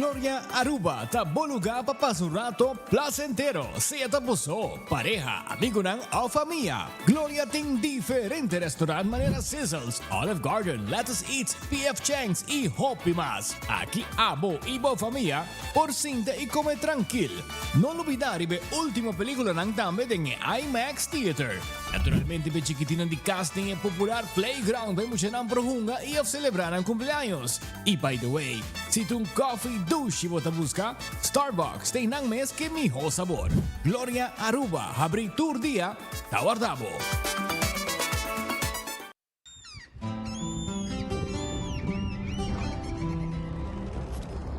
Gloria Aruba, taboluga papasurato placentero, siya tapuso, pareja, amigo ng o familia. Gloria ting diferente restaurant manera Sizzles, Olive Garden, Lettuce Eats, PF Chang's y Hopi Mas. Aquí abo ibo familia, por cinta y come tranquil. No olvidar ibe última película ng dame ng IMAX Theater. Naturalmente be chiquitina di casting e popular playground be mo siya ng prohunga y of celebrar ang cumpleaños. Y by the way, si tung coffee douche mo busca, Starbucks tem nang mes que miho sabor. Gloria Aruba, habri tour dia, tawardabo.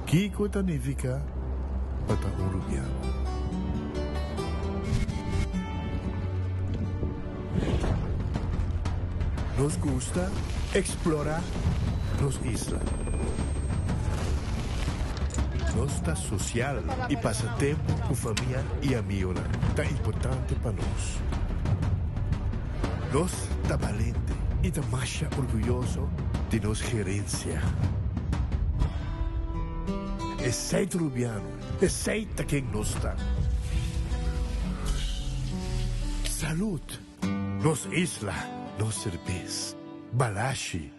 Kiko Tanivika, Pataurubiano. Nos gusta explorar los islas. Nossa social e passatempo com família e amigos tão importante para nós. Nós tá valente e tá mais orgulhoso de nossa gerência. Aceita Rubiano, aceita quem nós está. Salud, nos isla, nos cerveza, balashi.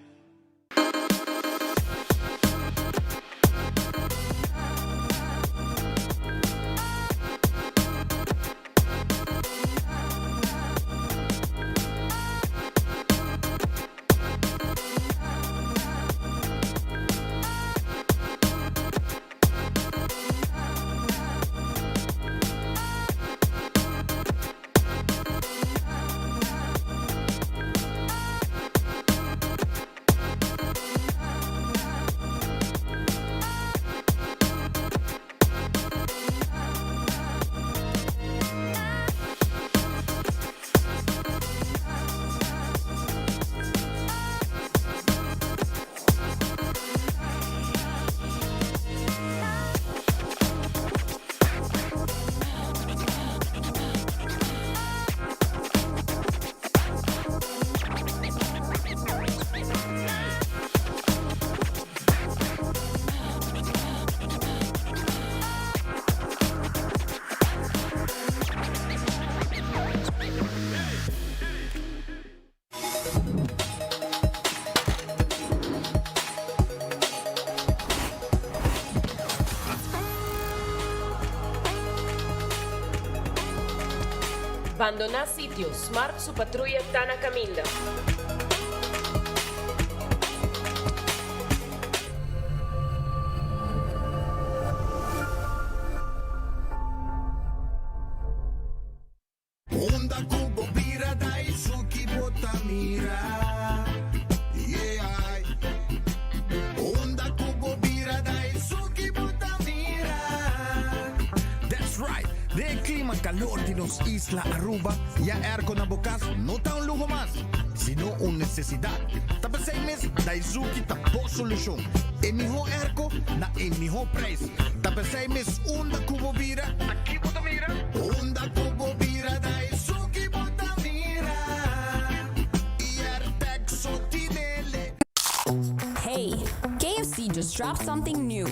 Abandonar sitio, Smart su patrulla Tana Camilla. Onda kubo bira dai suki botamira. Yeah. Onda kubo bira dai suki botamira. That's right. De clima calor de nos Isla Aruba, ya airco na bukas, no ta un lujo más, sino una necesidad. Tapa 6 meses, Daisuki tapo solución. En mi airco, na en mi precio. Tapa 6 meses, onda kubo bira, aquí botamira. Onda kubo bira Daisuki botamira. Y artek sotinele. Hey, KFC just dropped something new.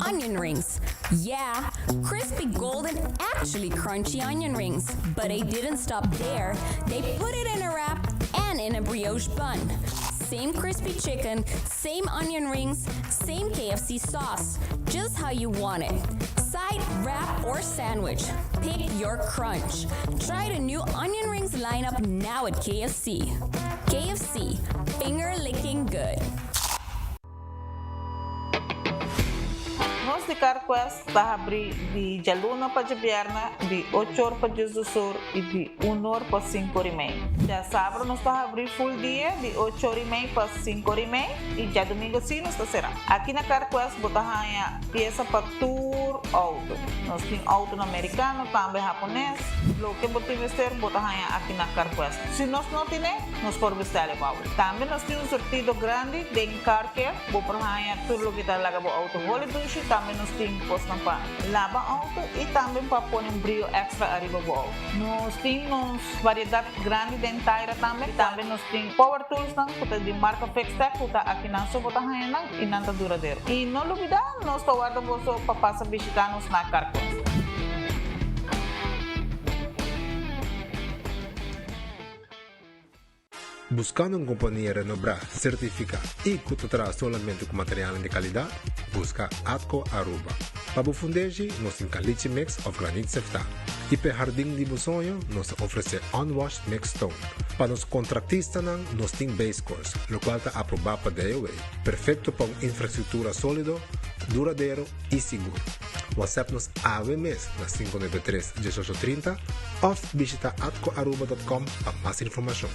Onion rings. Yeah, crispy golden, actually crunchy onion rings. But they didn't stop there. They put it in a wrap and in a brioche bun. Same crispy chicken, same onion rings, same KFC sauce. Just how you want it. Side, wrap, or sandwich. Pick your crunch. Try the new onion rings lineup now at KFC. KFC, finger licking good. Nos de Carquest está abrir de jaluna para de viernes, de 8 horas para de sur e de 1 hora para 5 horas e meia. Já sábado nós está abrir full dia, de 8 horas e meia para 5 horas e meia, e já domingo sim nós está será. Aqui na Carquest botamos peça para tour auto. Nós temos auto americano, também japonês. Lo que botamos botamos aqui na Carquest. Se nós não temos, nós podemos vestir o auto. Também nós temos um sortido grande de car care, botamos tudo lo que está lá para auto. Vole dushi, também também nós temos para lavar auto e também para pôr um brilho extra arriba wall. Nós temos variedade grande de taira também. Também nós temos power tools de marca Fextec, que aqui não só botar e não está duradouro. E não olvidar, nós estamos guardando para passar visitar-nos na cartão. Buscando uma companhia renombrada, certificada e que te traz somente com material de qualidade, busca Atco Aruba. Para o fundejo, nós temos caliche mix of granite sefta. E para jardim de sonho, nós oferecemos unwashed mix stone. Para os contratistas, nós temos base course, o qual está aprovado para DOA. Perfeito para uma infraestrutura sólida, duradouro e seguro. WhatsApp-nos AWMS na 593-1830 ou visita atcoaruba.com para mais informação.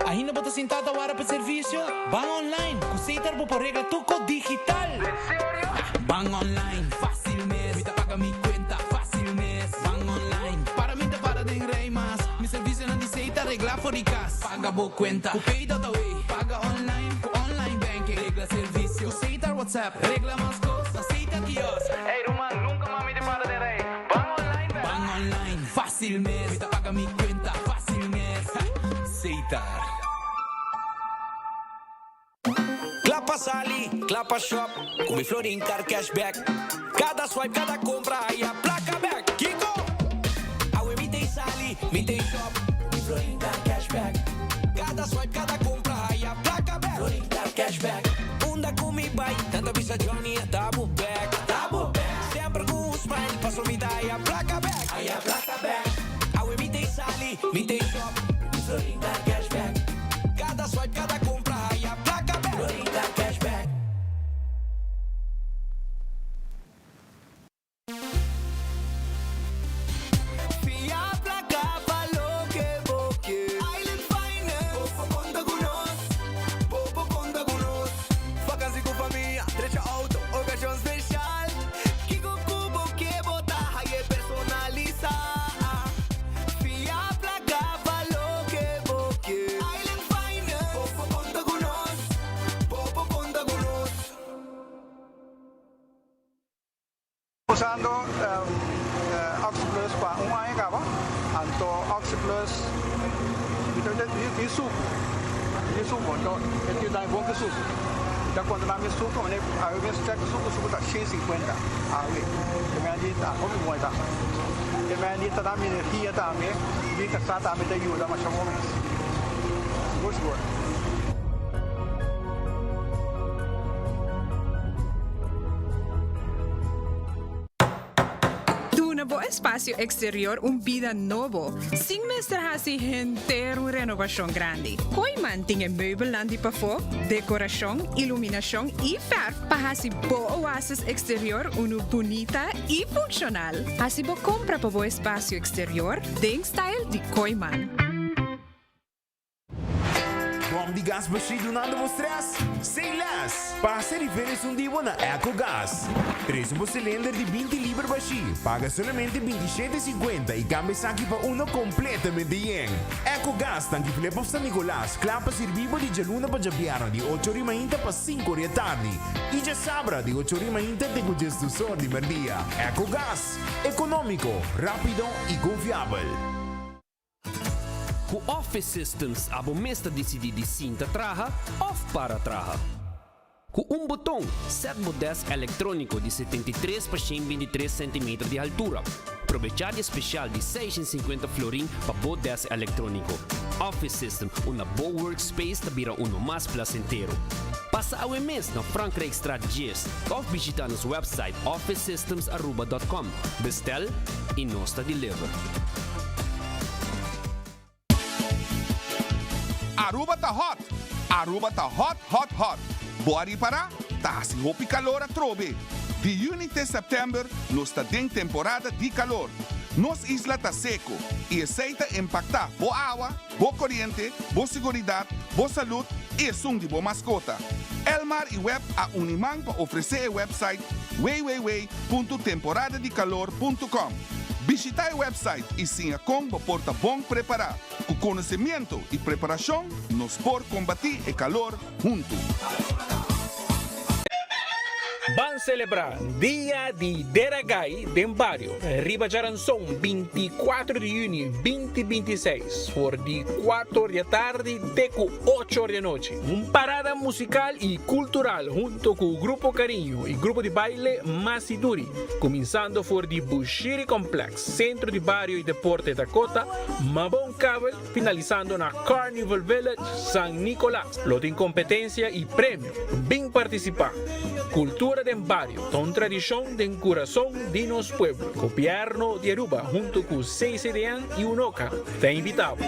Ainda bota sentado agora para serviço? Van online, Cuseitar por regla tuco digital. ¿En serio? Van online, fácil mes. Me paga mi cuenta, fácil mes. Van online, para mí te para de rey más. Mi servicio no dice regla fóricas. Paga por cuenta, Cupay Dataway. Paga online banking. Regla servicio, Cuseitar WhatsApp. Regla más cosas, Cuseitar kiosco. Hey Roman, nunca mami te para de rey. Van online, fácil mes. Me paga mi cuenta, fácil mes. Cuseitar. Clapa Sali, Clapa Shop, com mi Florin Car Cashback. Cada swipe, cada compra, aí a placa back. Kiko! Awe mi tem Sali, mi tem Shop, mi Florin Car Cashback. Cada swipe, cada compra, aí a placa back. Florin Car Cashback. Unda com mi pai, tanta visa Johnny, tabo back. Tabo back. Sempre com smile, passo mi dai a placa back. Aí a placa back. Awe mi tem Sali, mi tem Shop, mi Florin Car Cashback. Cada swipe, cada compra, aí a placa back. Florin Car Cashback. Usando Oxyplus para um ano acaba, então Oxyplus isso então ele dá bom que suco. Então quando nós me suco, a eu me check suco tá 150 a ver. Também ali tá como moeda. Também ali tá dando energia também, vi que tá também tem ajuda mais ou menos. Good. Nuevo espacio exterior, vida novo. Sin mestrarse entero renovación grande. Koiman tiene meubelandi para fo, decoración, iluminación y ver para así bo oasis exterior uno bonita y funcional. Así bo compra para bo espacio exterior, den style de Koiman. Bom de gás baixo nada mostras? Sem less! Passa diferença divo na EcoGás. 3 cilindro de 20 libras baixo. Paga somente 27,50 e cambia aqui para uno completamente yen. EcoGás tanque Filipe San Nicolás. Clapa servivo de Jaluna para Jabiara de 8h30 para 5h da tarde. E já sabra de 8h30 tem o gestor de merdia. EcoGás. Econômico, rápido e confiável. Com Office Systems, a bomesta decide de cinta traja ou para traja. Com botão, set o desk eletrônico de 73 por 123 cm de altura. Aproveitar especial de 650 florin para o desk eletrônico. Office System, uma boa workspace que vira mais placentero. Passa ao mês na Frankrijk Straat Gears ou visita nosso website officesystems.aruba.com. Bestel e nós deliver. Aruba tá hot! Aruba tá hot! Bora para? Tá assim roupa e calor a trobe. De junho até setembro, nós tá em temporada de calor. Nossa isla tá seco e aceita impactar boa água, boa corrente, boa segurança, boa saúde e som de boa mascota. Elmar e Web a Uniman para oferecer o website www.temporadadecalor.com. Visita o website e sinha com o porta bom preparar. Com conhecimento e preparação, nos por combater o calor junto. Van celebrar Dia di Deragay del Barrio, Riba Jaranzon, 24 de junio 2026, por de 4 de tarde de 8 de noche. Parada musical y cultural junto con el Grupo Cariño y Grupo de Baile Masiduri, comenzando por the Bushiri Complex, Centro de Barrio y Deporte Dakota, Mabon Cable, finalizando na Carnival Village San Nicolás. Lote en competencia y premio. Ven participar. Cultura del barrio, con tradición del corazón de los pueblos. Gobierno de Aruba, junto con CCDN y UNOCA, te invitamos.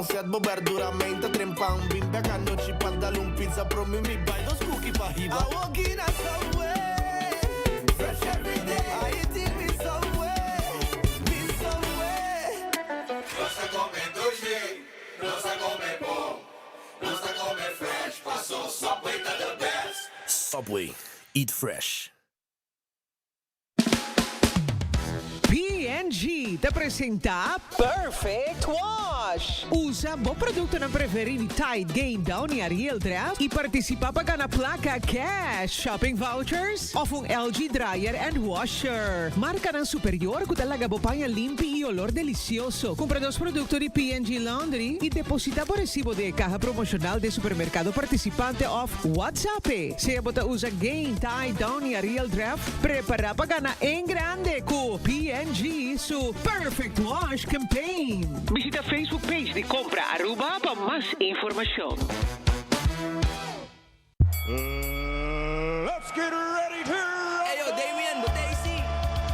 Set bo verduramente trempang bimbe canno ci pandalo un pizza pro mi buy dos cookie pa hiba I walk in a subway fresh every day I eat me somewhere No se come dulce, no se come po, no se come fresh, paso Subway to the best. Subway, eat fresh. P&G te presenta Perfect Wash. Usa bom produto na preferir Tide Gain Down e Ariel Draft e participa para na placa cash, shopping vouchers of um LG dryer and washer. Marca ng superior com talaga bopanya limpi e olor delicioso. Compra dos produtos de P&G Laundry e deposita por recibo de caja promocional de supermercado participante of WhatsApp. Se bota usa Gain, Tide Down e Ariel Draft, prepara para ganhar em grande com P&G su Perfect Wash Campaign. Visita Facebook page de Compra Aruba para mais informação. Let's get ready to Hey yo, Damien, but Daisy.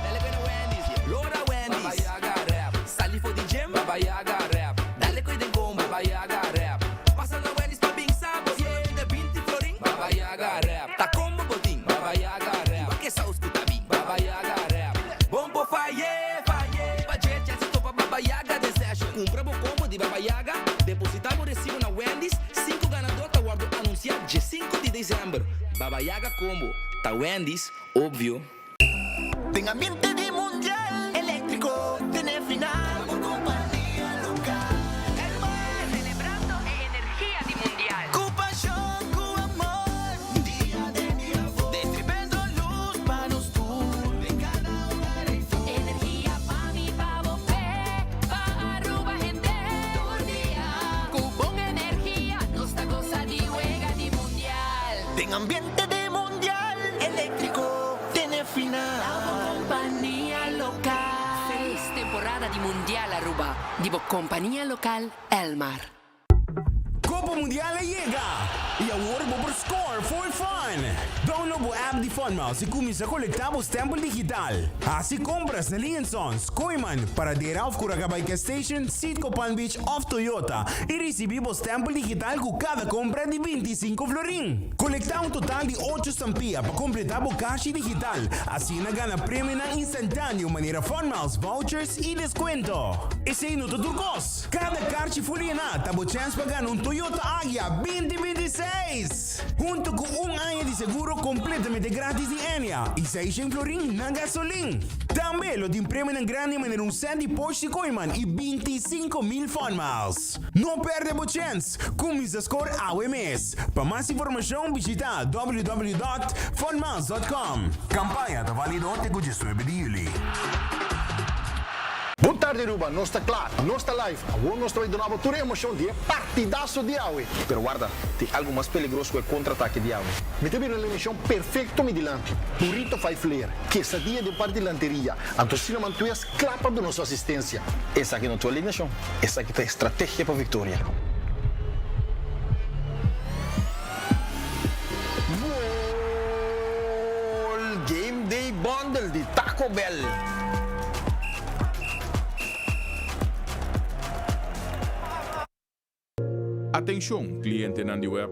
Dale con Wendy's, Laura Wendy's. Baba Yaga rap. Sali for the gym, Baba Yaga rap. Dale con den combo, Baba Yaga rap. Passa na Wendy's pa bing sabos, yeah, de 20 florin. Baba Yaga rap. Ta combo botin, Baba Yaga rap. Pa que sauce tu tabi, Baba Yaga rap. Bombo faye, faye. Budget já se topa Baba Yaga desejo. Compra bo combo de Baba Yaga. Depositamos recibo na Wendy's. 5 ganador tá guardo anunciado dia 5 de dezembro. Baba Yaga combo. Ta Wendy's, obvio. Ten ambiente de mundial eléctrico, tiene final por compañía local. El mar celebrando energía de mundial. Con pasión, con amor, día de mi amor. Distribuyendo luz para los tours. En cada hogar hay Energía pa' mi pavo fe, pa' Aruba gente todo día. Cupón energía, nuestra cosa de juega de mundial. Ten ambiente de mundial eléctrico, tiene final. Compañía local. Feliz temporada de mundial Aruba. Digo compañía local Elmar. Copa Mundial llega e agora vamos score for fun. Download o app de Funmouse e começa a coletar o stempel digital. Assim compras na Liensons, Koiman, para Derauf Kuragabay Station, Sitco Palm Beach of Toyota e receber o stempel digital com cada compra de 25 florin. Colectar total de 8 estampillas para completar o caixa digital. Assim na gana prêmio na instantâneo maneira Funmouse, vouchers e desconto. Esse aí no turcos. Cada caixa folhena tá bo chance para ganhar Toyota Agya 2026. Junto com ano de seguro completamente grátis de Enya e 600 florin na gasolina. Também lo de prêmio na grande maneira set de Porsche Koiman e 25,000 Funmiles. Não perde a chance. Começa a score AWMS. Para mais informação, visita www.funmiles.com. Campanha está válida até o 19 de julho. Boa tarde, Aruba. Nós está claro, nós está live. Agora nós estamos dando toda a emoção de partidaço de Aue. Pero guarda, tem algo mais perigoso que o contra-ataque de Aue. Me teve uma emissão perfeita midilante. Burrito faz flair, quesadilla de parte de lanteria. Antocino mantuas clapa de nossa assistência. Essa aqui não é tua eliminação. Essa aqui é a estratégia para a vitória. Gol! Game Day Bundle de Taco Bell. Atenção, cliente Nandi Web.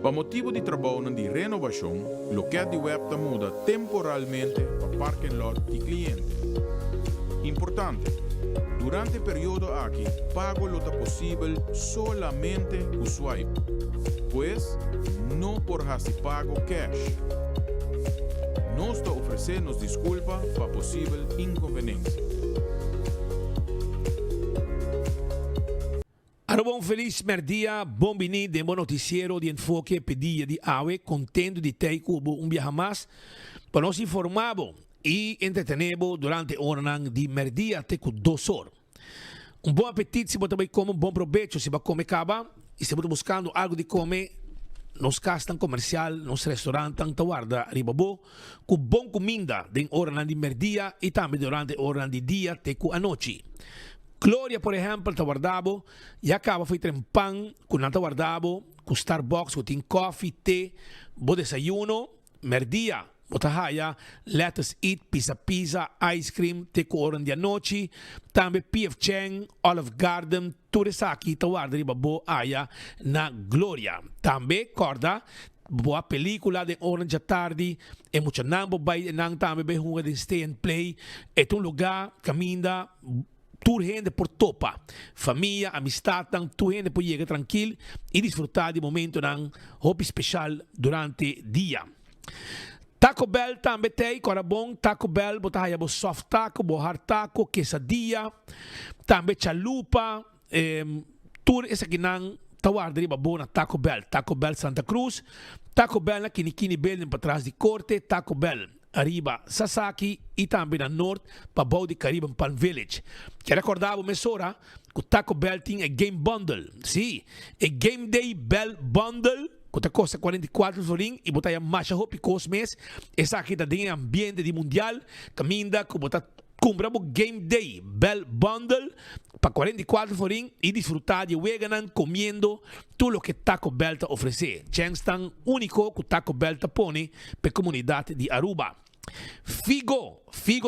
Para motivo de trabalho de renovação, o local de web muda temporalmente para parking lot de cliente. Importante, durante o período aqui, pago lo possível solamente com swipe, pois não por se pago cash. Nós oferecemos desculpa para possível inconveniência. Aro bom feliz merdia, bom bini de bom noticiero de enfoque pedia de AWE, contendo de ter cubo viaje mais, para nos informamos e entretenemos durante o hora de merdia até com 2 horas. Bom apetite se você também come, bom proveito se você come caba, e se você buscando algo de comer, nos casas comercial, nos restaurantes, guarda ribabo, com bom comida de hora de merdia e também durante hora de dia até com a noite. Gloria, por exemplo, está guardado, e acaba foi trempang, com nata guardado, com Starbucks, com coffee, té, bom desayuno, merdia, botahaya, let's eat, pizza, ice cream, te com hora de noite, também P.F. Chang, Olive Garden, turisaki, está guardado ribabo, aya, na Gloria. Também, corda, boa película de hora da tarde, e muito nambo, nang também bem hunga de stay and play, é lugar, caminha, tu gente por topa, família, amistad, tu gente por llegar tranquilo e desfrutar de momento ng hobby especial durante dia. Taco Bell também tem, cora bom, Taco Bell, botahaya bo soft taco, bo hard taco, quesadilla, também chalupa, tour essa que nang tawar deriba bo na Taco Bell Santa Cruz, Taco Bell na Kinikini Building para trás de corte, Taco Bell arriba Sasaki e também na norte para Bau de Caribbean Palm Village. Que recordava mesora que o Taco Bell tinha Game Bundle. Sim, é Game Day Bell Bundle, que custa 44 florin e botar mais roupa e mês. Essa aqui está dentro do ambiente de mundial, caminha que botar compramos Game Day Bell Bundle para 44 florin e desfrutar de veganan comendo tudo o que Taco Bell te oferece. Chance tan único que Taco Bell te põe para a comunidade de Aruba. Figo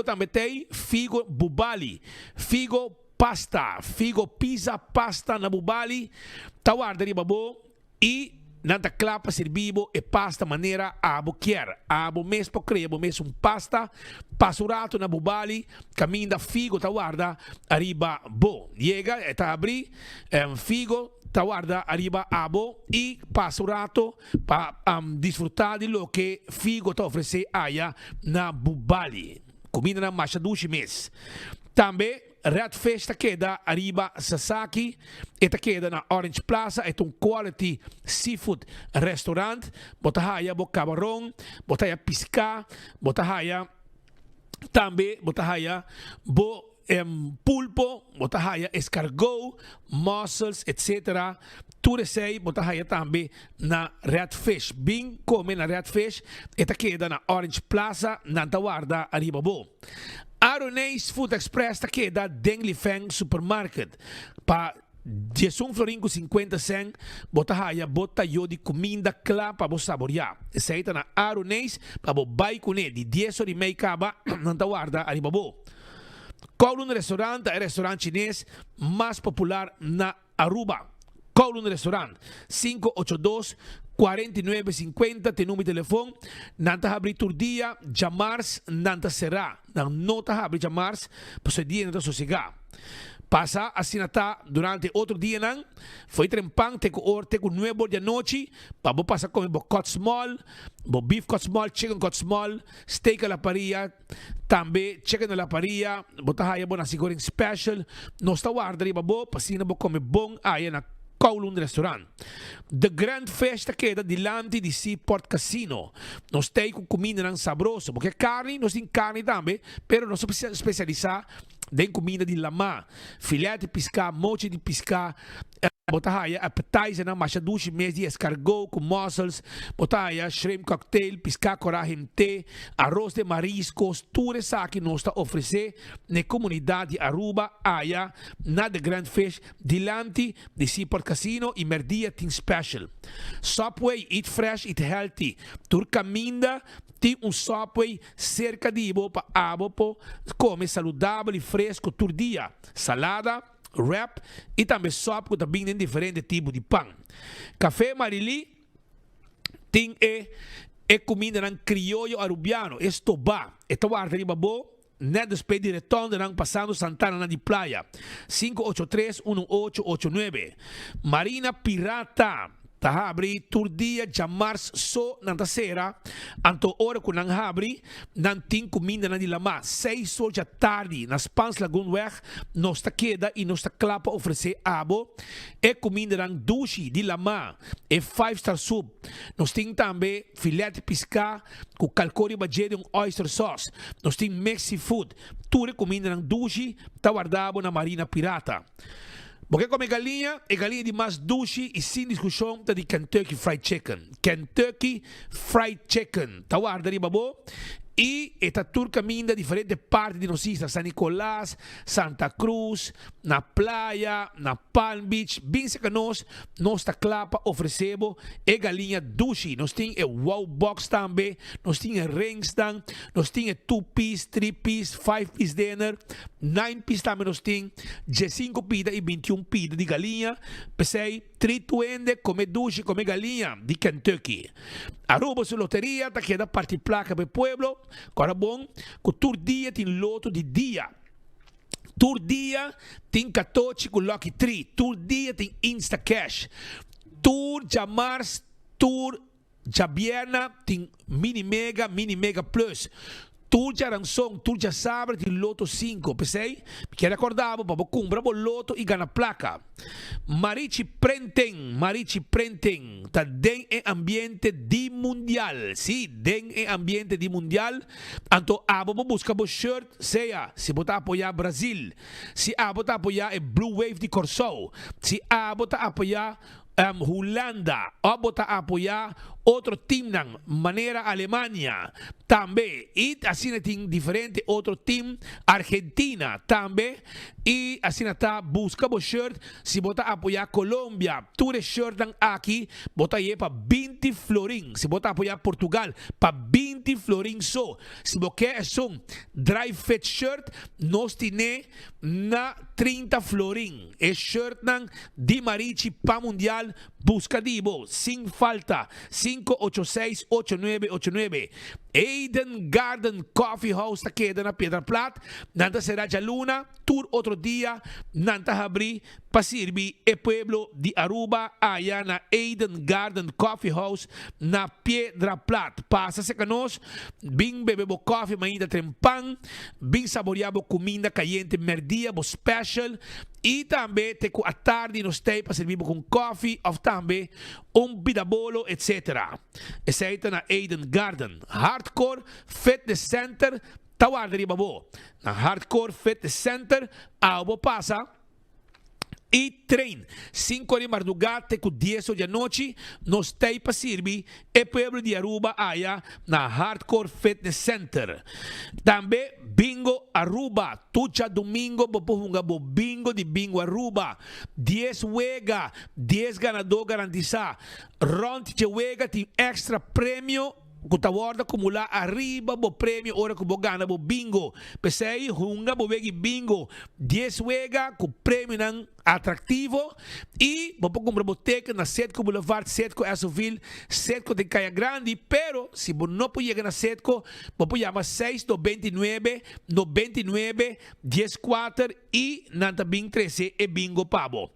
também tem, Figo Bubali, Figo Pasta, Figo Pizza Pasta na Bubali, tawarda riba bo e nanta clapa servibo e pasta maneira abo quer. Abo mes po crebo mes pasta pasurato na Bubali, caminho da Figo tawarda arriba bo. Llega e ta abri Figo tawarda arriba abo e pasurato para desfrutar de lo que Figo te oferece aya na Bubali. Comida na Masha Dushi mes. Também Red Fish queda arriba Sasaki, eta queda na Orange Plaza, é quality seafood restaurant, botahaya bo camarão, botahaya pisca, botahaya também botahaya bo pulpo, botahaya escargot, mussels, etc. Tudo sei, botahaya também na Red Fish. Bem come na Red Fish, eta queda na Orange Plaza, na tawarda arriba bo. Aronês Food Express está aqui da Denglifeng Supermarket para 10 florin com 50 cent, bota raia, bota yo de comida clara para você saborear. Essa aí está na Aronês para você vai com ele de 10 horas e meia acaba na tawarda arriba bo. Kowloon Restaurant é o restaurante chinês mais popular na Aruba. Kowloon Restaurant 582-4950 tem número de telefone. Nanta abrir todo dia, jamars nanta será. Não tá abrir jamars, para o dia nanta sossegar. Passa assim durante outro dia não. Foi trempang te com 9 da noite, para passar com cut small, beef cut small, chicken cut small, steak à la parrilla, também chicken à la parrilla, botar aí bona sigurring special. Nós tá guarda riba bo, pasina bo come bom aí na Kowloon Restaurant. The Grand Festa queda dilante di Seaport Casino. Nós temos comida não sabrosa, porque carne, nós temos carne também, pero nós somos especializados em comida de lama, filé de piscar, mochi de piscar, botahaya, appetizer na machadushi, mês de escargot com mussels, botahaya, shrimp cocktail, piscar coragem té, arroz de mariscos, tudo isso que nós está oferecendo na comunidade de Aruba, aya, na The Grand Fish, dilante de Seaport Casino e merdia tem special. Subway, eat fresh, eat healthy. Tur caminha, tem Subway cerca de ibo para abo po come saudável e fresco todo dia. Salada, wrap e também sopa que também tem diferentes tipos de pão. Café Marili, Ting e comida ng criollo arubiano. Esto ba? Ito ba arteri babo? Net despedi retorno ng pasando Santana na di Playa. 583-1889. Marina Pirata. Tahabri, turdia, jamars, so, nanta sera, anto ora ko nang habri, nanting comida na dilama, 6 horas da tarde, nas Pans Lagoonweg, nos ta queda e nos ta clapa oferecer abo, e comida ng dushi, dilama, e 5-star soup, nos ting tambe, filete pisca, com calcori bagede um oyster sauce, nos ting Mexi food, ture comida ng dushi, tawardabo na Marina Pirata. Porque come galinha, e galinha de mais dushi e sem discussão tá de Kentucky Fried Chicken. Kentucky Fried Chicken. Tá guarda ali, babo? E esta tour caminha diferentes partes de nossa isla. San Nicolás, Santa Cruz, na praia, na Palm Beach. Bem se que nós tá clapa oferecemos e galinha dushi. Nós tem e wow box também. Nós tem rings também. Nós tem 2-piece, 3-piece, 5-piece dinner. 9-piece também nós tem. 15 pida e 21 pida de galinha. Pensei, 320 come dushi, come galinha de Kentucky. Aruba su loteria, tá queda parte placa para pueblo. Agora bom, que tour dia tem loto de dia. Tour dia tem 14 com Lucky 3. Tour dia tem Insta Cash. Tour Jamars, Tour Jabierna tem Mini Mega Plus. Tour Ransom, Tour Sabra tem loto 5. Pensei, que recordava, para comprar o loto e ganhar placa. Marichi Prenten, tá den em ambiente de mundial. Sim, den em ambiente de mundial. Então, abo busca o shirt, seja, se botar apoiar Brasil, se abo tá apoiar Blue Wave de Corso, se abo tá apoiar Holanda, ou botar apoiar outro time na maneira Alemanha também, e assim tem diferente outro time Argentina também, e assim tá busca o shirt, se botar apoiar Colômbia, tudo shirt aqui, botar aí para 20 florin, se botar apoiar Portugal, para 20 florin só, se você é só dry fit shirt, nós temos na 30 florin, é shirt de Marichi para Mundial, busca dibo, sem falta, 586-8989. Eden Garden Coffee House ta queda na Piedra Plat. Nanta será de luna, tour outro dia, nanta abri pa sirvi e pueblo de Aruba, allá na Eden Garden Coffee House na Piedra Plat. Passa se canos, bing bebebo coffee mainda trempang, bing saboreabo comida caliente merdia, bo special, e também te a tarde nos tem para servir com coffee, ou também bidabolo, etc. Essa aí na Eden Garden. Hardcore Fitness Center, tawar de babo. Na Hardcore Fitness Center, abo passa e trein. 5 de madrugada com 10 da noite, nos tem para servir e pueblo de Aruba allá na Hardcore Fitness Center. Também Bingo Aruba, tucha domingo, bo bingo de Bingo Aruba. 10 wega, 10 ganador garantizado. Rond de wega tem extra prêmio. Kuta warda kumula arriba bo prêmio ora ku bo gana bo bingo. Pesei hunga bo begi bingo. 10 wega ku prêmio nang atrativo e bo compra boteca na Setco Boulevard, Setco Esoville, Setco de Caia Grande, pero se bo não pode na Setco, bo pode chamar 699 99 14 e nanta bing 13 e bingo pabo.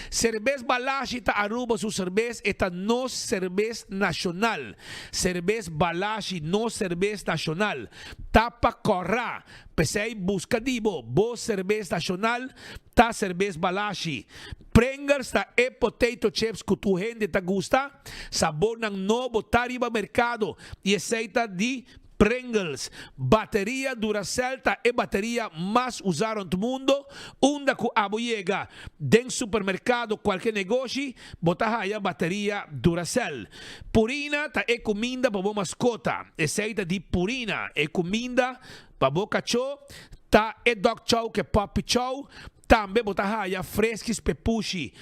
Cerveza Balashi ta Aruba su cerveza eta no cerveza nacional. Cerveza Balashi no cerveza nacional. Tapa corra. Pesei busca dibo, bo cerveza nacional, ta cerveza Balashi. Pringles ta e potato chips que tu gente ta gusta, sabor ng novo tariba mercado e aceita de Pringles, bateria Duracell ta e bateria mais usada no mundo, unda ku abo llega den supermercado qualquer negócio, bota aí a bateria Duracell. Purina ta e comida para boa mascota, aceita de Purina e comida para boa cachorro, ta e dog chow que pop chow, também bota aí a fresquis pepushi,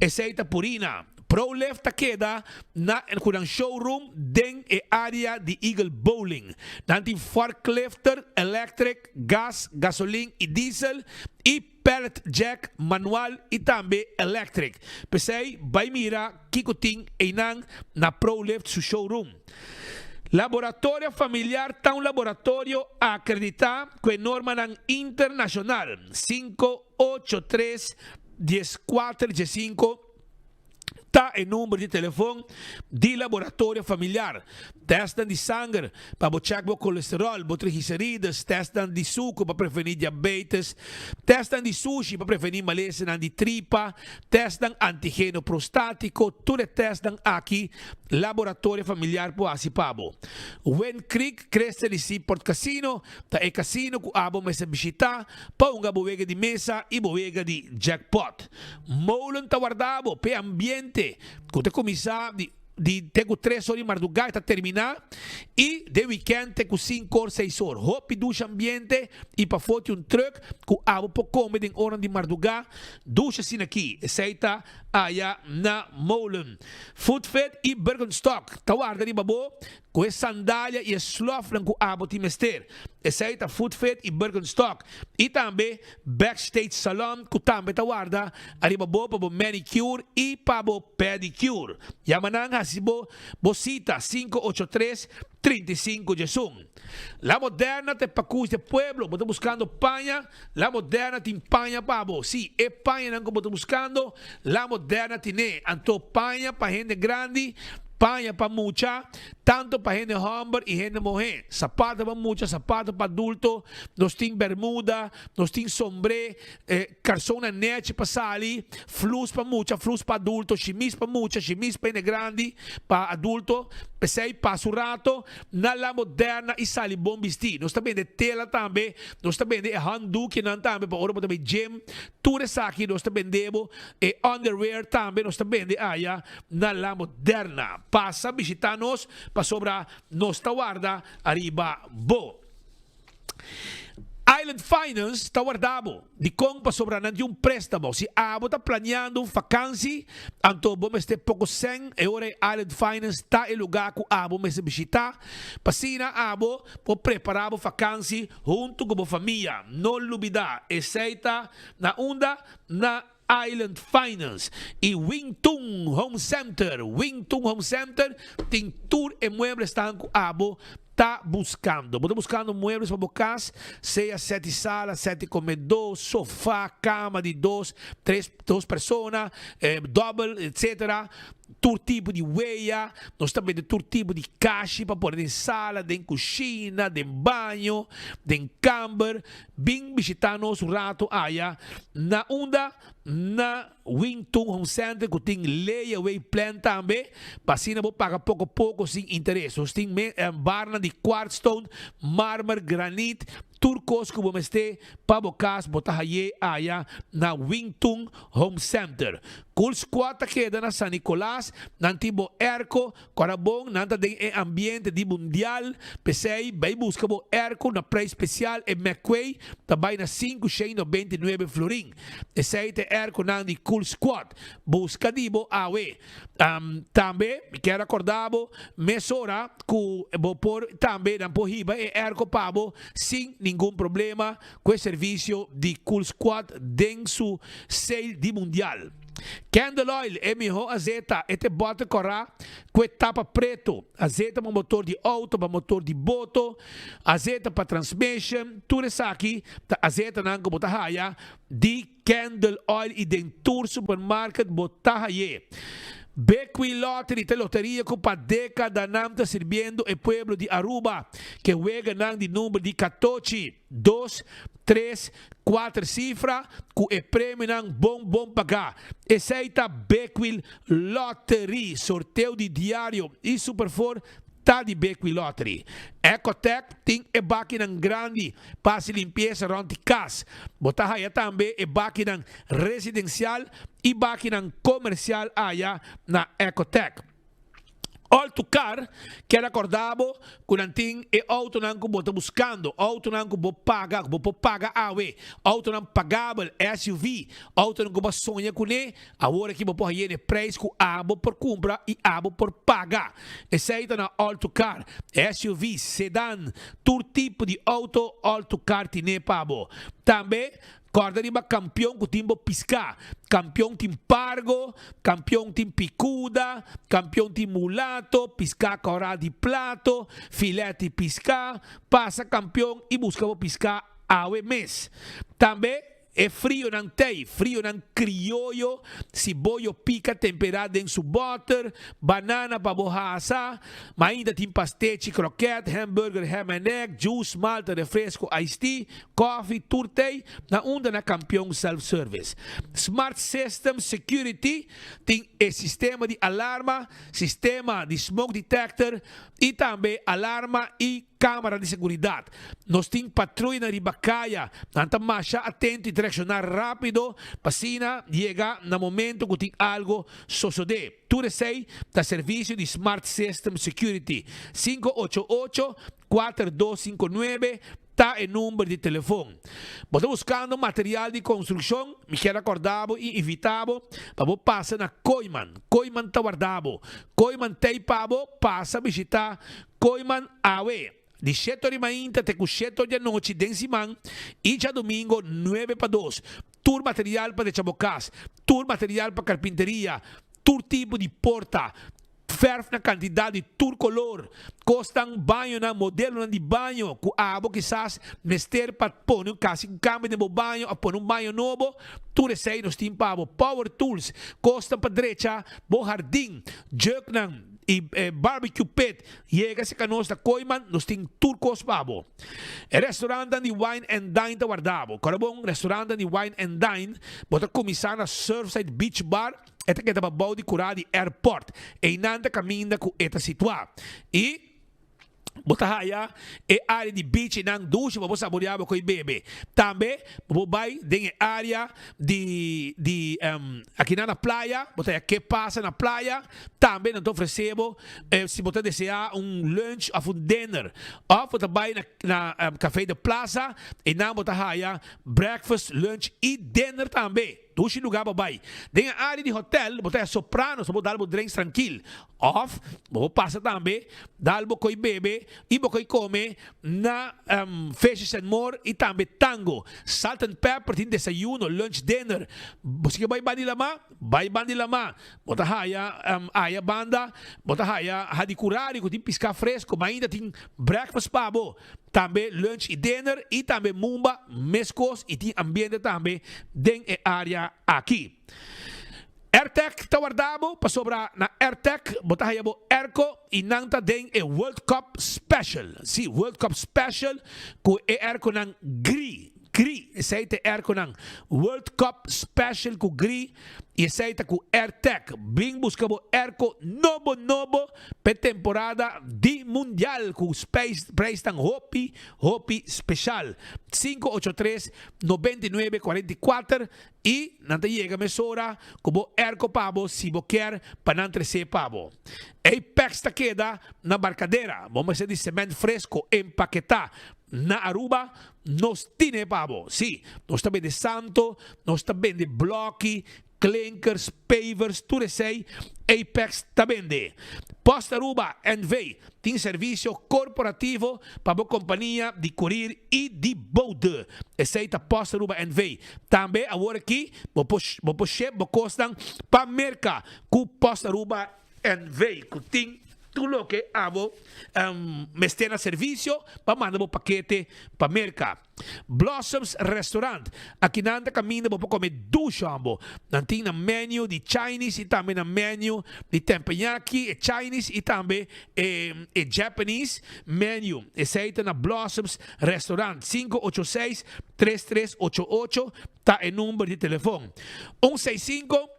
aceita Purina. ProLift ta queda na kurang showroom den e área de Eagle Bowling. Nanti forklifter, electric, gas, gasoline e diesel e pallet jack manual e também electric. Pensei, vai mira, kikuting einang na ProLift su showroom. Laboratório familiar tá um laboratório acreditado com norma internacional 583 1415 tá em número de telefone de laboratório familiar. Testam de sangue para checar o colesterol, o triglicéridos, testam de suco para prevenir diabetes, testam de sushi para prevenir maleza de tripa, testam antígeno prostático, tudo testam aqui, laboratório familiar por Asipabo. When Creek cresce de si Port Casino, tá é casino que abo mais visitar, para uma boega de mesa e boega de jackpot. Molen tá guardado, pe ambiente, que te começar de tenho 3 horas de madrugada está terminar e de weekend tenho 5 ou 6 horas. Hope ducha ambiente e para foto truck que abo por comer em hora de madrugada ducha assim aqui. Aceita aí na Molen. Foodfed e Bergenstock. Tawarda de babo com a sandália e a slofran que abo timester. Aceita Foodfed e Bergenstock. E também Backstage Salon que também tawarda ali babo para manicure e para pedicure. Yamanang hasibo Bosita 583-35 Jesum. La Moderna te pacus de pueblo, boto buscando paña, la Moderna te paña pabo. Sí, es paña que boto buscando, la Moderna tiene anto paña para gente grande, paña para mucha, tanto para gente hombre y gente mujer. Zapatos para mucha, zapatos para adulto, nos tin bermuda, nos tin sombre, calzona net para sali, flus para mucha, flus para adulto, chemise para mucha, chemise para gente grande, para adulto, pesei para su rato, na la Moderna e sali bom vestir. Nós também de tela também, nós também de handdoek que não também para hora também gym, tudo isso aqui nós também debo e underwear também nós também de aya na la Moderna. Passa visitar-nos para sobrar nos tawarda arriba bo. Island Finance está guardado de como para sobrar de um préstamo. Se abo está planeando vacância, então vamos ter pouco sem e ora Island Finance está em lugar que abo me se visitar. Passina abo por preparar a vacância junto com a família. Não olvidar, aceita na onda na Island Finance e Wingtung Home Center. Wingtung Home Center tem tour e muebles estão com abo tá buscando. Estou buscando muebles para casa, seja 7 salas, 7 comedor, sofá, cama de 2 pessoas, double, etc. Todo tipo de weia, nós também de todo tipo de caixa para pôr em sala, em cozinha, em banho, em camper. Bem visitar nosso rato aí na onda, na Wingtung Home Center, que tem layaway plan também, para assim não pagar pouco a pouco sem interesse. Nós tem barna de quartzstone, mármore, granite, turcos que vamos ter para vocês botar aí na Wingtung Home Center. Cool Squad queda na San Nicolás, nantibo Erco, Corabong, nanta de ambiente de mundial, pensei, vai buscar o Erco na preço especial em McQuay, também na 5,29 florim. Esse é Erco na de Cool Squad, busca dibo awe. Também, quero acordar, mesora, que vou pôr também na porriba e Erco pabo, sem nenhum problema, com o serviço de Cool Squad dentro do sale de mundial. Candle Oil é melhor azeite, este bota corra com etapa preto, azeite para motor de auto, para motor de boto, azeite para transmission, tudo isso aqui, azeite não botar raia de Candle Oil e dentro do supermercado botar raia. Bequi Lottery, te loteria que para década não está servindo o pueblo de Aruba, que juega não de número de 14, 2, 3, 4 cifras, que é prêmio não bom pagar. Esse aí está Bequi Lottery, sorteio de diário e superfor. Tá de Bequi Lottery. Ecotec tem e máquina grande para se limpeza rond casa. Botar aí também e máquina residencial e máquina comercial aí na Ecotec. Auto Car, que era acordado, quando tem e auto não que você buscando, auto não que você paga awe, auto não pagável, SUV, auto não que você sonha com ele, agora que você pode ir preço que abo por compra e abo por pagar. Esse aí na Auto Car, SUV, sedã, todo tipo de auto Car tem pabo. Também Corda riba campeão com timbo piscar. Campeão tim pargo, campeão tim picuda, campeão tim mulato, piscar coral de plato, filete piscar, passa campeão e busca piscar awe mês. Também é frio não tem, frio não criollo, cibollo pica temperado em su butter, banana para borraça, mas ainda tem pastete, croquete, hambúrguer, ham and egg, juice, malta, refresco, iced tea, coffee, turtei, na onda na campeão self-service. Smart System Security tem sistema de alarma, sistema de smoke detector e também alarma e câmara de segurança. Nós temos patrulha na ribacaia, nanta marcha atento e direcionar rápido, pasina, chega no momento que tem algo suceder. Tu sei da serviço de Smart System Security 588-4259 está o número de telefone. Você buscando material de construção, me quer acordar e evitável, para passar na Coiman. Coiman está guardado. Coiman tem para passa a visitar Coiman Awe. De 7h30 até 7h da noite, densimang, e já domingo, 9-2. Tour material para chabocas, tour material para carpinteria, tour tipo de porta, ferf na quantidade de tour color, costam banho na modelo de banho, com abo quizás mester para pôr um cambio de banho, a pôr banho novo, tour sei nos timpavo, power tools, costam para direita, bo jardim, jug nang, e barbecue pit, chega se canos da Coiman, nos tem turcos pabo. Restaurante de Wine and Dine ta guardavo. Corabong restaurante de Wine and Dine, bota começar na Surfside Beach Bar, eta que tava bom de curar de airport, e nanda caminha com eta situar. E Botahaya é área de beach nang duche para você saborear com o bebê. Também você vai em área de aqui na praia, você que passa na praia, também não oferecemos se você desejar lunch ou dinner. Ou você vai na café da plaza e na Botahaya breakfast, lunch e dinner também. Duas lugar para vai. Dentro da área de hotel, você soprano, você pode dar drinks tranquilo. Off, você passa também, dar com bebê e você come na Fishes and More e também tango. Salt and pepper, tem desayuno, lunch, dinner. Você vai bandi lama? Vai bandi lama. Você haya banda, você haya de curari, tem pisca fresco, mas ainda tem breakfast pabo. Também lunch e dinner e também mumba, mescos e tem ambiente também dentro da área aqui. AirTech está guardado para sobrar na AirTech, botar aí o Airco e nanta dentro é World Cup Special. Sim, World Cup Special com Airco nang gris. Esse aí é Airco nang World Cup Special com gris e esse aí com AirTech. Bem buscamos Airco novo para temporada de mundial com preço tão Hopi Special 583-9944 e nanta chega mesura como Airco pabo se você quer para não trazer pabo. Apex está queda na barcadeira. Vamos fazer de cimento fresco empaquetar. Na Aruba, nós temos pavo. Sim, nós também de santo, nós também de bloque, clinkers, pavers, tudo isso aí. Apex também de. Post Aruba NV tem serviço corporativo para a companhia de courier e de boat. Esse aí é Post Aruba NV. Também, agora aqui, você costam para merca com Post Aruba NV. Tem tudo que abo mestena serviço para mandar o paquete para merca. Blossoms Restaurant. Aqui nanda caminho para comer ducho ambo. Nanti na menu de Chinese e também na menu de tempanyaki e Chinese e também Japanese menu. Esse aí tá na Blossoms Restaurant 586-3388 tá o número de telefone. 165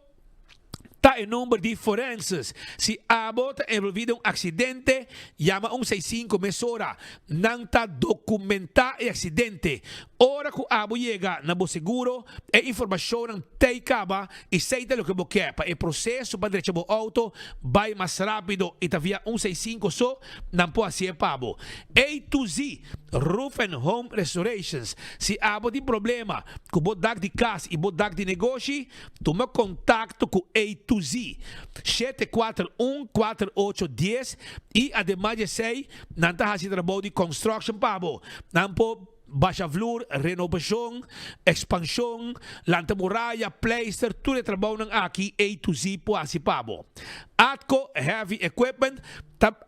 está o número de forenses. Se abo está envolvido em acidente, llama 165 mesora. Não está documentado o acidente. Ora que o abo chega na bo seguro, a informação não tem caba e seita o que você quer. Para o processo para direito do auto, vai mais rápido e tá via 165 só, não pode ser pabo. A to Z, Roof and Home Restorations. Se abo tem problema com o bodak de casa e bodak de negócio, toma contato com A to Z. 741-4810 e ademais de sei, não está fazendo trabalho de construction pabo. Não pode baixa vloer, renovação, expansão, lanta muralha, pleister, tudo é trabalho aqui A to Z poasi pabo. Atco heavy equipment,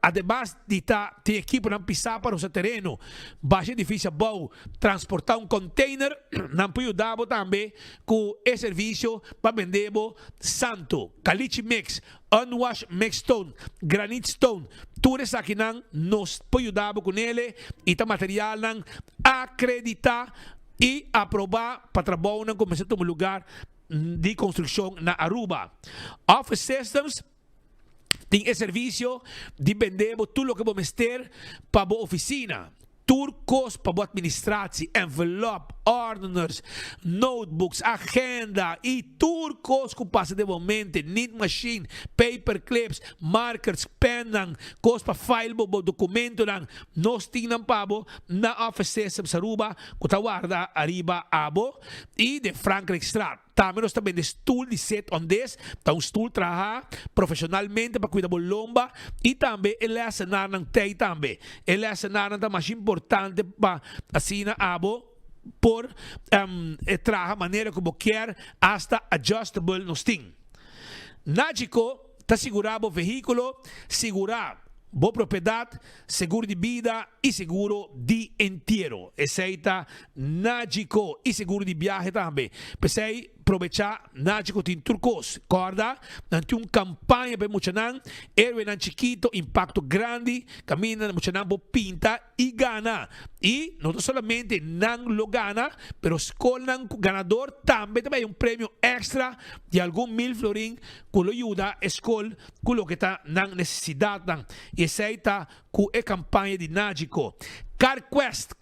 además de ter equipo não pisar para o seu terreno, baixa difícil bom, transportar container, não pode ajudar também com esse serviço para vender santo, caliche mix, unwashed mix stone, granite stone, tudo isso aqui nos pode ajudar com ele e tá material acreditar e aprovar para trabalhar como um lugar de construção na Aruba. Office Systems tem esse serviço de vender tudo o que vamos ter para a oficina. Turcos para a administração, envelope, orders, notebooks, agenda e turcos que passa de momento, knit machine, paper clips, markers, pen, cos para file o documento, nós tínhamos pabo na Office Systems Aruba, que está guarda arriba abo e de Frankrijk Straat. Também nós também de stool de set on this, tá stool trabalha profissionalmente para cuidar da lomba e também ele assinar ng tei também. Ele assinar ng mais importante para assinar abo por trabalhar maneira como quer hasta adjustable nos ting. Nagico tá segurado o veículo, segurar boa propriedade, seguro de vida e seguro de inteiro. Aceita Nagico e seguro de viagem também. Pensei aproveitar Nagico tem turcos. Corda, não tem uma campanha para muchanan, héroe nan chiquito, impacto grande, camina muchanan bo pinta e gana. E não somente não lo gana, pero escola ganador também um prêmio extra de algum 1,000 florin que lo ajuda a escola com o que está na necessidade. E aceita com a campanha de Nagico. CarQuest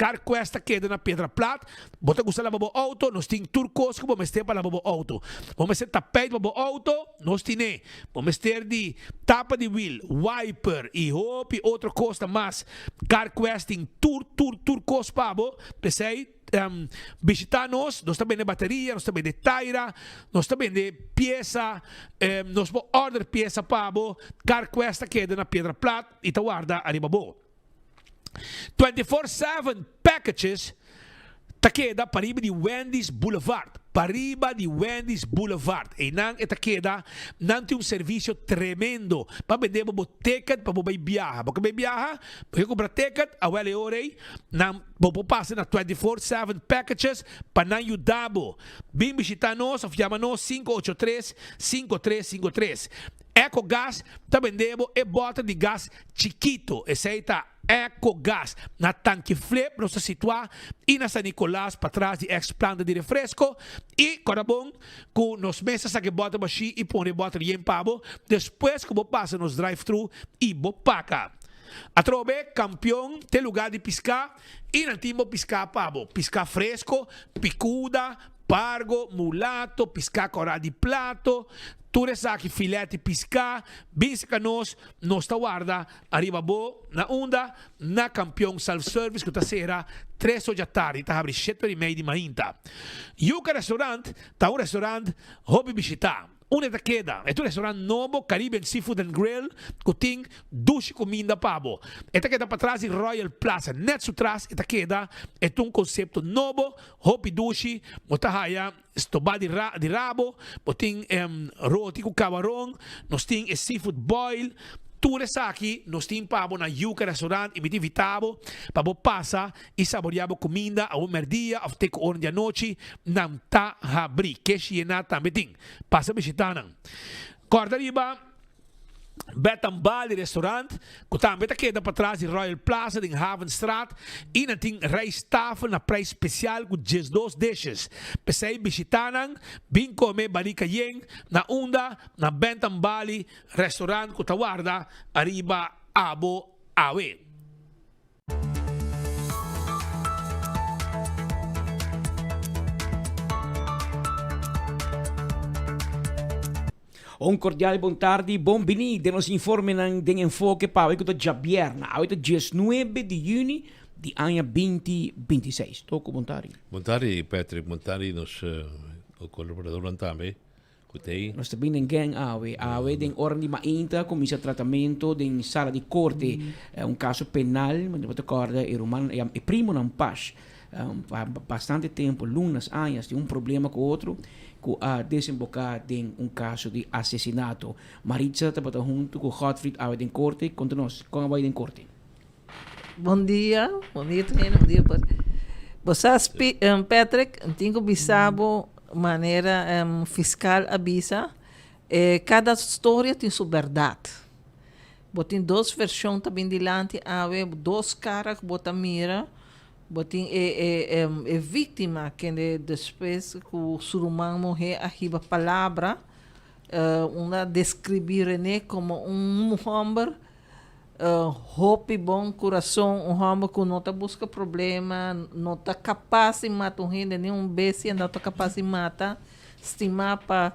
queda na Pedra Plata. Bota gostar lavar o auto, nós temos turcos que vamos ter para lavar o auto. Vamos ter tapete para o auto, nós temos. Vamos ter de tapa de wheel, wiper e roupa e outra coisa mais. CarQuest tem turcos para pensei. Visitar nós também de bateria, nós também de taira, nós também de peça, nós vamos order peça para CarQuest queda na Pedra Plata e tá guarda arriba bo. 24/7 packages taqueda pariba de Wendy's Boulevard. Pariba de Wendy's Boulevard. E não é taqueda, não tem serviço tremendo. Para vender o ticket para você viajar. Porque você viaja, você compra ticket, a wele orei, não você passa na 24/7 packages para não ajudar. Vem visitar nós, chama-nos 583-5353. EcoGás está vendendo e bota de gás chiquito. Aceita EcoGás. Na tanque flip, nós se situar e na San Nicolás para trás de ex-planta de refresco. E, corabon, com nos mesas que bota baixi e põe bota de empabo. Depois que você passa nos drive-thru e você paga. A trobe, campeão, tem lugar de piscar e não tem piscar pabo. Piscar fresco, picuda, pargo, mulato, piscar coral de plato. Tudo isso aqui, filete, piscar, bisca nós está guarda, arriba bo, na onda, na campeão self-service, que está sera, 3 horas da tarde, está abrindo 7:30 de manhã. Yuca Restaurant, está um restaurante, hobby visitar. Una da queda, é um restaurante novo, Caribbean Seafood and Grill, que tem duche comida pabo. Esta queda para trás em Royal Plaza, net atrás, esta queda é um conceito novo, hopi duche, motahaya, estobá de rabo, tem roti com camarão, nós tem seafood boil. Tudo isso aqui, nós temos pabo na Yuca Restaurant, invitavo, para você passar e saborear a comida, a merdia, a ter hora de noite, não está a abrir, que é também tem. Passa a visitar. Corda riba, Betambali Restaurant, que também está queda para trás de Royal Plaza, em Havenstraat, e não tem rijsttafel na prijs especial com 12 dishes. Pesei visitanan, bem comer barika yen, na onda, na Betambali Restaurant, que está guarda, arriba, abo, awe. Un cordiale buon tardi, benvenuti nos informe den enfoque para o que já vierna, a 19 de junho de ano 2026. Toco buon tardi. Buon tardi Patrick, buon tardi nos o colaborador também. Nós também ninguém awe den ora de mainta comissa tratamento den sala di corte, un caso penal, ma devo ricordare il romano e primo non pas. bastante tempo, longas anos, de problema com outro, que a desembocar em caso de assassinato. Maritza está junto com Godfried a em corte, conta nós, como vai em corte? Bom dia Trina, bom dia. Vocês, Patrick, tenho bisabo maneira fiscal avisa, cada história tem sua verdade. Botem 2 versões também delante, há 2 caras que botam mira, botem vítima que depois que o ser humano morrer, arriba palavra, uma descrever como homem hope, bom coração, homem que não busca problema, não está capaz de matar nenhum bestia, não está capaz de matar, estimar para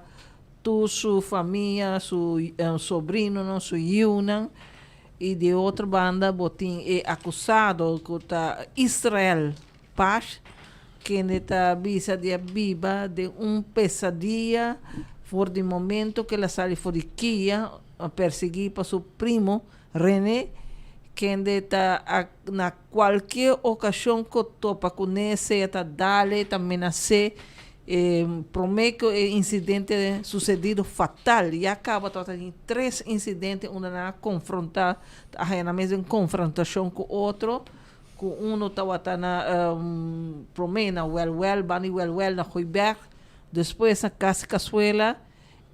sua família, seu sobrinho, sua iuna, e de outra banda, botim acusado que está Israel Paz, que está bisa de Abiba de pesadilla, por de momento que ela sai for de Kia, a perseguir para seu primo, René, que está na qualquer ocasião que topa com esse, está dale, está amenaçar, promete que o incidente sucedido fatal e acaba em 3 incidentes onde na confrontar na mesma confrontação com outro, com estava na promena bani na Hoiberg, depois na Casa Cazuela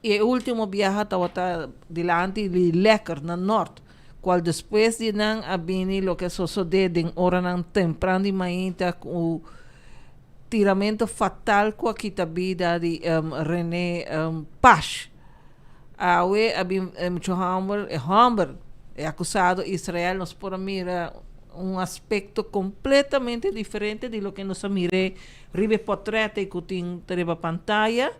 e o último viaje estava delante de Lekker na norte, qual depois de não abrir lo que sucede em hora não temprano de manhã com tiramento fatal com a vida de René Paz. Awe Hamber é acusado Israel nos por mirar aspecto completamente diferente de lo que nos mirei ribe portreto que tem na pantalla.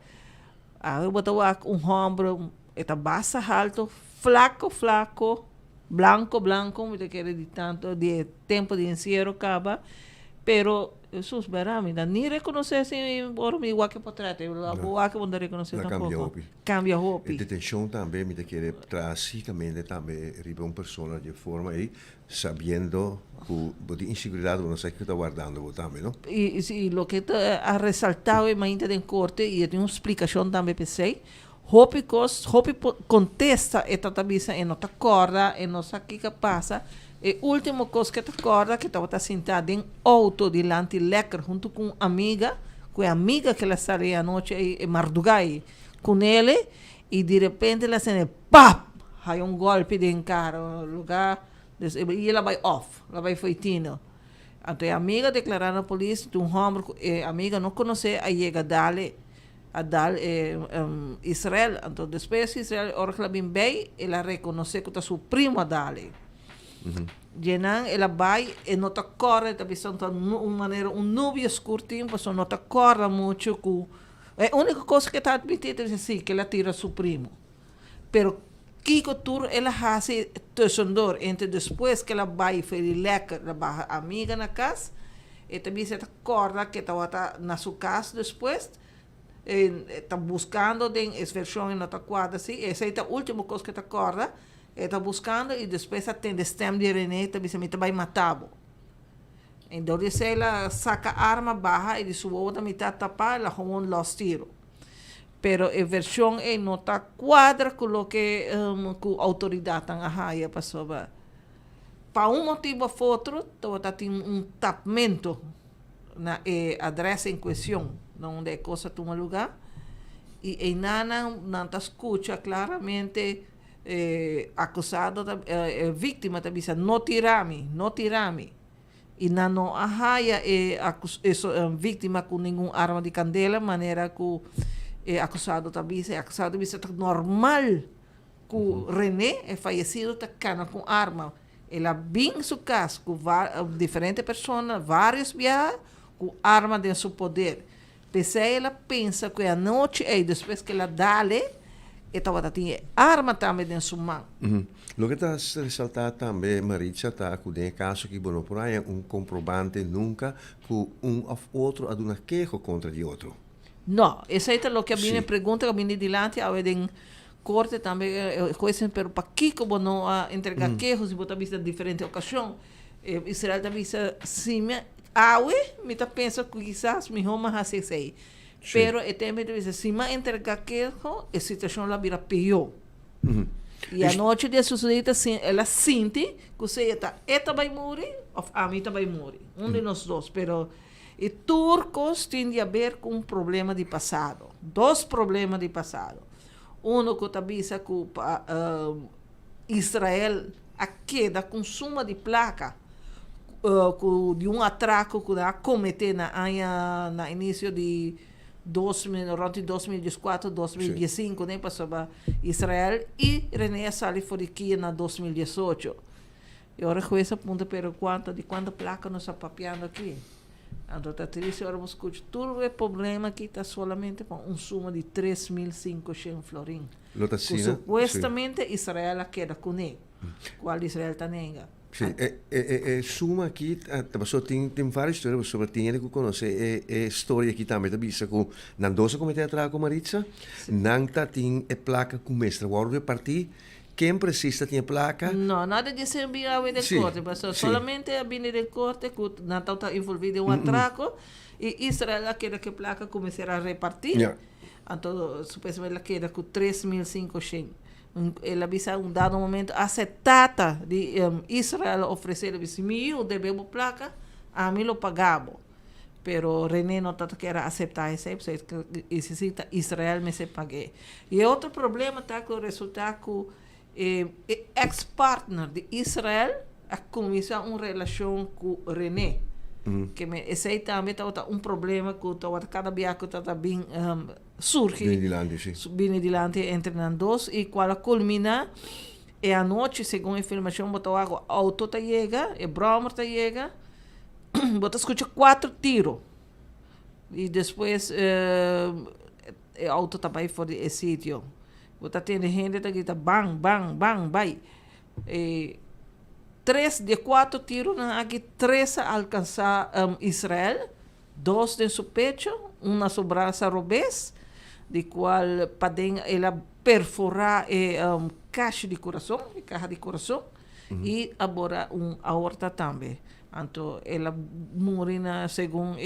Awe botou homem está baixa alto, flaco, blanco, me quer de tanto de tempo de encierro acaba, pero Jesus berami, ni reconocer se igual que portreto, igual que vão reconhecer tampoco. Cambia roupa. E detenção também, me quer drasticamente também ribe uma pessoa de forma aí, sabendo que de inseguridade não sei que está guardando também, não? E lo que ha ressaltado em ainda em corte e tem uma explicação também pensei. Hopi contesta esta tabisa e não te acorda e não sabe o que passa. E última coisa que te acorda que estava sentada em auto delante Lekker junto com amiga que ela saía à noite e mardugai com ele e de repente ela sente pap, hay golpe de encara lugar e ela vai off, ela vai feitino. Então a amiga declarando a polícia, a amiga não conhece a chega dali Israel, então depois Israel ora bem bem, ela reconhece que está seu primo dali. Jenan, ela vai e não te acorda, nuvem escurtinho, mas não te acorda muito com... A única coisa que está admitida é assim, que ela tira seu primo. Pero Kiko Tour, ela faz tussendoor, entre depois que ela vai ferir lekker, ela vai amiga na casa, e também se te acorda que estava na sua casa depois, está buscando a versão e não te acorda assim, essa é a última coisa que te acorda, está buscando e depois atende stem de René, também se vai matar. Então, ela saca a arma, barra e de sua outra metade tapar, ela com los tiro. Pero a versão não está quadra com o que a autoridade está a passou. Para motivo ou outro, tem tapamento na adressa em questão, onde é coisa de lugar, e não escuta claramente acusado, vítima também diz, não tirame. E não arraia vítima com nenhuma arma de candela, maneira que acusado também diz, normal que René é falecido, está cana com arma. Ela bem seu caso, com diferentes pessoas, vários viagens, com arma de seu poder. Ela pensa que a noite, depois que ela dá-lhe, ela tem arma também em sua mão. Lo que está ressaltado também, Maritza, está que tem caso que não por aí comprovante nunca que ou outro há uma queixa contra o outro. Não, isso é o que a minha pergunta, que a minha dilante, a em corte também, coisa, pero para que não entregar queixas e botar vista em diferentes ocasiões, Israel também sim, awe, me tá pensa que quizás mi homa hace sei. Pero e tem me dice, se ma entregar que a situação lá vira pior. E a noite de sucedida, ela sente que você eta vai morrer, ou a mim vai morrer. De nós dois. Pero e turcos têm a ver com um problema de passado. 2 problemas de passado. Que avisa que Israel a queda consumo de placa de um atraco que a cometer na início de 2014, 2015, nem passou para Israel, e René Sali foi aqui na 2018. E agora com essa ponta, pero de quanta placa nós estamos papiando aqui? Então, está triste, agora vamos escutar. Todo o problema aqui está solamente com um suma de 3.500 florins. Supuestamente Israel queda com ele. Qual Israel está nega? Sì, suma aqui, tem várias histórias sobre tinha que conhecer história aqui também da bisa com não dosa como tem atrás com Maritza, não tá tem placa com mestre, agora partir quem precisa tem placa? Não, nada de ser enviado de corte, mas solamente a vinda de corte que não está envolvido em um atraco e Israel quer que a placa comece a repartir. Então, supostamente queda com 3.500. Ele avisa dado momento aceitata de Israel oferecer mil devemos placa a mim lo pagamos pero René não tá quer aceitar isso necessita Israel me se pague e outro problema tá que o resultado que ex-partner de Israel a começar uma relação com René que me esse também tá problema que cada viagem tá bem surge bem dilante entre nós dois e quando culmina e a noite segundo a informação botou água auto tá chega e Bromer tá chega botou escuta 4 tiros e depois o auto tá vai fora do sítio botou tendo gente tá grita bang bang bang vai e 3 de 4 tiros aqui 3 alcançar Israel 2 de seu pecho uma sobre braço robês de qual podem ela perfurar caixa de coração e agora aorta também então ela morre segundo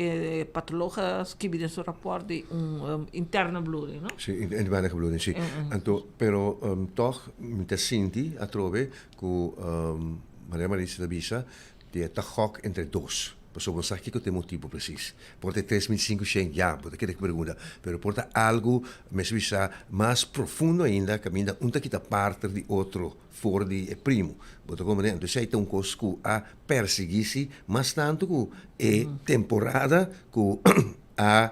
patologas que vêm seu rapport de interna bloeding, não? Sim, interna bloeding, sim. Então, pero toch me senti a trove que Maria Marisa da Bisa tem a gok entre dois. Pessoal, sabe que tem motivo preciso. Porta 3.500 já, porque que pergunta. Pero porta algo, mas visa mais profundo ainda, que ainda que está parte de outro fora de primo. Porta como né, então sei tem coisa que a perseguir-se, mas tanto que é temporada que a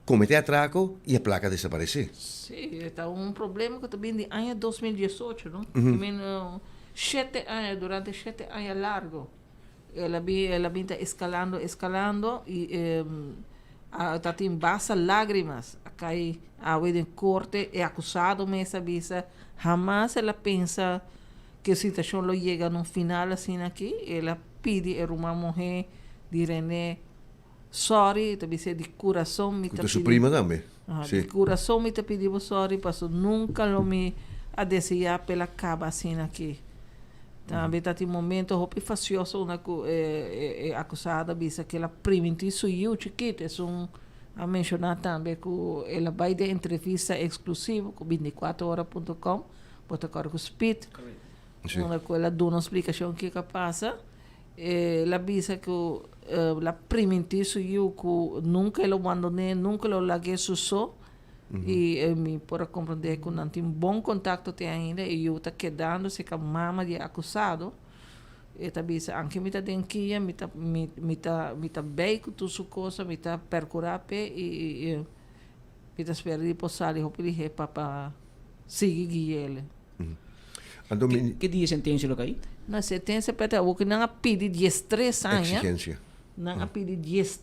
cometer atraco e a placa desaparecer. Sim, está problema que também de ano 2018, não? Também 7 anos, durante 7 anos largo. Ela está escalando e está em base lágrimas. Cai a em corte é acusado nessa visa. Jamais ela pensa que a situação lo chega no final assim aqui. Ela pede a uma mulher de René sorry, também de coração me tá pedindo. Prima também. De coração me tá pedindo sorry, porque nunca lo me a desejar pela caba assim aqui. Também está em momento roupa facioso uma acusada visa que ela primeiro suiu chiquita a mencionar também que ela vai de entrevista exclusiva com 24horas.com bota agora com Speed uma ela dá uma explicação que passa ela visa que ela primeiro suiu que nunca ela abandonou nunca ela larguei só e me pode compreender que não tem bom contato até ainda e eu está quedando-se com a mama de acusado e também anche me está denquia me está bem com tudo isso coisa me está percurar e me está esperando de posar e ele para seguir ele que dia sentença lo aí na sentença para o que não pede 13 anos exigência não pede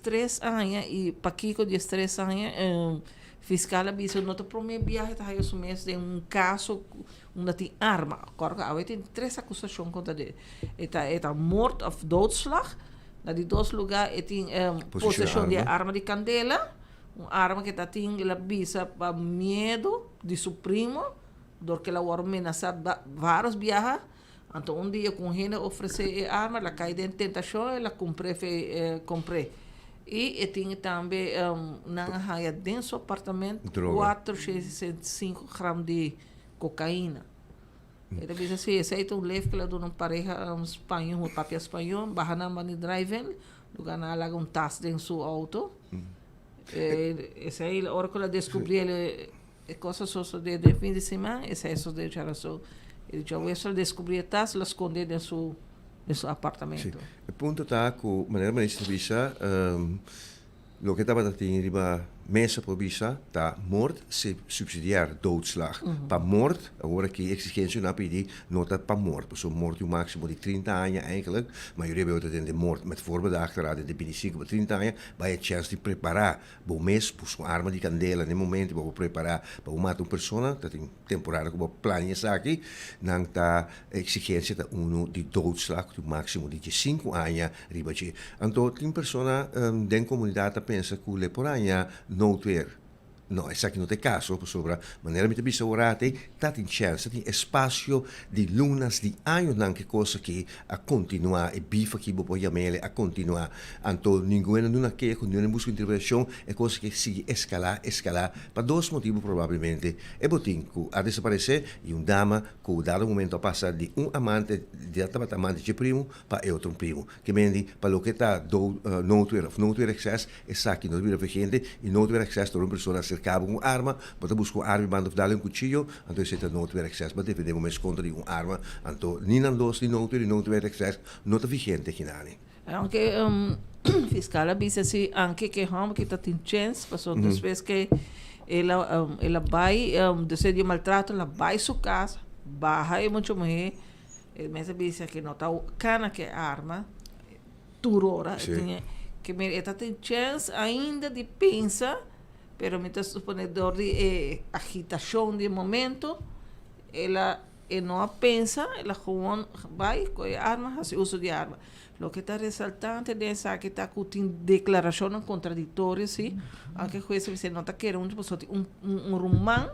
13 anos e para que com 13 anos fiscal avisa nota primeiro viagem tá aí mês de caso onde tem arma agora tem 3 acusações contra ele está morte of doodslag na de 2 lugares tem possessão de arma de candela uma arma que tem ela visa para medo de seu primo porque ela vai ameaçar vários viajes Então, dia com ele oferecer arma, ela cai dentro de tentação, ela comprei. E tinha também, na raia dentro do apartamento, 465 gramas de cocaína. Ele diz assim, esse aí é um leve que ela deu uma pareja espanhol, um papel espanhol, barra na mani driving, lugar na lá um taça dentro do seu auto. Esse aí, a hora que ela descobriu, ele coisa só de fim de semana, esse aí só de geração. Ele já veio descobrir a taça, ela escondeu dentro do seu apartamento. Sim. O ponto está que, maneira ministra Bisa, o que estava em riba mesa por Bisa, está morte subsidiar doodslag. Para morte, agora que exigência na PD nota para morte. Porque morte o máximo de 30 anos eigenlijk, mas a maioria vai ter de morte met voorbedachte raad de 25 para 30 anos, vai a chance de preparar o mês por sua arma de candela no momento para preparar para matar uma pessoa, que tem temporário como planeja aqui, não está exigência de de doodslag, o máximo de 5 anos riba de. Então, tem pessoa da comunidade pensa que o leporanya não ter. No, essa aqui não tem caso, sobre a maneira que bisa orate, está em chance, tem espaço de lunas de anos não que coisa que a continuar e bifa que vou chamar a continuar. Então, ninguém não quer com nenhuma busca intervenção, é coisa que sigue escalar, para dois motivos provavelmente. É botim que a desaparecer e dama que o dado momento passa de amante, de amante de primo para outro primo. Que mendi para o que está não ter acesso, essa aqui não vira gente e não ter acesso a uma pessoa cercava com arma, para buscar arma e manda dar um cuchillo, então você não tiver acesso, mas defendemos mais contra de uma arma, então nem andos, nem não tiver acesso, não está vigente aqui na. Aunque fiscal avisa se anche che home che tem chance, passou duas vezes que ela vai decidir maltrato, ela vai sua casa, barra e muito mais, mas avisa que não está cana que arma, turora, que ela tem chance ainda de pensar. Pero mientras suponedor de agitação de momento, ela não pensa, ela vai com arma, faz uso de arma. O que está ressaltante é que está com declaração contraditória, sim, aunque o juez você não está querendo um rumán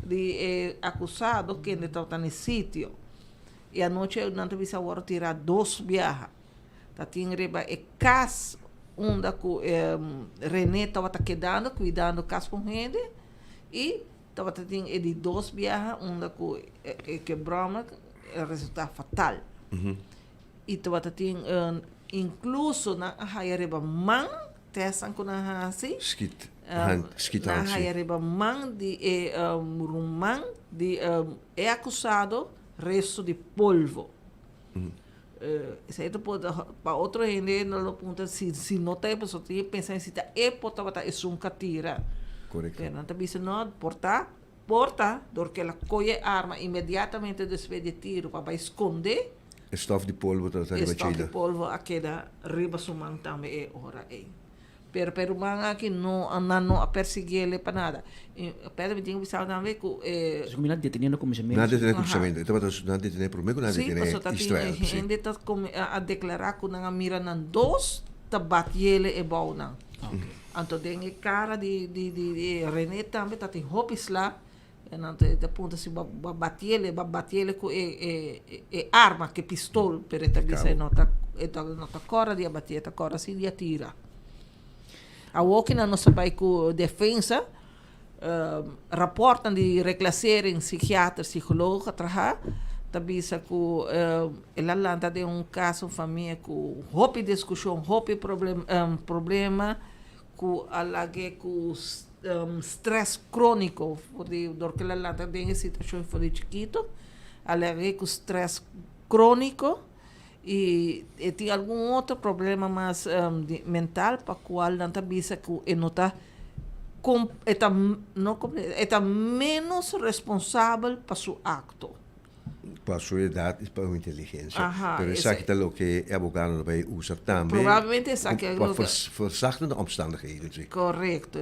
de acusado que ainda está no sítio. E a noite não te visa agora tirar 2 viagens. Está tendo casa onde René estava quedando, cuidando da casa com gente, e estava tendo de 2 viagens onde quebrou, o resultado fatal. E estava tendo, incluso na reba man, testam com a assim, na reba man de rumán, de acusado, resto de polvo. Para outro gente não aponta se não tem pessoa que pensa em se é porta é um catira. Correto. Não está dizendo não porta, porque ela coge arma imediatamente depois de tiro para esconder. Estof de polvo está estof de polvo aquela riba sumang também é hora aí. Pero mga que não a perseguir ele para nada. Pero me tenho pensado também que so nada deteniendo comissamento. Nada deteniendo comissamento. Então nada deteniendo por mim, nada deteniendo Israel. Sim, ainda está a declarar que não mira nan 2 tabat ele é bom não. Então tem cara de René também está tem hopis lá. Não te aponta se bater ele com arma que pistola, pero também não tá cora de bater, tá cora assim de atira. A walking na nossa defesa raportam de reclasser em psiquiatra, psicólogo, atrás, também que ela lanta de caso família com houve discussão, houve problema com alague com stress crônico, porque ela lanta de situação foi chiquito, alague com stress crônico. E tem algum outro problema mais mental para o qual não está vista que não está menos responsável para seu acto. Para a sua idade e para a inteligência. Mas isso aqui é o que o advogado vai usar também. Provavelmente isso aqui é para verzachtende omstandigheden. Correto.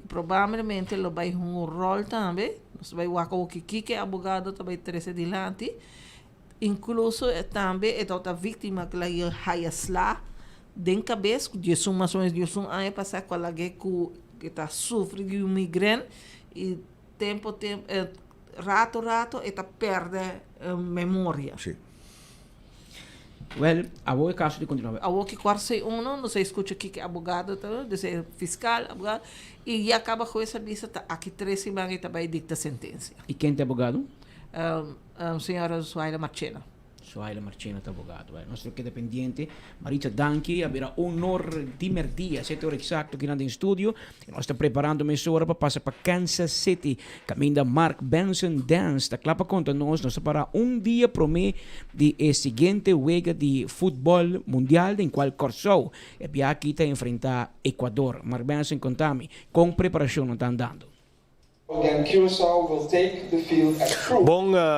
Provavelmente ele vai rol também. Nós vai o que o advogado vai trazer adiante. Incluso também é outra vítima que ela ia slá dentro da cabeça, de mais ou menos de ano passado, com alguém que está sofrendo de migrânia e tempo rato eta perde memória. Sim. Well, a caso de continuar. A que quase não se escuta aqui que abogado, dizer fiscal, abogado, e acaba com essa visa, aqui 3 semanas e também dicta sentença. E quem é advogado? Senhora Suaila Marchena. Suaila Marchena é advogado. Nós que dependente, Marita Danki, haverá honor de merdia, 7 horas exacto aqui no estúdio. E nós estamos preparando uma hora para passar para Kansas City. Caminho da Mark Benson Dance. Da clapa conta nós para dia para mim de seguinte juego de futebol mundial em qual Corsou e aqui está enfrentar Equador. Mark Benson contame com preparação não está andando.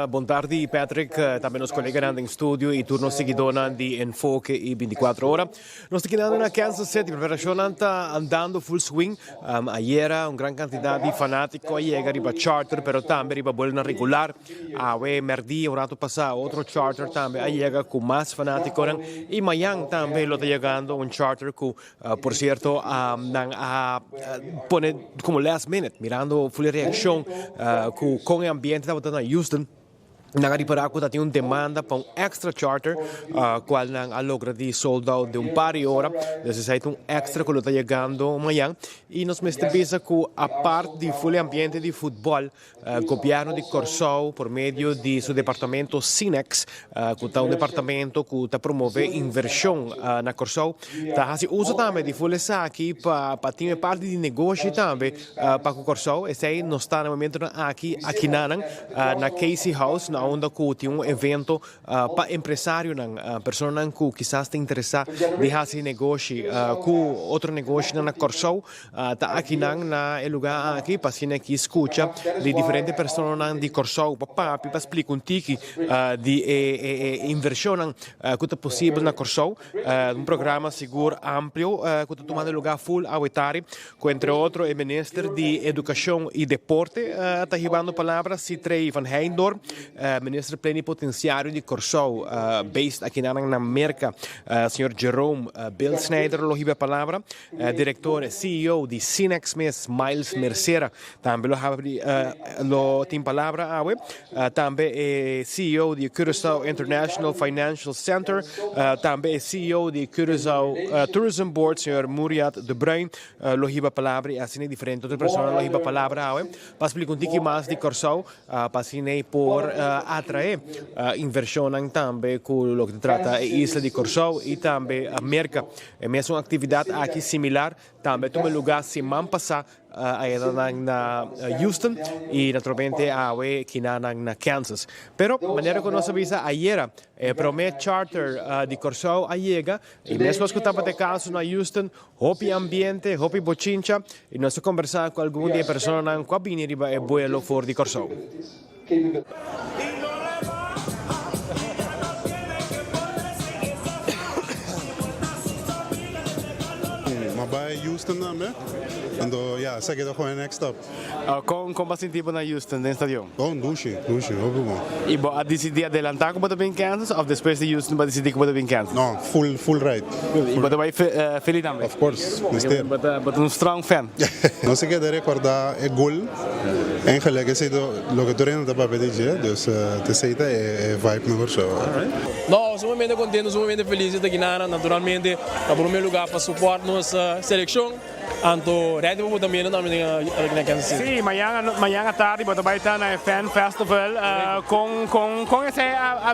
Bom tarde, Patrick. Também nos colegas em estúdio e turno seguidor de Enfoque e 24 horas. Nós estamos aqui na Kansas City, a preparação está andando full swing. Ayer, uma grande quantidade de fanáticos chega riba charter, pero também riba bola regular. Merdi, um rato passado, outro charter também chega com mais fanáticos. E amanhã também está chegando um charter que, por certo, põe como last minute, mirando full reação com o ambiente que está em Houston. Nagariparako dati yung demanda para extra charter qual nang alogra di sold out de par de horas. Necessita extra que lo está llegando amanhã. E nos mestebisa que a parte de full ambiente de futebol, o governo de Corsou, por meio de seu departamento Cinex, que está departamento que está promove inversão na Corsou, está usa também de full aqui para ter parte de negócio também para o Corsou. Esse aí nós está no momento aqui na Casey House, na onda que tem evento para empresário, pessoas que quizás estão interessadas de fazer negócio com outro negócio na Corsou, está aqui na lugar aqui para que escuta de diferentes pessoas de Corsou para explicar um tique de inversão que é possível na Corsou, programa seguro amplo que está tomando lugar full auditário, que entre outros o ministro de Educação e Deporte está recebendo palavras Citrei van Heindorp, ministro plenipotenciário de Corsou, based aqui na América, senhor Jerome Bill Snyder, lo recebe a palavra, diretor CEO de Cinex Miles Mercera, também lo tem palavra, também CEO de Curaçao International Financial Center, também CEO de Curaçao Tourism Board, senhor Muriat de Bruin, lo recebe a palavra, e assim é diferente, outra pessoa lo recebe a palavra, para explicar um pouco mais de Corsou, para assim por atrair inversão também com o que trata a isla de Corsou e também a América. É mesmo uma atividade aqui similar, também tomou lugar semana passada na Houston e naturalmente aqui na Kansas. Pero maneira que nós avisa ayer, promet charter de Corsou chega e mesmo que estava de caso na Houston, hopi ambiente, hopi bochincha e nós conversar com algumas de pessoas que vêm riba e vuelo for de Corsou. Bij Houston dan, hè? En ja, zeg je toch gewoon next stop. Como assim tipo na Houston, no stadion? Gewoon douche, óbvio. E a decidir adelantar como bem Kansas ou depois de Houston para decidir como bem Kansas? No, full ride. E você vai feliz também? Of course, mister. But strong fan. Não sei que de recordar o gol. Eigenlijk is het lo que tú eres de papel de dus te seita e vibe no Corsou. No, sumamente contento, sumamente feliz de estar aqui naturalmente, no primeiro lugar para suportar nossa seleção. Anto, ready mo também na Kansas City. Sim, amanhã à tarde você vai estar na Fan Festival com esse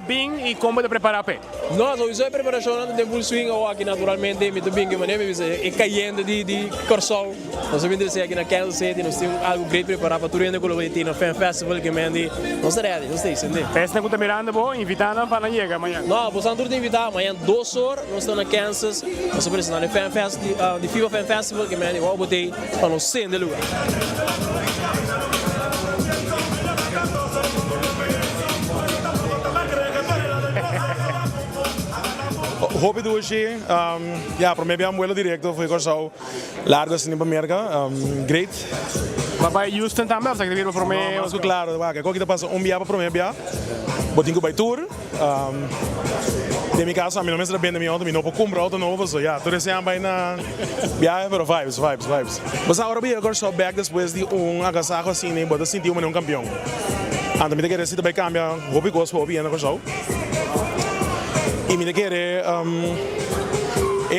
bem e como de preparar para. Nós hoje a preparação de full swing ou aqui naturalmente me bem que maneira é caindo de Corsou. Nós vamos dizer aqui na Kansas City nós temos algo great preparado para tudo ainda com o na Fan Festival que mande nós ready, nós estamos entendendo. Pensa que tá mirando bom, invitando para chegar amanhã. Não, você não te invitar amanhã 2 horas nós estamos na Kansas, nós vamos na Fan Festival, de FIFA Fan Festival que mande eu botei para nos ser de lugar. Hoop het hoje, para mim é um vuelo direto, foi Corsou, largo assim para América, great. Mas vai Houston também, você quer vir para mim? Claro, que qualquer passa dia para mim, botinho vai tour. De mi casa, a mim não me bem de mim ontem, não vou comprar auto novo, so ja, tudo assim vai na viagem, pero vibes. Mas agora vi agora só back depois de agasajo assim, nem botar sentir um campeão. Anto me querer sitta bij cambia, hoop ik was voor bien of zo. E me querer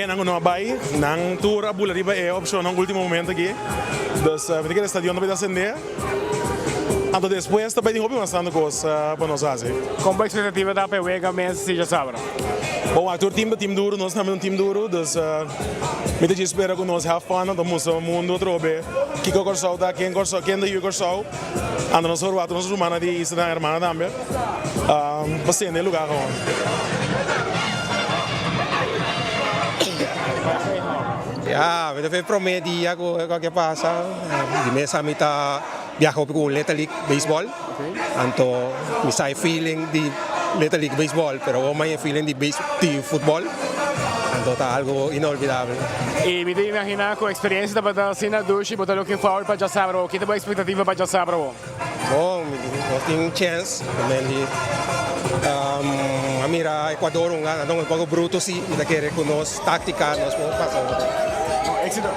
nang no bai, nang tour abula riba option nang último momento aqui. Dus me querer stadion para descender. Anto después também hope bastante coisa para nós fazer. Como a expectativa da PWega mesmo se já sabe? Bom, a time duro, nós também time duro, dus me te espera que nós have fun, então moça mundo trobe. Que Corsol da quem da Corsol. Ando nós forward, nós humana de isso da irmã também. Passei no lugar gewoon. Ja, we hebben promedia que pasa. Die mensen met viajar op de Little League baseball. Anto, mi sai feeling di Little League baseball, pero my feeling di football. Anto, está algo inolvidable. E me devo imaginar com a experiência da Badalcina Dushi, botar looking forward para Jasabro. O que tem a expectativa para Jasabro? Bom, nós temos chance. A mira Equador, um pouco bruto, sim. Ainda quer com nós tática, nós vamos passar. Éxito.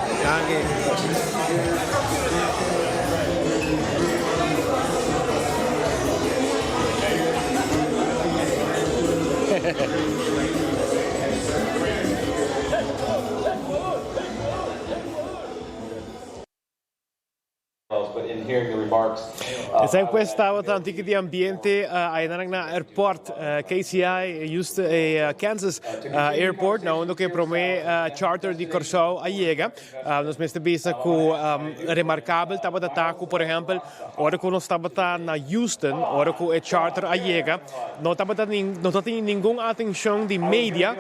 Zijn questa wat antiche di ambiente ainda na airport KCI just Kansas airport na onde que promete charter di Corsol a chega nos meste bisa ku remarcável tava da taco por exemplo ora que nós tava na Houston ora que é charter a chega não tava não tem nenhuma atenção de mídia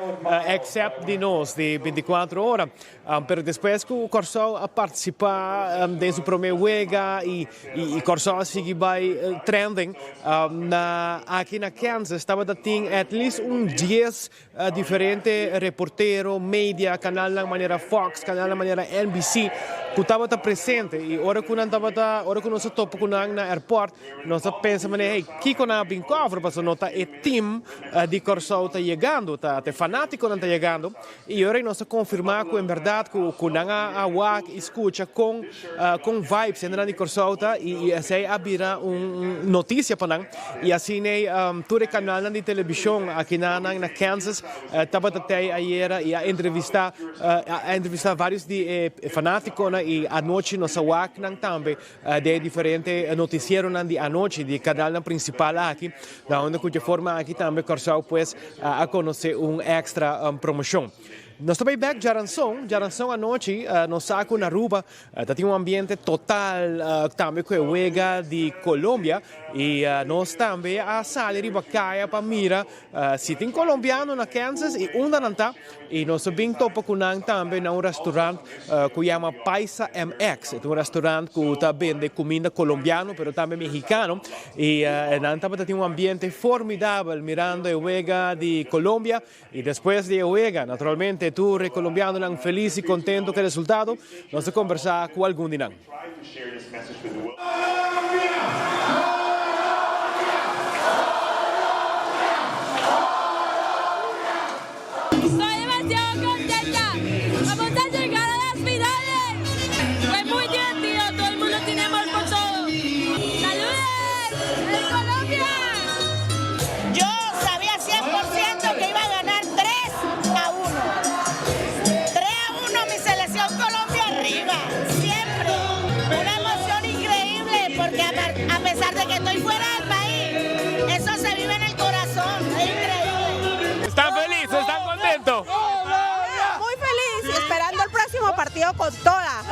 except de nós de 24 horas pero depois que o Corsol a participar desse primeiro wega e Corsol sigue by trending aqui na Kansas estava tem at least 10 diferente reportero, media, canal na maneira Fox, canal na maneira NBC que estava presente e ora que nós topo com na airport nós pensa mané hey que com a bem cover para nota é team de Corsol está chegando tá fanático não está chegando e ora nós confirmar que em verdade que na a WAC escuta com vibes ainda de Corsol e assim abrirá notícia para nós e assim todo canal de televisão aqui na Kansas estava até ayer e a entrevistar vários de fanáticos e a noite nossa WAC também de diferente noticiero de a noite de canal principal aqui da onde de forma aqui também Corsol pues a conhecer extra promoção. Nós também back Jaranson à noite, nós saco na Aruba, tem ambiente total também com a Wega de Colômbia e nós também a sala de Bacaia para mira se tem colombiano na Kansas e não tá e nós bem topa com também na restaurante que chama Paisa MX, é restaurante que tá vende comida colombiano, pero também mexicano e também tem ambiente formidável mirando a Wega de Colômbia e depois de Wega, naturalmente tour colombiano lang feliz e contento com o resultado, nós conversar com algum de nós. Estoy demasiado contenta. Vamos a llegar a las finales. Fue muy divertido. Todo el mundo tiene amor por todo. ¡Saludos! ¡En Colombia! Yo sabía 100% que iba a ganar 3-1. 3-1 mi selección Colombia arriba. Siempre. Una emoción increíble porque a pesar de que estoy fuera del país, eso se vive en el corazón. Es increíble. ¿Están felices? ¿Están contentos? Muy feliz, esperando el próximo partido con toda.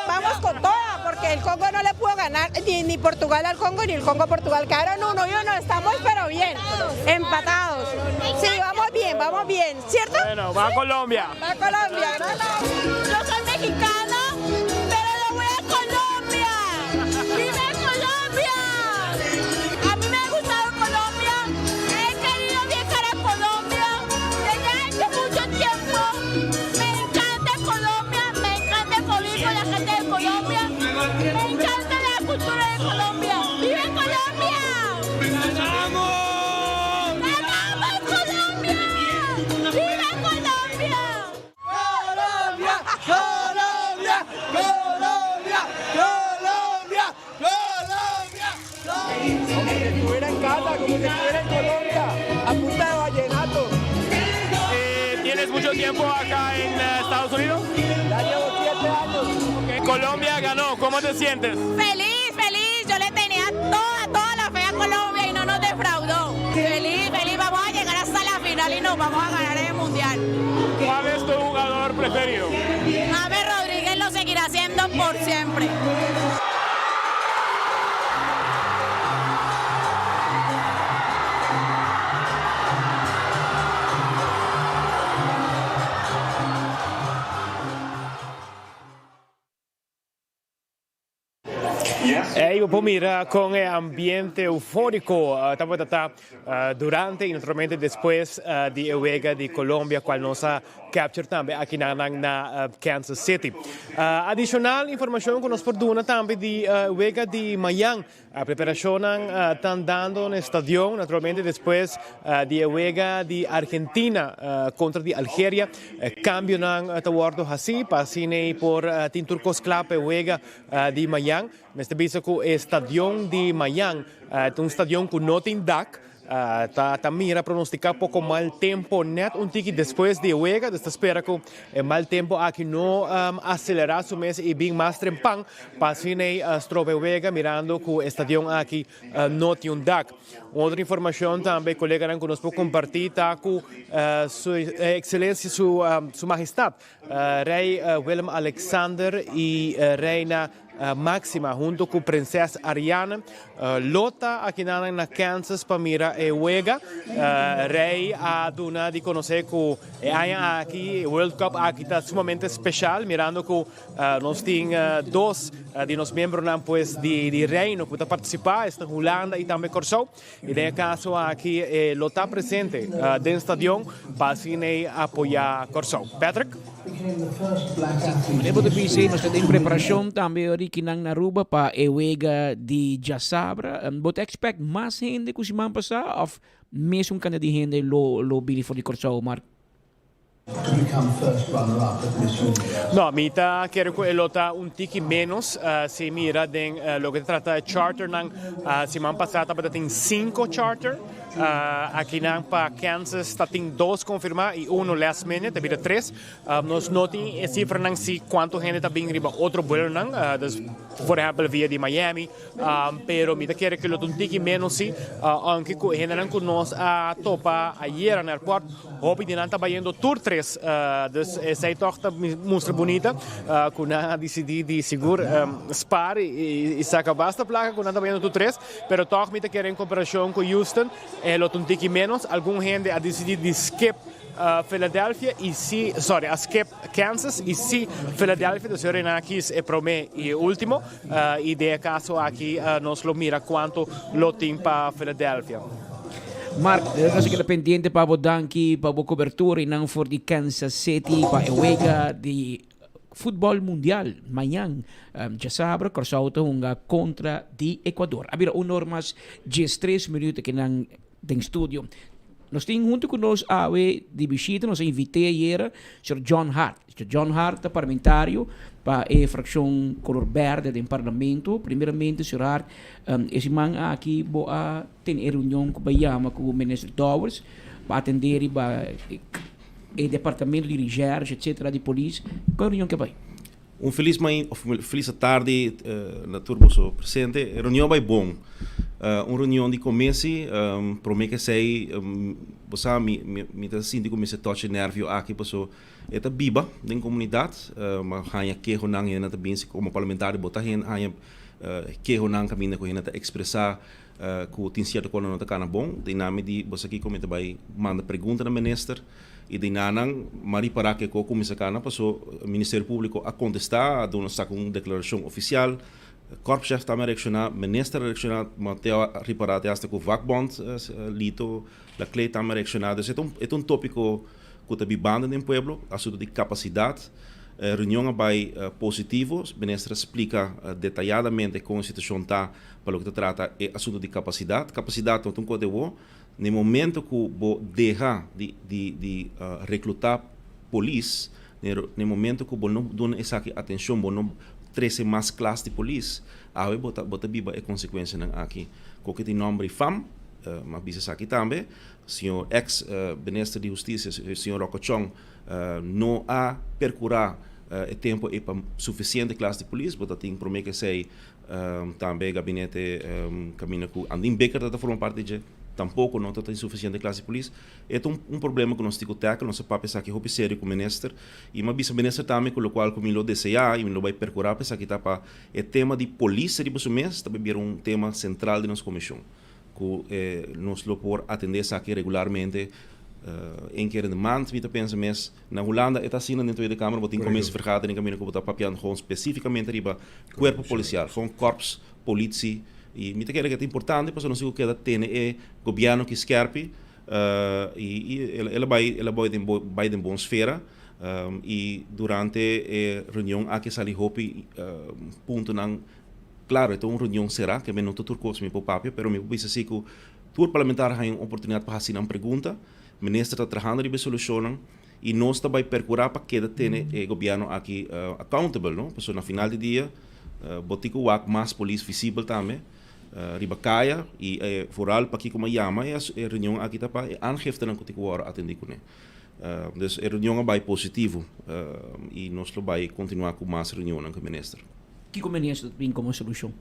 Vamos con toda, porque el Congo no le pudo ganar ni Portugal al Congo, ni el Congo a Portugal. Quedaron 1-1, estamos pero bien, empatados. Sí, vamos bien, ¿cierto? Bueno, va a Colombia. Va a Colombia. Yo soy mexicana, pero le voy a Colombia. ¡Viva Colombia! A mí me ha gustado Colombia. He querido viajar a Colombia desde hace mucho tiempo. Me encanta Colombia, me encanta convivir con la gente de Colombia. Me encanta la cultura de Colombia. ¡Viva Colombia! ¡Ganamos! ¡Ganamos Colombia! ¡Viva Colombia! Colombia, Colombia, Colombia, Colombia. estuviera en casa, como si estuviera en Colombia, a punta de vallenato. ¿Tienes mucho tiempo acá en Estados Unidos? Ya llevo 7 años. Colombia ganó, ¿cómo te sientes? Feliz, feliz. Yo le tenía toda la fe a Colombia y no nos defraudó. Feliz, feliz. Vamos a llegar hasta la final y nos vamos a ganar el mundial. ¿Cuál es tu jugador preferido? James Rodríguez lo seguirá haciendo por siempre. Io poi mira con ambiente euforico durante e naturalmente después di Ewega di Colombia qual nossa capture também aqui na Kansas City. Adicional informação que nos perdona também de Ewega de Miami. A preparação está dando no estádio, naturalmente depois de Ewega de Argentina contra de Algéria. Cambio não está guardo assim, passine por Tinturcos Club Ewega de Miami. Neste biso que o estádio de Miami é estádio que não tem DAC. Tá mira pronosticar pouco mal tempo net tiki depois de Ewega, desta espera que mal tempo aqui não acelerar o mês e bem mais trempang, passine strobe Ewega mirando que o estádio aqui não tem DAC. Outra informação também, colega que nos pode compartilhar, tá com sua excelência, sua majestade, rei Willem Alexander e reina Máxima, junto com a princesa Ariana, lota aqui na Kansas para mira Ewega, rei a dona de conhecer que aqui World Cup aqui está sumamente especial, mirando que nós temos dois de nossos membros pues de reino que estão participar, esta Holanda e também Corsão, e nesse caso aqui lota presente dentro do estádio para apoiar Corsão. Patrick? Lembro de PC, nós temos em preparação também aqui na Aruba para Ewega de Jasabra. But expect mais gente que se passar ou mesmo quando de gente lo bili for de Corsão, Mark? No, mita quero que lota tiki menos se mira den lo que trata de charter nang semana passada para tem 5 charter aqui nang para Kansas está tem 2 confirmar e 1 last minute, devia 3 nós não tem cifra nang si quanto gente está bem riba outro vuelo nang por exemplo via de Miami pero mita quero que lota tiki menos si anche que gente nang que nós topa ayer no aeroporto hopi de nanta bayendo tour 3 dus zij toch mostra bonita com a decidir de seguro spar e saca basta placa com nada bem do 3 pero toch me quer em comparação com Houston lo um tiki menos algum gente a decidir de skip Philadelphia e si a skip Kansas e si Philadelphia do senhor Renakis é para mim e último e de caso aqui nós lo mira quanto lo tem para Philadelphia. Mark, nós aqui pendiente para o danki, para a cobertura e não for de Kansas City, para Ewega de futebol mundial, amanhã, já sabe, Corsauta unga contra de Equador. Havia normas 13 minutos aqui no estúdio. Nós temos junto conosco a de visita, nós invitei ayer Sr. John Hart. Sr. John Hart, parlamentário para a fração color verde do parlamento. Primeiramente, Sr. Hart, esse man aqui boa tem reunião com o ministro Towers para atender o departamento de recherche, etc., de polícia. Qual reunião que vai? Feliz tarde na turma presente. Reunião vai bom. Uma reunião de começo, promete que sei, você me está sentindo como se toque nervio aqui, pessoa é biba da comunidade, mas hanya que o nang ainda também como parlamentar botar hanya que o nang caminho com ainda expressar que o tinha sido quando não está cana bom, de nome de você aqui como vai manda pergunta na ministro e de nanang mari para que como se cana passou o Ministério Público a contestar, a dar uma declaração oficial. Korpschef também reaccionar, minister reaccionar, Mateo riparate hasta com vakbond lito, la clay também reaccionar. Dus é tópico que está bibando no pueblo, assunto de capacidade. Reunião vai positivo, o ministro explica detalhadamente como a situação está para o que trata é assunto de capacidade. Capacidade não tem que no momento que você deixa de recrutar polícia, no momento que você não dá essa atenção, você não 13 mais classe de polícia, aí bota biba é consequência não aqui. Qualquer tem nome fam, mas bisa aqui também, senhor ex-ministro de Justiça, senhor Rocochong, não há percurar o tempo é para suficiente classe de polícia, bota tem promete que sei também gabinete caminha com Andim Becker da forma parte de tampouco não tem suficiente classe de polícia. É problema que nós temos que nós papéis aqui roupa sério com o ministro e uma bisa ministro também com o qual como lo deseja e lo vai percurar para que tá para o tema de polícia de você mês também é tema central de nossa comissão que nós lo por atender isso aqui regularmente één keer in de maand wie te pensen mes na Holanda está assim na Tweede Kamer wat in commissievergadering caminho que botar papiando gewoon especificamente riba corpo policial gewoon korps politie e me quer que é importante para não se o que da tem é governo que skerpe e ela vai de boa esfera e durante a reunião aqui sali hopi ponto não claro então reunião será que não tudo coisa me papel pero me pensa assim que tour parlamentar tem oportunidade para fazer uma pergunta o ministro está trabalhando em solução e nós também percurar para que tenha o governo aqui accountable, não? Porque no final do dia, botico o mais polícia visível também, ribacaia e vooral para que como chama é a reunião aqui tá para aangifte não que hora atender com então a reunião é bem positivo e nós vai continuar com mais reuniões com o ministro. Que conveniência tem como solução?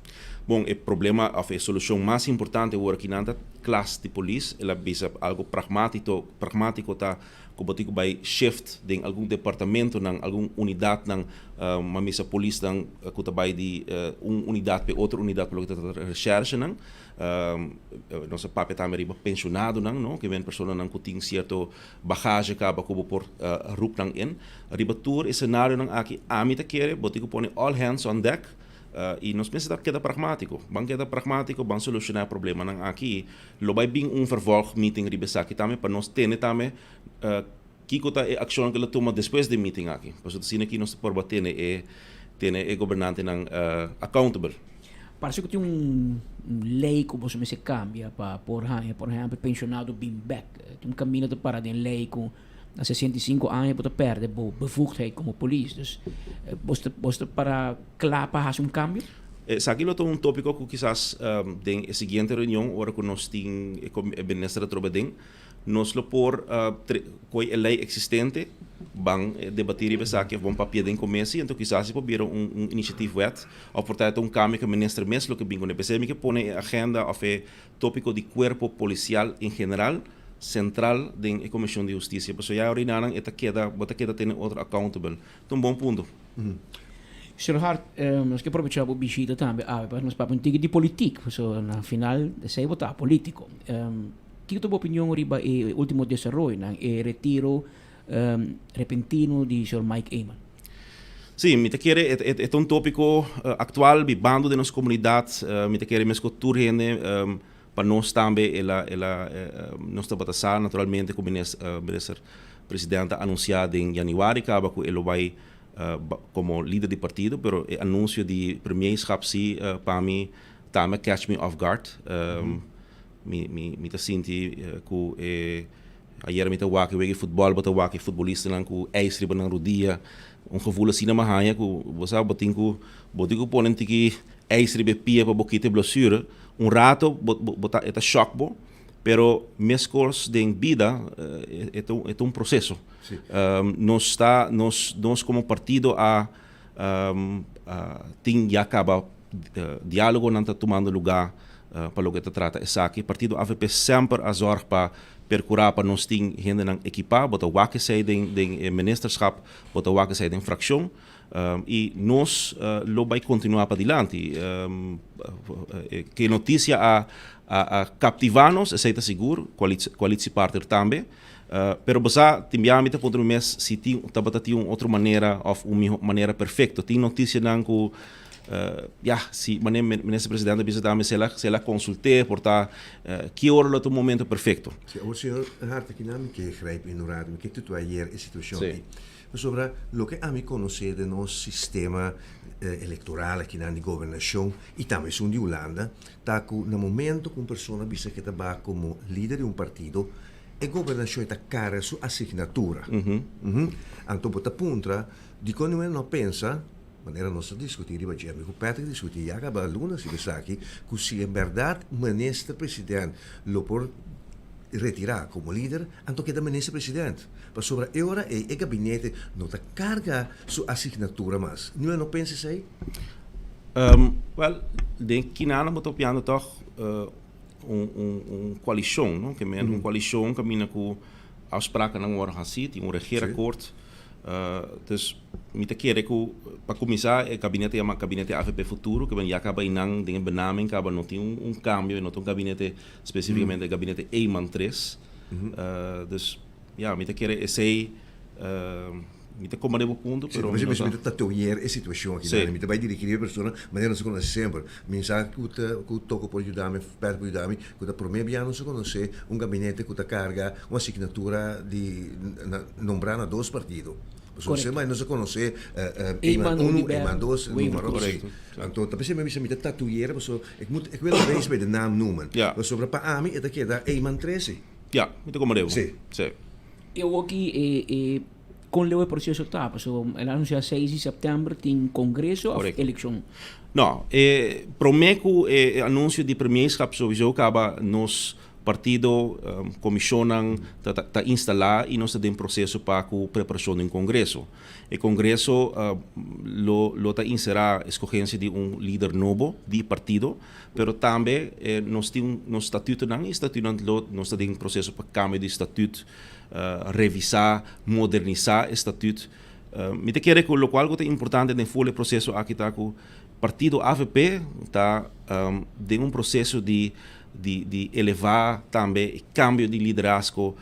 Bom, o problema, a solução mais importante agora que nada classe de polícia, ela visa algo pragmático tá como digo vai shift de algum departamento não alguma unidade não uma missa polícia não que vai de unidade para outra unidade para outra recherche não nosso papel também riba pensionado não que vem pessoa não que tem certo bagagem que acaba como por rup não in riba tour e cenário não aqui a mim tá querer botico põe all hands on deck e nós pensamos que é pragmático, vão solucionar o problema não aqui, lo vai vir vervolg meeting riba aqui também para nós ter também que a ação que ela toma depois do meeting aqui, para assim aqui nós por bater é governante não accountable. Parece que tem lei que você se cambia para por exemplo pensionado bem back, tem caminho de para de lei com a 65 anos para perder bevoegdheid como polícia. Você para clapar fazer câmbio? Aqui é tópico que quizás na seguinte reunião, hora que nós temos o ministro trabalhando, nós lo por com a lei existente, vamos debater e pensar que vamos papel de comércio, então quizás se puder iniciativa wet, ou portanto câmbio que o ministro mesmo que bingo ne que põe a agenda ou tópico de corpo policial em geral central da Comissão de Justiça. Porque já orinaram eta queda tem outro accountable. Então bom ponto. Sr. Hart, nós que aproveitar a visita também, nós para antigo de política, na final se votar político. Que tua opinião riba o último desenvolvimento, o retiro repentino de Sr. Mike Eman? Sim, me quer é tópico atual, bibando de nossa comunidade, me quer mesmo turrende para nós também nós estamos a naturalmente como o presidente anunciado em janeiro acaba que ele vai como líder de partido, pero o anúncio de premierschap sim para mim também catch me off guard. Me tá senti que ayer me tá waki wegi futebol, bota waki futebolista lang ku ijs riba ng rodia, gevoel assim na mahaya ku você botico ponen tiki ijs riba pia para bokite blessure. Rato bota eta shock bo, pero mes course de vida é processo. Nós como partido tem já acaba diálogo não está tomando lugar para o que trata essa aqui. Partido AVP sempre a zorg para percurar para nós tem gente não equipar, bota wakke zij de ministerschap, bota wakke zij de fracção. E nós lo vai continuar para adiante. Que notícia a captivar-nos, aceita seguro, coalitie partner também. Pero basta timbiamita por um mês se tem outra maneira ou uma maneira perfeita. Tem notícia não que se o ministro presidente bisa também se ela consultar portar que hora é o momento perfeito. O senhor Hart que não que grijp in rádio, que tu ayer a situação aqui. Sobre o que a mim conhecer do nosso sistema eleitoral aqui na governação e também sul de Holanda, tá que no momento que uma pessoa bisa que está como líder de um partido, a governação está cara sua assinatura. Então, bota punta de quando não pensa maneira nós discutir ba Jeremy com Patrick discutir já acaba luna se pensar aqui que se em verdade ministro presidente lo por retirar como líder, então que da ministro presidente. Para sobre a hora e gabinete não está carga sua assinatura mais. Não pensa isso aí? Wel, denk que nada moet op je toch coalitie, não? Que men coalitie caminha com afspraken não worden gezien, een regeerakkoord. Dus met keer para começar o gabinete é um gabinete AVP futuro que já acaba inang dengan benaming acaba não tem cambio não tem gabinete especificamente gabinete Eman 3 dus ja met keer esse met como devo ponto pero mas me tatuar a situação aqui né me vai dirigir a pessoa mas não se conhece sempre mensagem que toco por ajudar-me per ajudar-me que da primeiro ano se conhece gabinete que carga uma assinatura de nombrar a dois partidos. Você mas não se conhece Eman 1, Eman 2, número 3. Então, talvez me bisa tatuar, porque ik wil eens bij de naam noemen. Maar sobre para mim é daqui da Eman 13. Ja, muito como devo. Sim. Eu aqui com o processo tá, so ele anuncia 6 de setembro tem congresso ou eleição. Não, prometo anúncio de premierschap sowieso acaba nos partido comissionam ta instalar e nós temos processo para a preparação do congresso. O congresso lo ta inserar escolhência de líder novo de partido, pero também nós temos no estatuto nós temos processo para cambio de estatuto, revisar, modernizar o estatuto. Me te quero que o qual é importante no full processo aqui tá com partido AVP tá de processo de elevar também cambio de liderazgo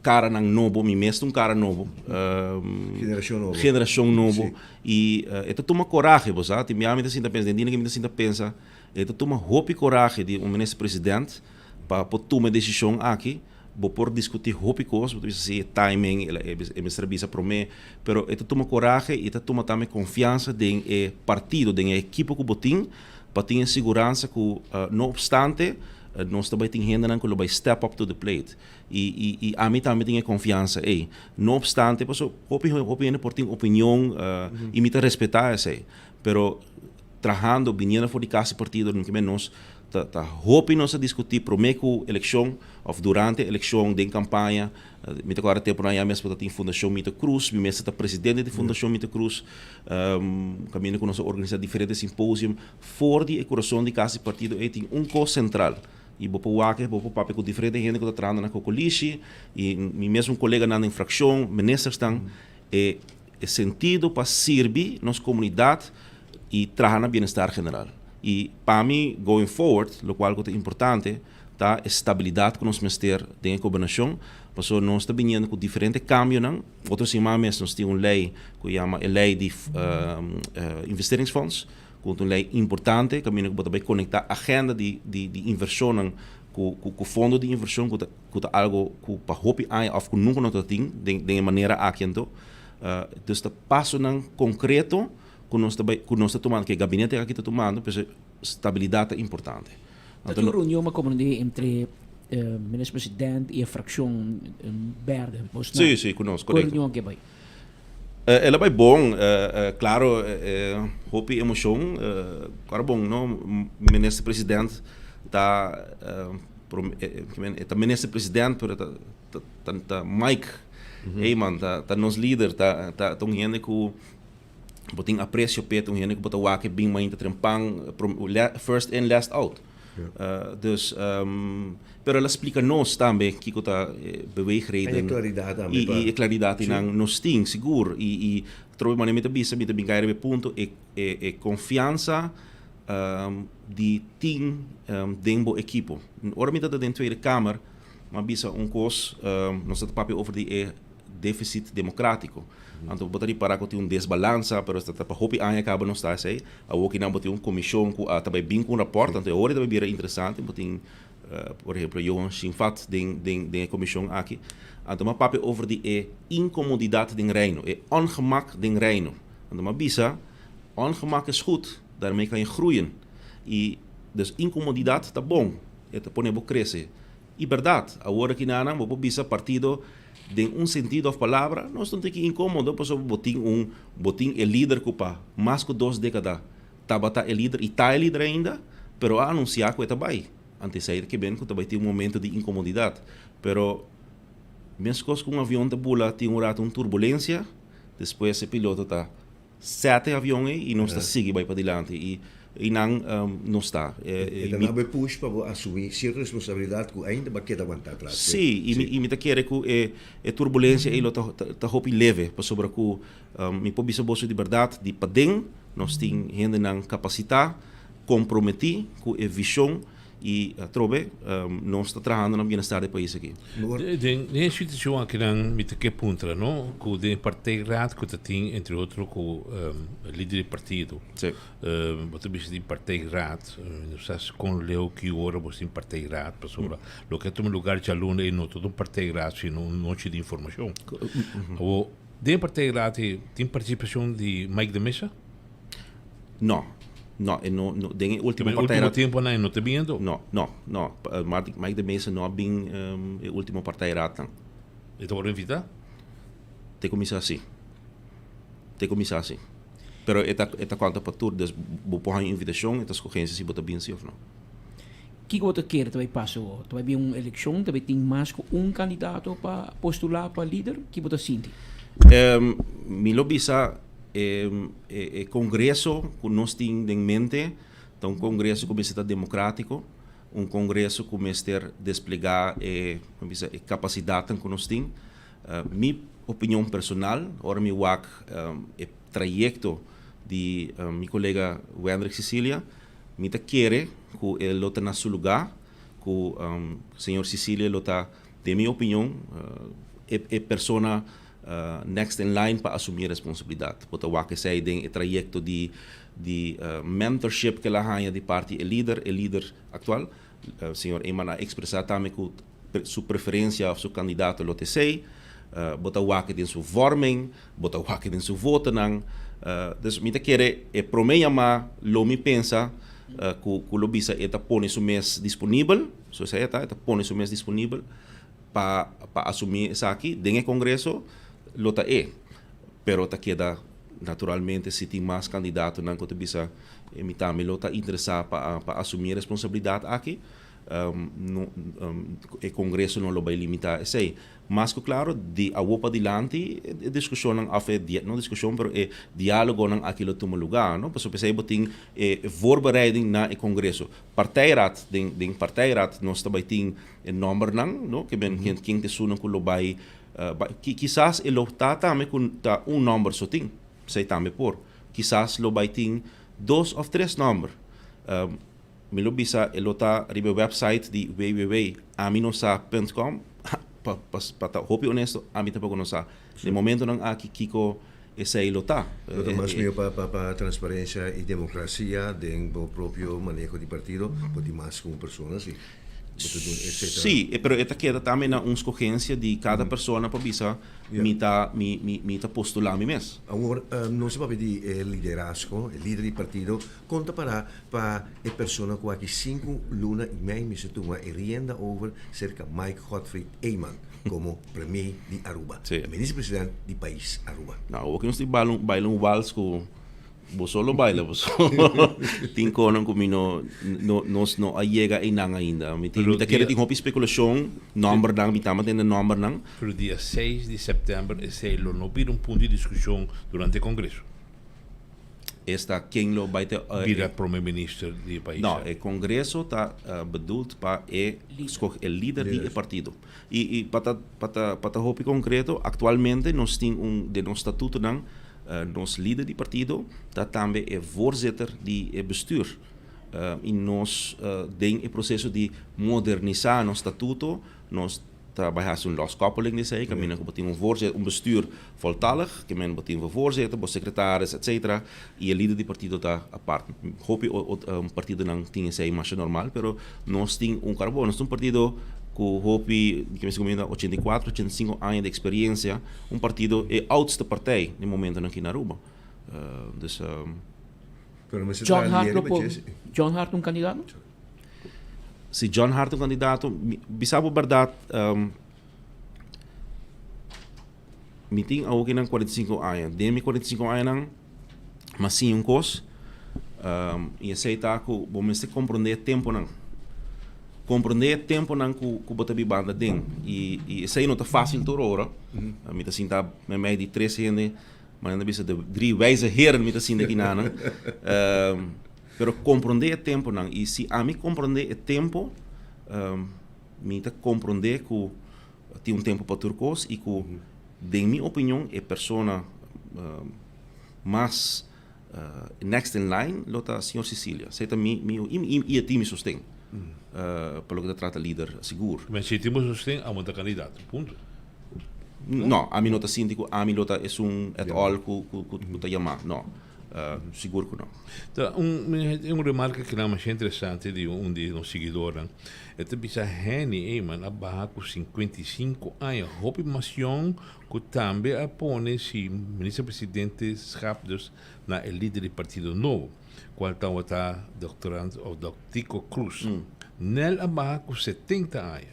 cara novo, me mesmo cara novo, geração novo e это toma coragem, você sabe, me ame assim da pensa, dentro que me assim da pensa, это toma hope e coragem de ministro presidente para tomar decisão aqui, por discutir hope coisas, por dizer timing, me serviço para mim, pero это toma coragem e toma também confiança de partido, de equipe que botin para ter segurança que, não obstante, nós também temos gente que vai step up to the plate. E a mim também tenho confiança. Não obstante, opinião por ter opinião e me respeitar isso. Pero, trabalhando, vindo fora de casa partido, nós nós a discutir prometo eleição ou durante a eleição de campanha. Me agora tempo na mesmo tem Fundação Mita Cruz, me mesmo presidente da Fundação Mita Cruz, caminho com nós organizar diferentes simpósios fora de coração de casa partido e tem co central. E vou papel com diferentes gente que está trabalhando na coalição e mesmo colega na infração, ministros estão é sentido para servir nossa comunidade e trabalhar no bem-estar geral. E para mim, going forward, o qual é importante, tá a estabilidade que nós temos dentro da governação, porque nós estamos vindo com diferentes cambios, outros semanas nós temos uma lei que chama a lei de investeringsfonds, que é uma lei importante, que vai conectar a agenda de inversão com o fundo de inversão, que é algo que para hope of que nunca nós temos de maneira aquento. Dus de passo concreto que nós estamos tomando, que o gabinete aqui está tomando, porque estabilidade é importante. Então, reunião entre ministro-presidente e a fração verde. Sim, conosco. Reunião que vai. Ela vai bom, claro, hope emoção, claro bom, não? Ministro-presidente está ministro-presidente, tá Mike Eman, tá nos líder, tá tão gente que boting aprecio peto gente que bota wake bing main te trempang first in last out. Dus pero ela explica nos também que tá beweegreden e claridade nang nos ting seguro e trovo maneira de bisa mit bem cair ponto e confiança de team dembo equipo. Ora mit da dentro da Câmara, mas bisa cos nós está papel over de déficit democrático. Então, botaria para que tenha desbalança, pero está para hopi anya acaba não está aí. A o que não botou comissão que também bem com rapport, então agora também vira interessante, botem por exemplo, Johan Sinfat den comissão aqui. Então, uma papel over de incomodidade den reino, ongemak den reino. Então, maar bisa ongemak is goed, daarmee kan je groeien. E dus incomodidade está bom, é te pone bo crescer. E verdade, agora que nana, bo bisa partido de un sentido de palabra, nós não tem que incômodo, por exemplo, botin el líder cupa mais que 2 décadas, tabata el líder e tá el líder ainda, pero a anunciar que está bem, antes de sair que bem que também tem momento de incomodidade, pero mesmo que um avião de bula tem uma turbulência, depois esse piloto está 7 aviões e não está seguir vai para diante e não está. Então não vai push para assumir certa responsabilidade que ainda vai querer aguentar atrás. Sim, e me quer que a turbulência ele está hopi leve, para sobre que me pode ser bolso de verdade de padem, nós temos gente na capacidade, comprometido com a visão e trobe nós está trabalhando no bem-estar do país aqui. Den situação aqui não me que punta, não? Com o partido que tem entre outros com líder do partido. Sim. Você vê de partido não sei com leu que hora você tem partido para sobre o que é um lugar de aluno e não todo partido se não te de informação. O den partido tem participação de Mike de Mesa? Não. No, den último tempo não te vindo? No. Mike de Mesa não bem o último partijraad. E tu invita? Te começar assim. Pero eta quanto para tudo, des bo por uma invitação, eta escolhência se bota bem se ou não. Que você quer também passou? Também tem uma eleição, também tem mais que candidato para postular para líder, que você sente? Mi lobisa congresso que nós temos em mente, então um congresso como está democrático, um congresso como está desplegar a capacidade que nós temos. Minha opinião personal, ora mi wak o trajeto de meu colega Wendrik Cecilia, me quer que ele está na seu lugar, que o senhor Cecilia está, de minha opinião, é persona next in line para assumir responsabilidade. Porque o que sei tem o trajeto de mentorship que ela ganha de parte do líder atual, o senhor Emana expressar também que sua preferência ou seu candidato lo te sei, bota o que tem sua vorming, bota o que tem sua voto nang. Dus me quer pro me ama lo me pensa que o lobista está pone su mês disponível, so sei está pone su mês disponível para assumir isso aqui dentro do congresso. Lota pero ta queda naturalmente se tem mais candidato não que bisa me também lota interessar para assumir responsabilidade aqui o congresso não lo vai limitar sei mas que claro de a para dilante discussão não não discussão pero diálogo não aquilo toma lugar não porque pensei botin voorbereiding na o congresso partijraad den partijraad nós também tem número não que ben quem te suna que lo vai quizás ele está também com número só tem, sei também por. Quizás lo vai ter 2 ou 3 números. Me lo bisa ele está no website de www.aminosa.com. Para hopi honesto, a mim também não sabe. No momento não aqui Kiko esse ele está. Mas meio para transparência e democracia dentro do próprio manejo de partido, pode mais como pessoa assim. Sim, pero esta queda também na escolhência de cada pessoa para bisa me postular a mim mesmo. Agora, não se pode pedir liderazgo, o líder do partido, conta para a pessoa que aqui 5 lunas e meia me se toma e rienda over cerca Mike Gottfried Eyman como premier de Aruba, ministro-presidente do país Aruba. Não, o que nós temos bailão vals com Vos solo baila, vos tem conan como nos não chega e não ainda. Me quer tem hopi especulação, número não, me tama tem número não. Pero dia 6 de setembro esse lo não vir ponto de discussão durante o congresso. Esta quem lo vai ter vira primeiro-ministro do país. Não, o congresso está bedoeld para o líder do partido. E para hopi concreto, atualmente nós temos de nosso estatuto não nos líder do partido, dat também é voorzitter do bestuur. E nós temos o processo de modernizar nosso estatuto, nós trabalhamos uma loskoppeling disso aí, que men tem voorzitter, bestuur voltallig, que men tem voorzitter, secretários, etc. E o líder do partido está à parte. Hope partido não tem isso aí mais normal, pero nós temos carbono, nós temos partido com hopi que me comenta 84, 85 anos de experiência, partido é a oudste partij no momento aqui na Aruba. Dus John Hart candidato? Se John Hart candidato, bisabo verdade meeting ao que nang 45 anos. Demi 45 anos nang masinho cos. E aceita que o momento de compreender tempo nang. Compreender tempo nang ku bota bi banda ding. E sei não tá fácil toda hora. Me tá assim tá met mij die 3 gente, maar dan bisa de 3 wijze heren me tá assim daqui nana. Pero compreender tempo nang. E se a mim compreender o tempo, me tá compreender que tem tempo para turcos e que, de minha opinião, é persona mais next in line, lota senhor Cecília. Sei também e a time sustém. Pelo que trata líder seguro. Mas se temos sustém, há muita candidato, ponto. Não, a mim nota síndico, a mim nota é et al que tá chamar, não. Seguro que não. Então, remarca que é mais interessante de um seguidor. É que bisa Henny, man, abaixo com 55 anos. Hope mação que também apone se ministro-presidente Schapdos na líder do Partido Novo. Qual está doutorando ou Dr. Tico Cruz. Nel abaixo com 70 anos.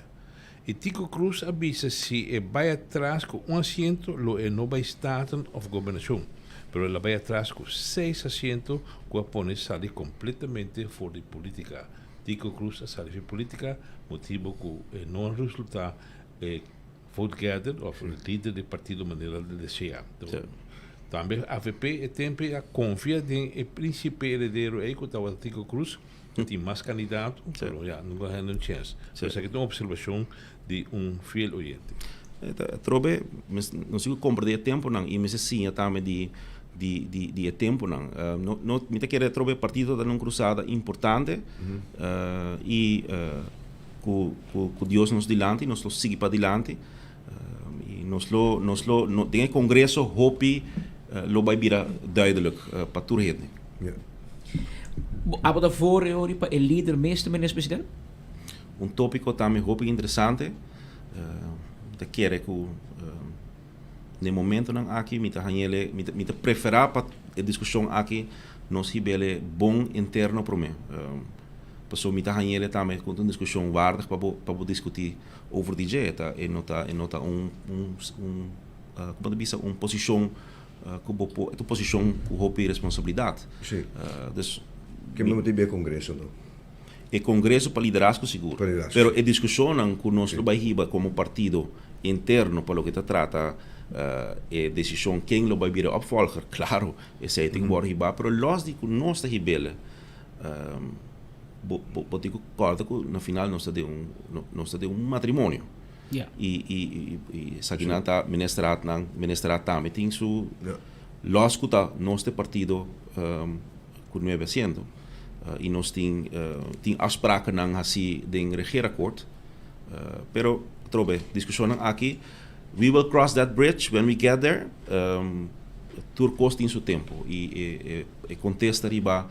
E Tico Cruz avisa se vai atrás com assento lo não vai Staten of governação. Pero ela vai atrás com 6 assentos que apone sale completamente fora de política. Tico Cruz sale de política, motivo que não resulta vote gather ou líder do partido maneira de desejar. Então, também a AVP sempre confia em príncipe herdeiro aí que estava Tico Cruz, que tem mais candidato, mas já não vai ter chance. Mas aqui tem uma observação de fiel oyente. Trobe, não sei compreender tempo não, e mas sim também de tempo não. Não me quer trobe partido da não cruzada importante e que Deus nos dilante, nos lo sigue para dilante e nos lo tem congresso hopi lo vai virar duidelijk para toda gente. Aber davor é para o líder mesmo ministro-presidente? Tópico também hopi interessante. Te quer que no momento não aqui me te preferar para a discussão aqui nós ribele bom interno para mim. Passou me te hanhele também com uma discussão waardig para discutir over die jeta e nota como bisa posição que posição que hope responsabilidade. Sim. Dus que não tem bem congresso não. E congresso para liderazgo seguro. Pero a discussão que nós vai riba como partido interno para o que trata a decisão quem lo vai virar opvolger, claro, esse tem que riba, pero los de que nós está ribele botico corta que no final nós está de matrimônio. E saginata ministrat também tem su los que tá nós de partido que não é vendo. E nós tem afspraken nang hasi ding regeerakkoord. Pero trobe discussão aqui, we will cross that bridge when we get there. Turcos tem seu tempo e contesta riba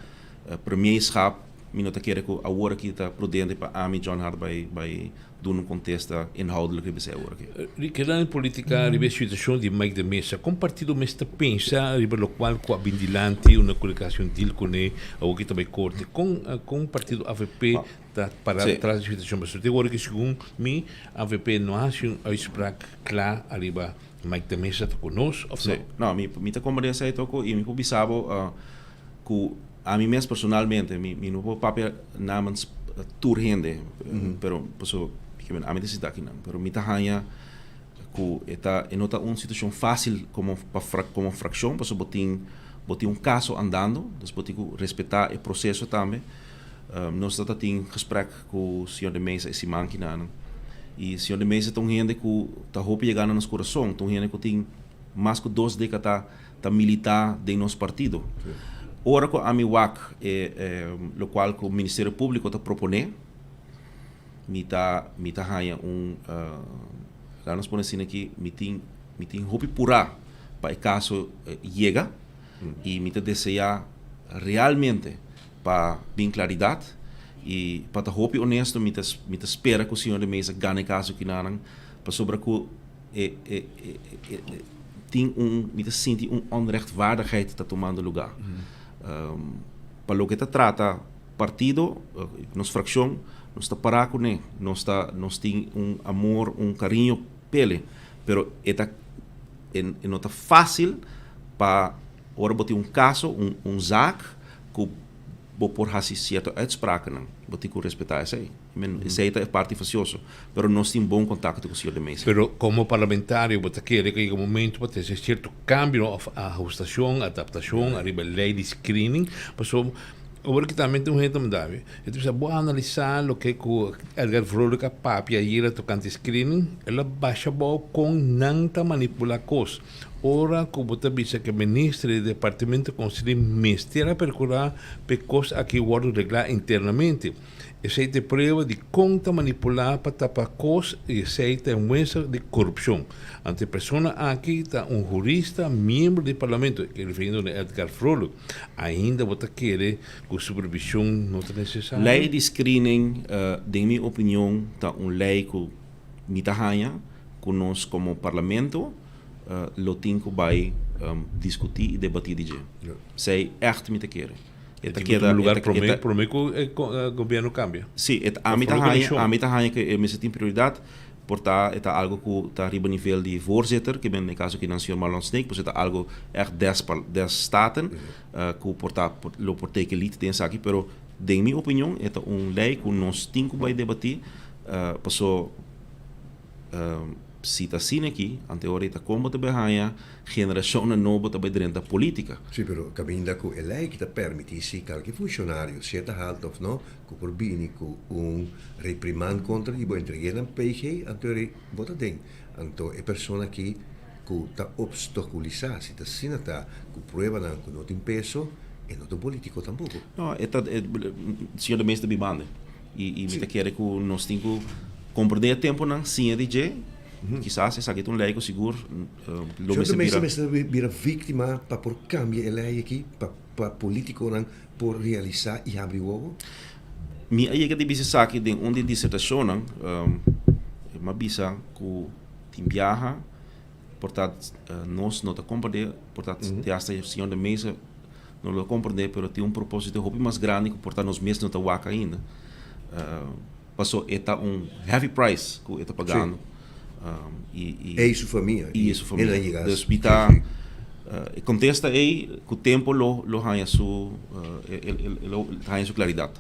premierschap, minota quer que agora que está prudente para Ami John Hart vai doen contesta inhoudelijk bij agora aqui. Que na política ribe situação de Mike de Mesa, com partido mesta pensa ribe lo qual com a bindilante uma colocação deal com ele ou que também corte com partido AVP tá para trás da situação mas agora que segundo mim AVP não acha uma spraak klaar arriba Mike de Mesa conosco of não me tá conversa aí toco e me bisabo que a mim mesmo personalmente me não vou papel namens turhende pero posso a mim decide aqui não pero me tá hanha que está nota uma situação fácil como fração posso botar caso andando dus botar respeitar o processo também nós está tem gesprek com o senhor de Mesa esse manque não e o senhor de Mesa tão gente que tá hope chegar no nosso coração tão gente que tem mais que 2 décadas tá militar de nosso partido. Ora que a MIWAC lo qual que o Ministério Público está propondo me tá ganha lá nós podemos dizer aqui me tem hope pura para o caso chega e me tá desejar realmente para bem claridade e para tá hope honesto me tá espera que o senhor de Mesa ganhe caso que não para sobre que tem me tá sente onrechtvaardigheid está tomando lugar. Para o que trata partido, nossa fração, nós está para com ele, nós tem amor, carinho pele, pero não está fácil para ora botar caso, zaak, que por fazer certa uitspraken, não, botar que respeitar isso aí. Isso aí é parte facioso, mas nós temos bom contato com o senhor de mesa. Pero como parlamentario, você quer que em um momento pode ter certo cambio, ajustação, adaptação, arriba lei de screening, passou agora que também tem gente mandava. Eu precisa boa analisar o que o Edgar Vrolijk papi aí tocante screening, ela baixa boa com nanta manipular coisas. Ora, como você disse que o ministro do departamento consegue mestre a percurar pecos aqui o reglar internamente. Essa é a prova de conta manipular para tapar coisas e essa é a muestra de corrupção. Ante a pessoa aqui está jurista, membro do parlamento, que referindo a Edgar Vrolijk, ainda você quer que a supervisão não é necessária? Lei de screening, de minha opinião, está lei que me tahanha, que nós como parlamento, lo tenho que vai discutir e debatir de jeito. Sei echt me te quer. Em lugar promete que o governo cambia. Sim, a mim tahanha que me tem prioridade. Portanto, é algo que está arriba a nível de voorzitter, que ben no caso que não senhor Marlon Snake, pois é algo echt des staten, que portanto lo portei que lite tem aqui, pero de minha opinião é lei que nós temos que debater, passou se está assim aqui, anteriormente como também a geração nova também dentro da política. Sim, pero caminda com a lei que te permite se qualquer funcionário certa halt of não, que por bem com reprimand contra e boa entregar na PG, anteriormente bota dentro. Então a pessoa que está obstaculizar, se está assim está, que prova não que não tem peso, é não político tampouco. Não, é senhor da mesa de bibanda e me quer que nós temos que compreender tempo não sim DJ. Quizás essa aqui é lei que seguro lo mesa vira vítima para por cambiar a lei aqui para político não por realizar e abrir o ovo. Minha aí que de bisa aqui de onde dissertação não uma bisa que tem viaja portanto nós não te compreender portanto te hasta o senhor da mesa não lo compreender pero tem propósito hobby mais grande que portanto nós mesmos não te waka ainda passou eta heavy price que está pagando. E sua família. E sua família. Então, contesta aí que o tempo lo ganha sua claridade.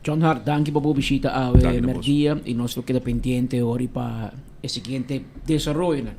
John Hart, danke por visita a Merdia e nós queda pendiente agora para o seguinte desenvolvimento.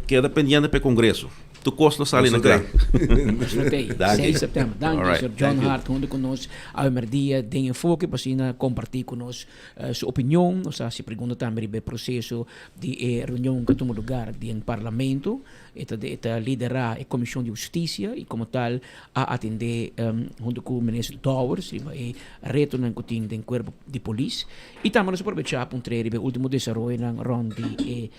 Queda pendiente para o Congresso. Tu costa sali na grande. 6 de setembro. Danke, Sr. John Hart, junto conosco a Merdia, tem enfoque para compartilhar conosco sua opinião, ou seja, se pergunta também sobre o processo de reunião que toma lugar no Parlamento, eta liderar a Comissão de Justiça e como tal a atender junto com o ministro Towers e retornar com o corpo de polícia e também nós aproveitar para o último desenvolvimento ronde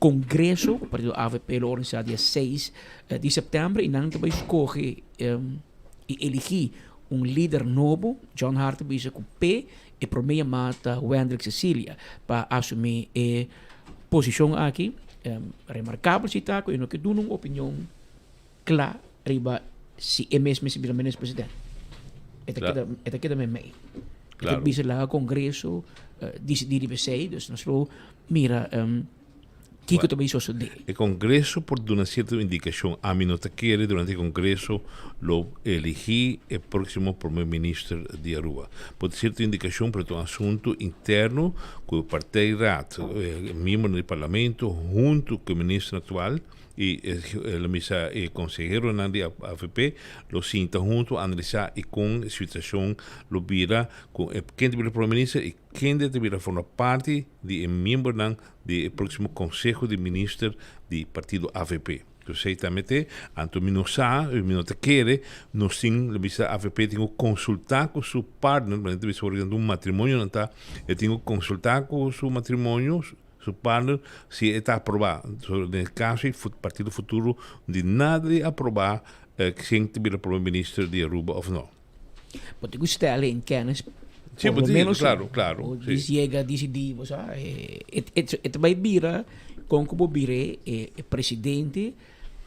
Congresso, o partido AVP lo organizado dia 6 de setembro e não também escolhe e elegir líder novo, John Hart, bisa com P e por meia mata Wendrick Cecilia para assumir a posição aqui, remarcável se está com que dá uma opinião clara riba se é mesmo se vira menos presidente. Eta queda meio. Eta bisa lá Congresso decidir de sei, dus nós mira Kiko também sucede. O Congresso por dar uma certa indicação a mim não te quer durante o Congresso lo elegir o próximo primeiro-ministro de Aruba. Por certa indicação para um assunto interno com o Partido Rat, membro do Parlamento, junto com o ministro atual e o consejero da AFP, lo sinta junto a analisar e com a situação lo vira com quem deve ser primeiro-ministro e quem deve formar parte de membro do próximo Conselho de Ministros do Partido AFP. Então, certamente, anto não te quer, nós temos a AFP tem que consultar com seu partner, por exemplo, se organizando matrimônio, não está, tem que consultar com seu matrimônio, seu partner, se está aprovado. No caso, o Partido Futuro de nada de aprovar quem tiver o primeiro-ministro de Aruba ou não. Pode gostar além de kennis. Sim, claro. Chega decidir, vai virar com como vira o presidente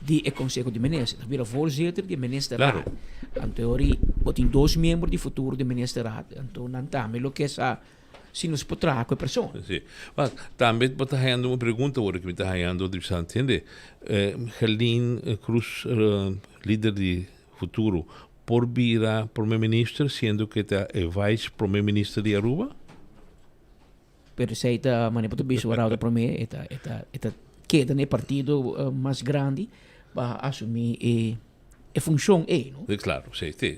do Conselho de Ministros, vira voorzitter do Ministro da Raad. Então, tem 2 membros de futuro do Ministro da Raad. Então, não está, mas o que essa se nos potrá com a pessoa. Sim. Mas também está havendo uma pergunta agora que me está havendo de você entender. Helene Cruz, líder de futuro, por vir a primeiro-ministro, sendo que está vice-primeiro-ministro de Aruba? Pero se está maneira para bicho para para mim eta queda no partido mais grande para assumir a função não? Claro, sim, sim.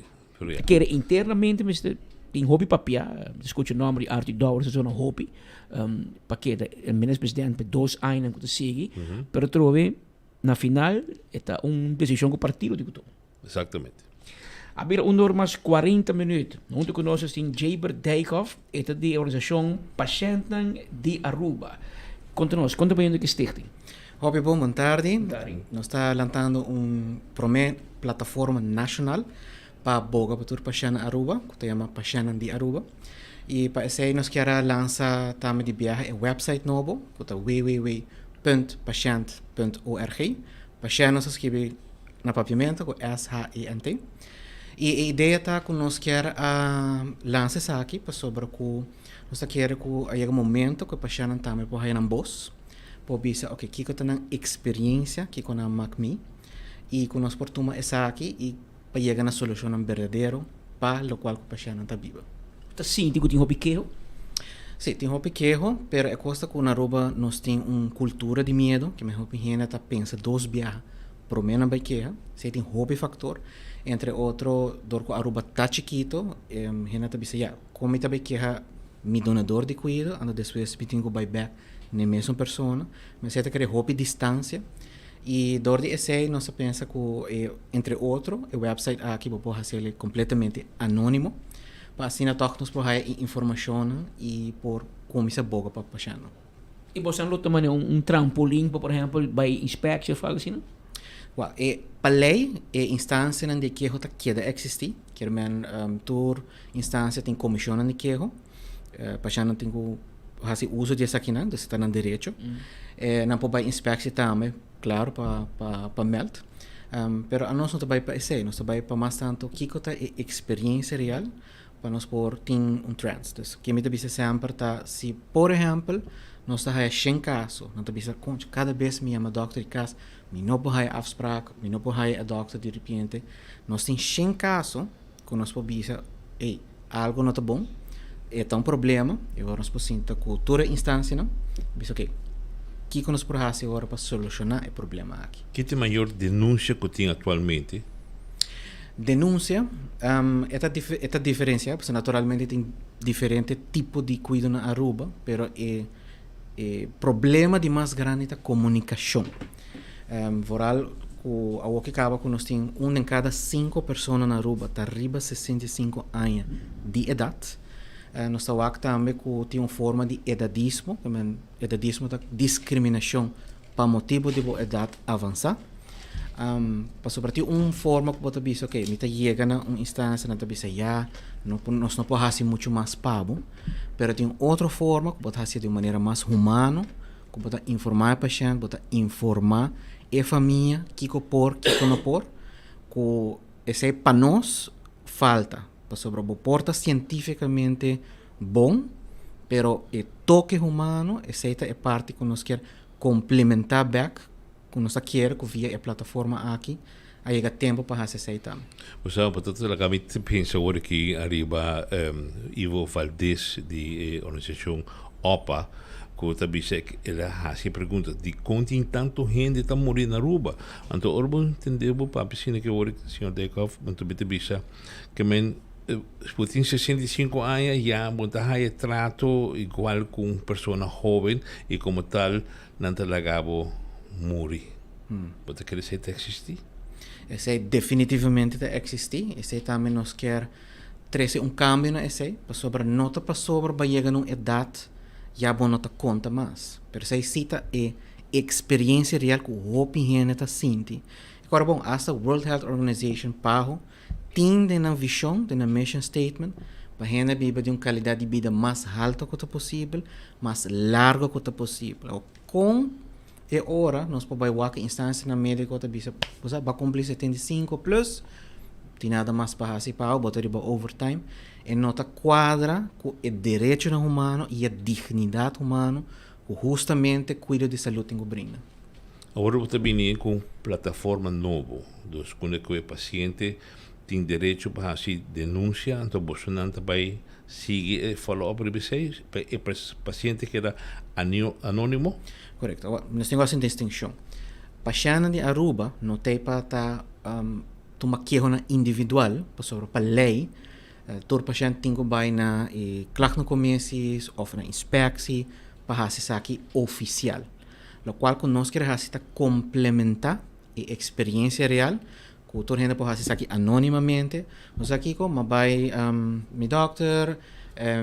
Que internamente mas tem hobby papia, escuta o nome de Arthur Dowers, é um hobby para que o ministro-presidente por 2 anos que segue, pero trove na final está decisão do partido digo tu. Exatamente. Haver mais 40 minutos. Junto conosco tem Jaber Dijkhoff, é da organização Patiënten de Aruba. Conta-nos, conta bem do que stichting. Hobby bom, boa tarde. Nós estamos lançando uma plataforma nacional para boga para pacientes Aruba, que se chama Patiënten de Aruba. E para isso nós queremos lançar também de viagem um website novo, que é www.patiente.org. Patiënten se escreve na papiamento com S-H-E-N-T. E a ideia está que nós queremos lançar isso aqui para sobre que nós queremos que há um momento que o paciente também pode ir em voz, para ver ok, que tem uma experiência que com a MacMe e que nós podemos tomar isso aqui e para chegar na solução verdadeira para o qual o paciente está vivo. Está sim, tem um piqueiro? Sim, tem um piqueiro, mas é coisa que na Aruba nós temos uma cultura de medo, que a minha opinião está pensa 2 viagens para o menos baixar, se tem hobby factor. Entre outros, dorco Aruba tá chiquito, gente tá bisa como está bem que mi donador de cuidado, ando depois me tenho buyback na mesma pessoa, mas você quer hobby distância e dor de esse nós pensa que entre outros, o website aqui pode ser completamente anônimo, para assim nós nos pode informação e por como se boga para paciente. E você não também trampolim para, por exemplo, by inspection, algo assim, não? Well, para lei, a instância onde que está queda existir, que é toda instância tem comissão onde que para já não tem que fazer uso dessa aqui não, desse está no direito. Não pode inspeção também, claro, para melt. Pero a nós não trabalha para isso, nós trabalha para mais tanto que está a experiência real para nós por ter trans. Então, que me deve sempre tá, se por exemplo nós está aí 100 casos, nós deve cada vez me chama doctor de casa, me não pode aí afspraak, me não pode aí a doctor de repente, nós tem 100 casos que nós podemos dizer, ei, algo não está bom, é um problema, e agora nós podemos sentar com toda a instância, não? Diz, ok, o que nós podemos fazer agora para solucionar o problema aqui? Que é a maior denúncia que tem atualmente? Denúncia, é diferença, porque naturalmente tem diferentes tipos de cuidado na Aruba, mas o problema de mais grande é a comunicação. Voral, o que acaba com nós tem em cada 5 pessoas na Aruba está arriba 65 anos de idade. Nós estamos também com uma forma de edadismo, edadismo é discriminação para motivo de idade avançada. Para sobretudo uma forma que pode dizer, ok, me chega na uma instância, não dizer nós não podemos fazer muito mais pago, mas tem outra forma que pode fazer de uma maneira mais humana, que pode informar o paciente, pode informar a família, o que por, o que não por, que esse para nós falta, para sobre o porta cientificamente bom, mas o toque humano, essa é a parte que nós queremos complementar back, que nós queremos que via a plataforma aqui, aí chega tempo para fazer isso também. Você portanto, a mim pensa agora que arriba Ivo Valdez de organização OPA, que também que ela faz pergunta de quanto tanto gente está morrendo na Aruba. Então, orbo entendeu para a piscina que agora o senhor Dijkhoff, muito bem bisa que men por 65 anos já montar trato igual com uma pessoa jovem e como tal não te lagabo morrer. Pode querer dizer que existe? Esse definitivamente existe. Esse também nós quer trazer cambio na esse, para sobre nota para sobre vai chegar numa idade já bom não te conta mais. Pero esse cita é experiência real que o opinião está sente. Agora bom, essa World Health Organization pago tem na visão, na mission statement, para a viver de uma qualidade de vida mais alta que é possível, mais larga que é possível. Com e hora nós podemos ir a instância na médica que vai cumprir 75 plus tem nada mais para participar, botar riba overtime, e nota quadra com o direito humano e a dignidade humana, que justamente cuida de saúde em brinda. Agora você vem com plataforma nova, dos quando o paciente tem direito para fazer denúncia, então você não vai seguir follow-up para vocês, o paciente que era anônimo? Correto. Nós temos essa distinção. Paciente de Aruba não tem para estar uma queixa individual, para lei, todo paciente tem que ir na claque no começo ou na inspecção para fazer isso aqui oficial. Lo qual nós queremos complementar a experiência real, que toda gente pode fazer isso aqui anonimamente. Nós aqui como vai meu doctor,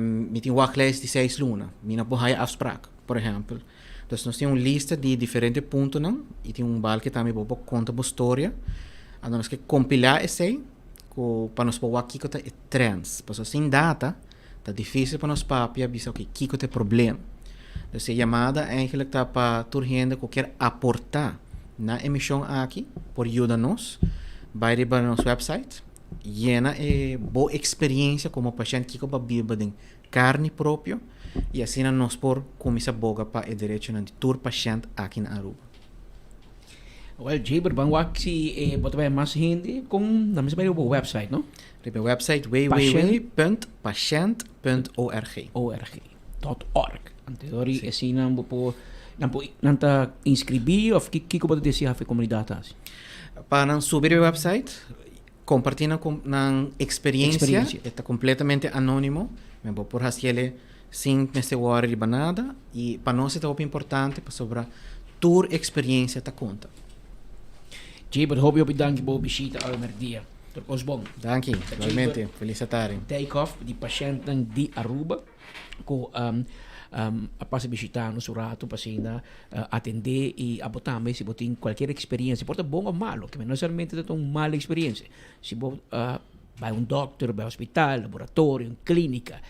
me tem wachtlijst de 6 lunas, me não pode afspraak, por exemplo. Então nós temos uma lista de diferentes pontos não, e tem bal que também pode contar a história. Então nós queremos compilar esse para nós poder aqui que é trends, porque sem data é difícil para nós papia ver o que é problema. Essa chamada eigenlijk está para toda gente que quer aportar na emissão aqui, por ajuda-nos, vai para nosso website, llena boa experiência como paciente que vai viver de carne própria, e assim nós por começar a boga para o direito de todo paciente aqui na Aruba. Well, Jaber, bang si botar mais gente com na mesma website, não? O website www.patient.org. .org. Anteriori assim não tá inscrever ou que pode dizer a comunidade assim. Para subir o website, compartilhar na experiência, está completamente anônimo, mas por fazer sem necessidade de nada e para nós é muito importante para sobre tua experiência ta conta. Jaber, hoop je op je dankje boven visita ao merdia. Dr. Osbon. Dank je, realmente, felicitare. Take-off di paciente di Aruba, ko a passa visitando su rato, passina atender e abotame se botin qualquer experiência, porta bom ou malo, que não necessariamente é uma mala experiência. Se bot vai doctor, vai hospital, laboratório, clínica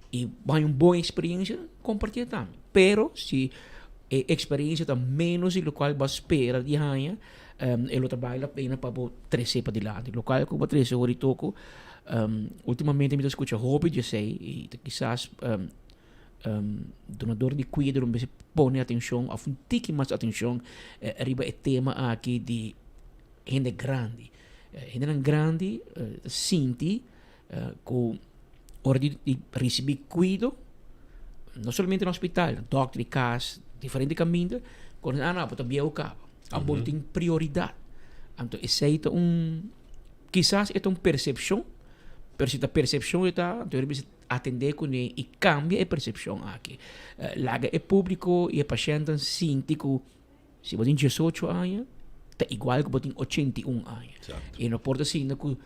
e vai boa experiência, compartilha também. Pero se a experiência está menos do qual você espera de ganhar, ele trabalha pena para crescer para dilante. O qual como crescer o toco, ultimamente me escuta hobby de sei e quizás donador de cuidado não se põe atenção, a um tique mais atenção arriba o tema aqui de gente grande. Gente grande sente com hora de receber cuidado, não somente no hospital, doctor de casa, diferente caminho, quando não, pode bem o cabo. A bola tem prioridade. Então, esse é quizás é uma percepção, mas a percepção está, então, atender com ele e cambia a percepção aqui. Laga é público e o paciente sente que se você tem 18 anos, é igual que você tem 81 anos. E não pode ser que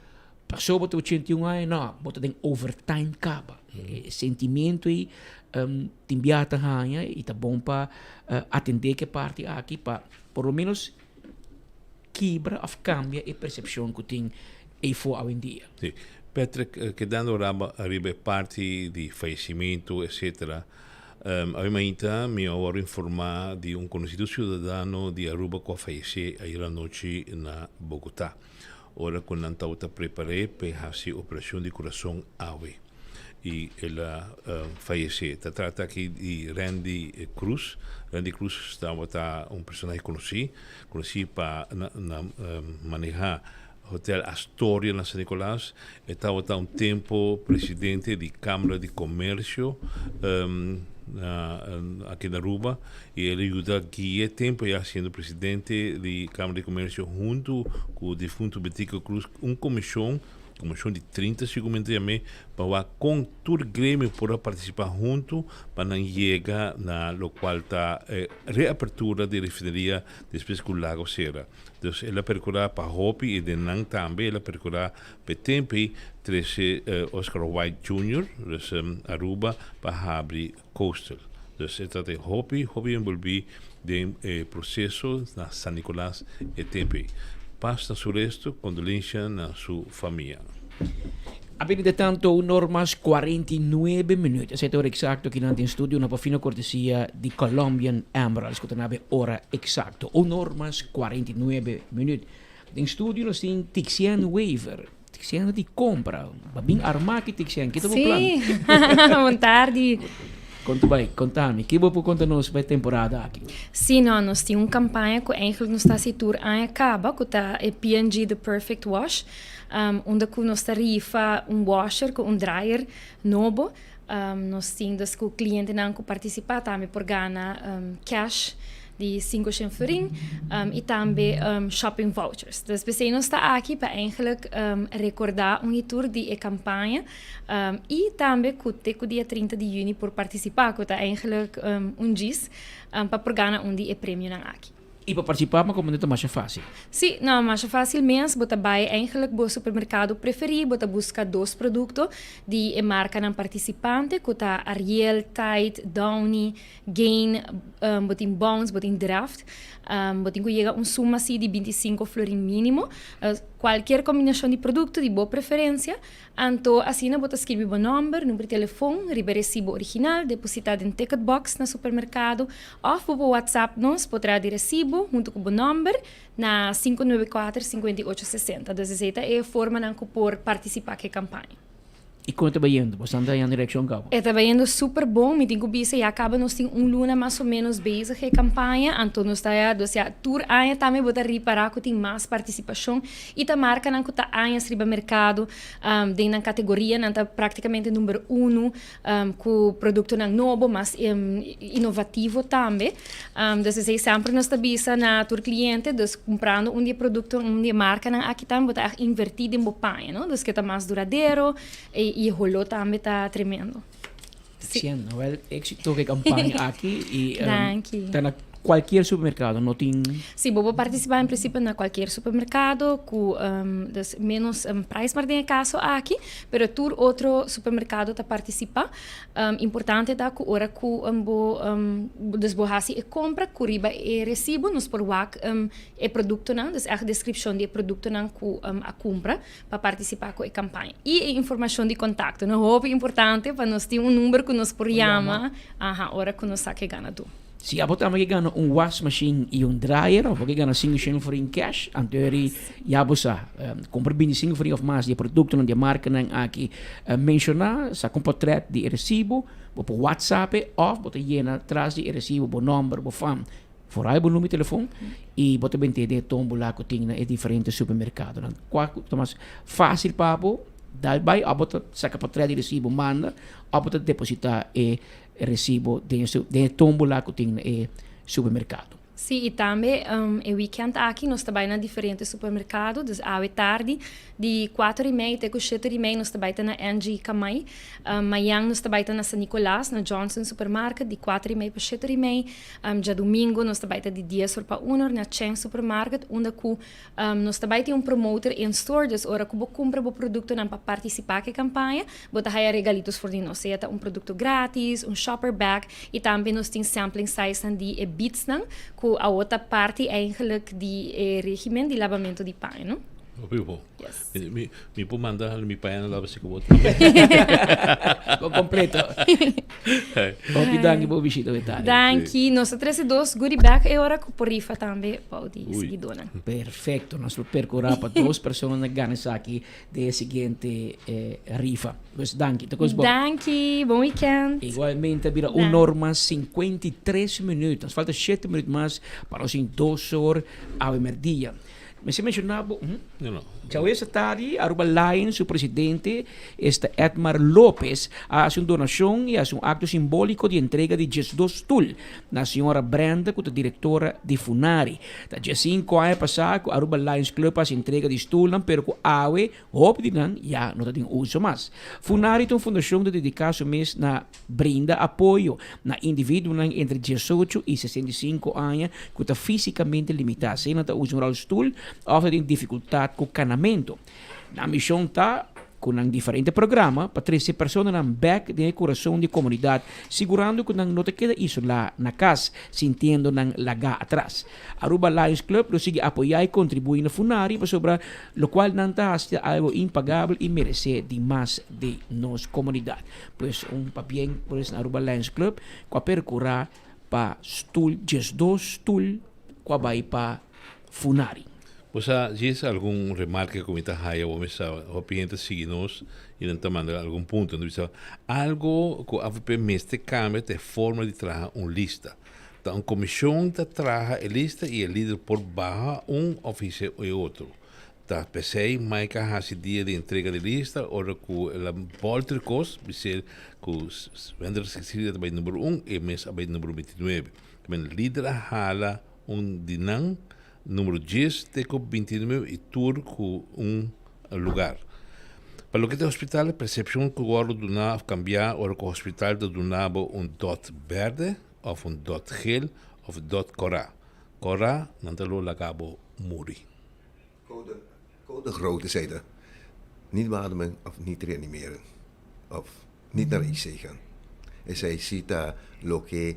passou por 81 anos, não, você tem overtime caba. Sentimento e timbiata ganha e tá bom para atender que parte aqui para por lo menos quebra ou cambia a percepção que tem e for hoje em dia. Sim. Patrick, quedando arriba parte de falecimento, etc., ainda me ouvi informar de conhecido cidadão de Aruba que faleceu aí na noite na Bogotá. Ora, quando eu estava preparado para fazer operação de coração AVE. E ela faleceu. Se trata aqui de Randy Cruz. Randy Cruz estava um personagem conhecido para manejar Hotel Astoria na São Nicolás. Estava um tempo presidente da Câmara de Comércio aqui na Aruba. E ele ajuda aqui tempo já sendo presidente da Câmara de Comércio junto com o defunto Betico Cruz, comissão de 30 segundo para com todo o grêmio para participar junto para não chegar na local está reapertura de refinaria depois que o lago será. Então ela percorrerá para Hopi e de Nang também ela percorrerá para tempo 13 Oscar White Jr. Aruba para abrir Coastal. Então esta de Hopi envolve de processo na San Nicolás e tempo. Pasta su resto, condolência na sua família. Abbiamo tanto normas 49 minuti, a 7 ore exacto che in studio una fino cortesia di Colombian Emerald, che ora exacto, o normas 49 minuti. In studio noi siamo Tizian Weaver. Tixian di compra. Babing armaki Tixian. Kita po plan. Sim, boa tarde. Contame, que vou contar nos para a temporada aqui? Sim, nós temos uma campanha que eigenlijk nos está situar aan acaba, que está é P&G The Perfect Wash, onde que nós rifa washer com dryer novo. Nós temos que o cliente não participar também por ganhar cash de 5 cent e também shopping vouchers. Dus we zijn ons aqui para eigenlijk recordar tour de campanha e também que o dia 30 de junho por participar, que é eigenlijk dias para ganhar de prêmio aqui. E para participar, mas como é mais fácil? Sim, não, mais fácil mesmo. Você vai eigenlijk o supermercado preferido, você busca 2 produtos de marca não participante, que é Ariel, Tide, Downy, Gain, botin Bounce, botin Draft. Botin que chega suma assim de 25 florin mínimo. Qualquer combinação de produto de boa preferência. Então, assim, você escreve o número de telefone, recibo original, depositado em ticket box no supermercado, ou por WhatsApp, nós poderá de recibo, junto com o número, na 594-5860. Então, é a forma de por participar da campanha. E como está indo? Você anda em direção ao está indo super bom. Me digo que já acaba nós tem luna mais ou menos bezig com a campanha. Então nós está tour aia também bota reparar que tem mais participação e tá marca não que tá aia riba mercado dentro da categoria não tá praticamente número 1 com produto não novo, mas inovativo também. Então sempre nós tá bisa na tour cliente, dus comprando dia produto dia marca não aqui também bota invertido em bopanha, não? Dus que tá mais duradouro e o rolô também está tremendo. Sim, well, éxito que campanha aqui e está na qualquer supermercado, não tem... Sim, vou participar em princípio na qualquer supermercado com menos preço, mas tem caso aqui, mas todo outro supermercado está participar. Importante é que ora que desborrasse e compra, que riba e recibo, nos por wak e produto não, dus a descrição de produto não que a compra para participar com a campanha. E a informação de contato, não é importante para nós ter número que nos por chama, ora que nos saque gana do. Se a botar que ganha wash machine e dryer, ou que ganha 5 cent for in cash, anterior já você compra 25 for of mais de produto de marca não aqui mencionar, sa com portrait de recibo, por WhatsApp ou botar llena atrás de recibo, por número, por fam. Voor hij número de telefone e botar bem de tombo lá que tem em diferentes supermercados. Então, mas fácil papo, daarbij, a botar saca portrait de recibo manda, a botar depositar e recibo de tombo lá que tem no supermercado. Sim, e também o weekend aqui nós trabalhamos em diferentes supermercados, dus à tarde, de 4h30 até 7h30 nós trabalhamos na NG Kamai, amanhã nós trabalhamos na San Nicolás, na Johnson Supermarket, de 4h30 para 7h30, já domingo nós trabalhamos de 10 para 1h na Cheng Supermarket, onde nós trabalhamos promotor em store, dus ora que você compra o produto para participar da campanha, você tem regalitos por nós, seja produto grátis, shopper bag, e também nós temos sampling size de beats, a outra parte eigenlijk die regime de lavamento de pão, não? Vivo. Yes. Me pode mandar mi pai lava se que completo. Ok, danke por visita detalhe. Danke. Nossa 32 goodie bag e ora por rifa também pode seguir dona. Perfeito. Nós percorrer para 2 pessoas que ganham aqui de seguinte rifa. Pues danke. Danke. Bom weekend. Igualmente, vira 1h 53 minutos. Falta 7 minutos mais para os 2 horas ao meio-dia. Mas se mencionava, já essa tarde, Aruba Lions, o presidente, Edmar López, hace uma donação e hace um acto simbólico de entrega de 2 tool na senhora Brenda, que é diretora de Funari. Da 5 anos passado, Aruba Lions Club faz entrega de tool, mas com a AWE, já não tem uso mais. Funari é uma fundação de dedicar-se mês na brinda apoio na indivíduos entre 18 e 65 anos que estão fisicamente limitados. Se não usam o tool, ou tem dificuldade com o canamento. Na missão está com um diferente programa para 13 pessoas na back de coração de comunidade, segurando que não te queda isolado na casa, sentindo não lagar atrás. Aruba Lions Club prossegue apoiar e contribuir na Funari, sobre o qual não está algo impagável e merece de mais de nossa comunidade. Pois papel por esse Aruba Lions Club, com a percorrer para stool, 2 stool, com a vai para Funari. Você já algum remarque que comenta Haya ou mesa o cliente seguinos e não manda algum ponto onde você algo que a VP mestre cambia de forma de trabalhar lista. Então, a comissão trabalha a lista e o líder por baixo ofício e outro. Tá pensei mais que a dia de entrega de lista ou com a polter cost, ser com vendedor se vai número 1 e mês vai número 29. Também o líder hala dinam número 10 teco 29 e tour com lugar. Para o que é hospital, a percepção que o do cambiar ou que o hospital do donava dot verde, ou dot geel, of dot cora. Cora, não te lo lagabo muri. Code grote zijde. Niet beademen of niet reanimeren. Of niet naar de IC gaan. En zij ziet lo que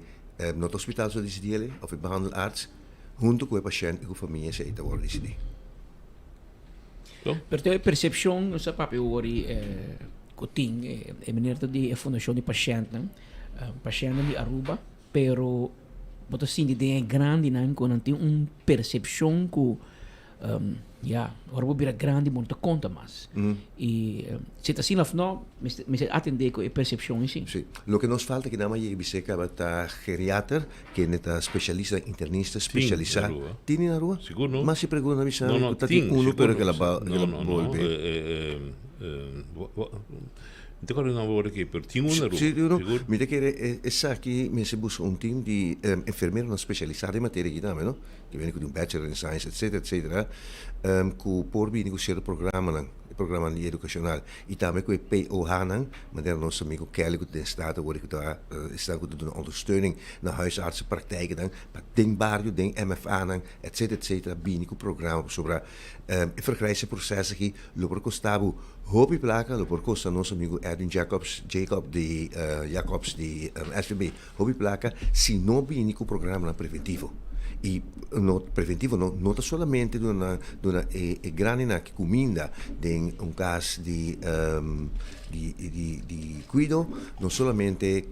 no het hospital zou decideren, of het behandelarts, junto con el paciente y con familia se te vuole decidir. Per te percepção, não sabe o ori coting é maneira de fundação de paciente, paciente de Aruba, pero bota sim de é grande não quando tem percepção que Aruba vira grande muito conta mais. E se tá assim lá não, me atender com a percepção em si. Sí. Lo que nos falta é que nada mais é biseca bata geriatra, que neta especialista internista especializado. Tiene na rua? Seguro. Mas se pergunta me sabe, no, tem uno pero que la volve. Não tenho não vou aqui, pero tinha na rua. Seguro. Mira que essa aqui me se busca team de enfermeiro especializado em matéria que também, não? Que vem com bachelor in science, etc. Que por vir negociar o programa educacional e também com o POH, mas é nosso amigo Kelly que está com ondersteuning naar huisartsenpraktijken dan, para den barrio, den MFA, etc. Binnen com o programa sobre vergrijze processen aqui, loper costavo hobby placa, loper costa nosso amigo Edwin Jacobs de SVB, hobby placa, se não binnen com o programa preventivo. E no preventivo não somente de uma granina que cominda em caso de cuido, não somente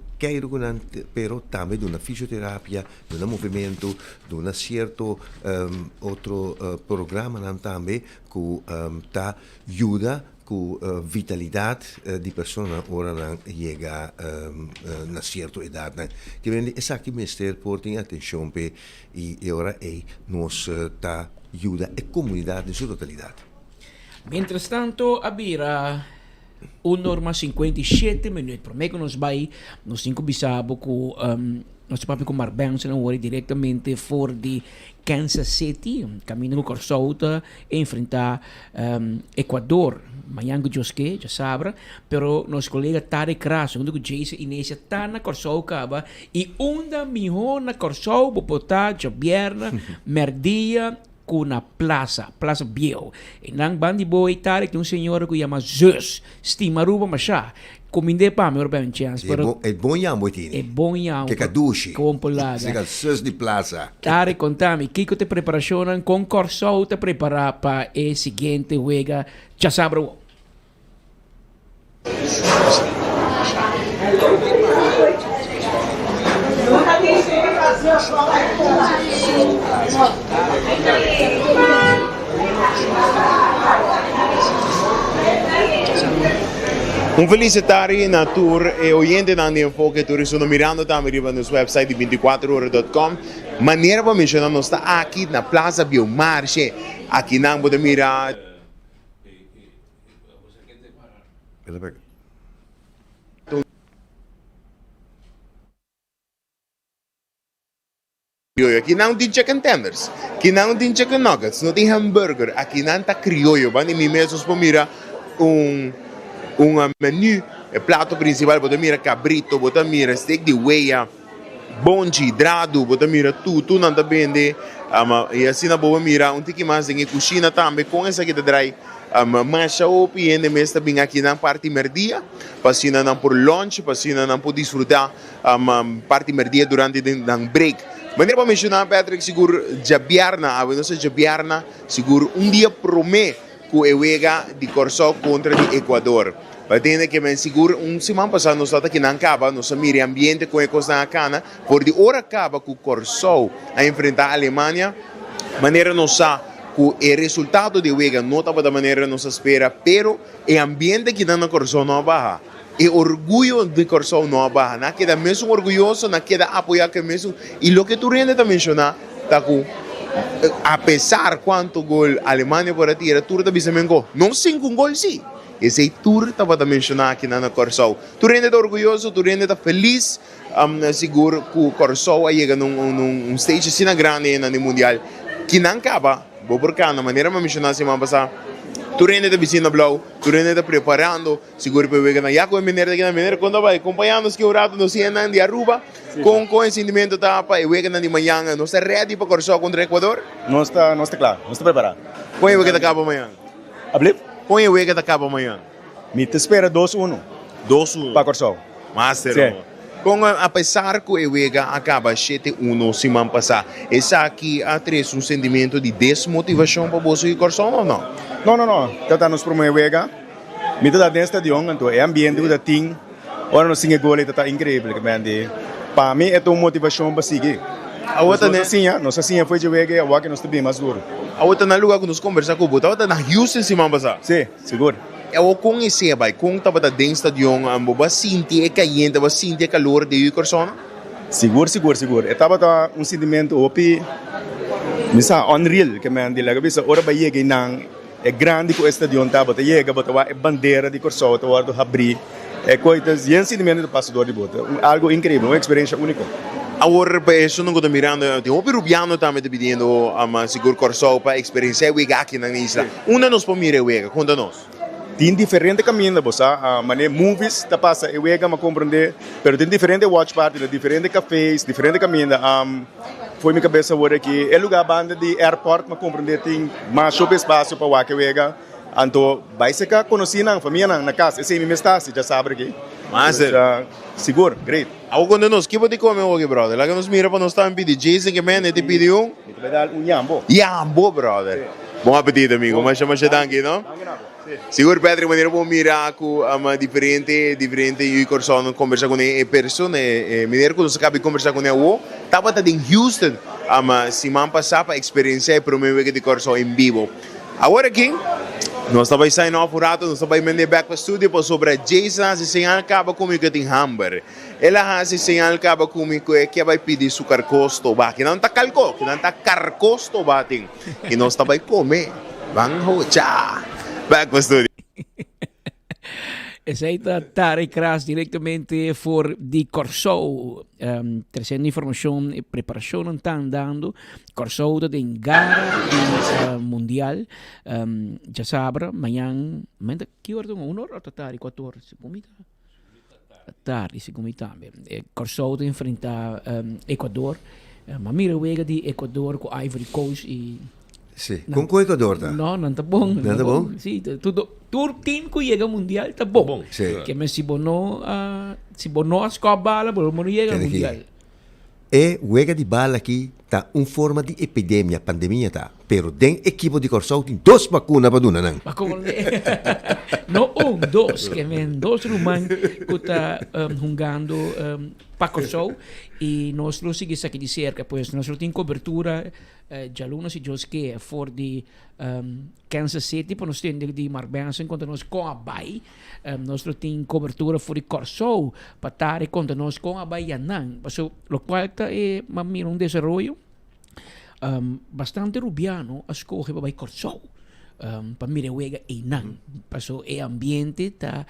pero também de uma fisioterapia, de um movimento, de um certo outro programa também que ajuda com vitalidade de pessoa ora chega na certa idade, que vem essa que mestre portem atenção pe e ora nos ajuda a comunidade em sua totalidade. Mientras tanto, abira norma 57 minutos. Por meio que nós vai nos 5 bisabo com nosso papi com Marbenson agora diretamente fora de Kansas City, caminho com Corsouta, enfrentar Equador. Amanhã que Josque, já sabe, pero nosso colega Tarek Raso, onde o Jason Inês está na Corsouta e onda melhor na Corsouta, botar Jobierna, Merdia, com na Plaza Biel. E nang bandi boy Tarek, tem senhor que chama Zeus, Stimaruba Machá. Cominde pa, me orbe un chance. É bom yam, boitini. É bom yam. Que caduche. Com polada. Siga Zeus de Plaza. Tare, contami, que te preparação com Corsou te preparar para o seguinte juega, já sabe. Un felicitare na tour e oyente na Enfoque Turismo mirando também no nosso website 24horas.com. Maneira para mencionar nós está aqui na Plaza Biomarche, aqui na Boda Mira. Aqui não tem chicken tenders, aqui não tem chicken nuggets, não tem hambúrguer, aqui não está criollo. Vamos me mesmo para mirar menu, o prato principal, bota mira cabrito, bota mira steak de weia, bonji, hidrado, bota mira tudo não tá vende, e assim na boa mira tique mais em cozinha também com essa que te trai, mas o piende mesmo bem aqui na parte merdia, passina não por lunch, passina não por desfrutar parte merdia durante o break. Maneira para mencionar Patrick seguro Jabiarna, a nossa Jabiarna seguro dia promete que o juega de Corsou contra de Equador. Batendo que me seguro semana passada nós estamos aqui na Caba, nosso meio ambiente com a Costa Cana, por de hora acaba com o Corsou a enfrentar a Alemanha, maneira nossa que o resultado de Wega não estava da maneira que nos espera, pero o ambiente que dá na Corsol não baja. O orgulho de Corsol não baja. Não queda mesmo orgulhoso, não queda apoiar que mesmo. E o que tu rende a mencionar, tá com a pesar quanto gol a Alemanha por tirar, tu está dizendo não 5 gol sim. Esse tour estava a mencionar aqui na Corsol. Tu rende orgulhoso, tu rende feliz, seguro que o Corsol chega num stage assim grande no mundial que não acaba. Vou por cá, na maneira de mencionar semana passada. Tu rende da vizinha blau, tu rende da preparando, seguro para ver na já com a maneira quando vai acompanhando os que o rato no CNN de Aruba, com conhecimento tapa e ver na de manhã, não está ready para Corsol contra o Equador? Não está claro, não está preparado. Põe o que acaba amanhã. Ablip? Põe o que acaba amanhã. Me te espera 2-1. 2-1. Para Corsol. Master. Com a pesar que o Wega acaba 7-1 semana passada, essa aqui a três sentimento de desmotivação para você e Corsol ou não? Não. Então nos promover Wega. Me te dá dentro do estadião, então é ambiente do time. Ora nos singe gol está incrível, que me para mim é uma motivação para seguir. A outra nossa sim foi de Wega, o que nós está bem mais duro. A outra na lugar que nós conversamos com o Bota, na Houston semana passada. Sim, seguro. Eu conheci a com tava da dentro do estadião, a sentir caliente, a sentir calor de Corsol. Seguro. Estava sentimento opi, misa unreal que me diga, bisa ora ba yega nang é grande que o estadião tava, yega bota a bandeira de Corsol, tava do abrir, é coisas, e sentimento do passador de bota, algo incrível, uma experiência única. Agora, isso não estou mirando, tem um peruviano também pedindo a seguro Corsol para experiência Wega aqui na isla. Onde nós podemos ir Wega? Conta-nos. Tem diferente caminho, bossa, mané movies tá passa eu ega me compreender, pero tem diferente watch party, diferente cafés, diferente caminho. Foi minha cabeça agora que é lugar banda de airport me compreender tem mais shopping espaço para o ega. Então vai ser que conheci na família na casa, esse me está se já sabe aqui. Mas seguro, great. Agora quando nós que pode comer hoje, brother, lá que nos mira para nós estar pedir Jason que me te pediu vai dar jambo. Jambo, brother. Bom apetite, amigo. Mas chama danke, não? Seguro, Pedro, maneira bom mirar com diferente e o Corsol conversar com a pessoa, maneira que nós acabamos de conversar com ele, estava em Houston, semana passada, para experienciar o primeiro de Corsol em vivo. Agora aqui, nós estamos saindo ao rato, nós estamos indo back para o estúdio para sobre a Jason, se senhor acaba comigo que tem hamburger. Ela se senhor acaba comigo que vai pedir açúcar costo, que não está calco, que não está carcosto, e nós estamos comer, vamos já. Back para o estúdio. Essa aí está Tarek Kras diretamente for de Corsol, trazendo informação e preparação não está andando. Corsol está em gara do mundial, já sabe, amanhã, que hora? 1 hora ou tarde, 4 horas? Tarde, segundo também. Corsol está enfrentar Equador, mas mira o Wega de Equador com Ivory Coast e Sì, con cui Equador? No, está bom. Não está bom? Sim, tudo time que chega ao mundial está bom. Sì. Que mas se bono a escobar, não chega ao mundial. E juega di bala aqui tá forma de epidemia, pandemia tá. Pero den equipo de Corsol tem 2 vacunas para duna não. Mas como não 2, que men 2 rumang que está jogando para Corsol e nós lo seguimos aqui de cerca, pois nós temos cobertura de alunos e jos que for de Kansas City, para nós temos de Mark Benson contra nós com a Bay, nós temos cobertura for de Corsol para estar contra nós com a Bayanan, so lo qual está mamir um desenvolvimento bastante rubiano a escolher para Corsol, para mira Wega e nan, paso e ambiente está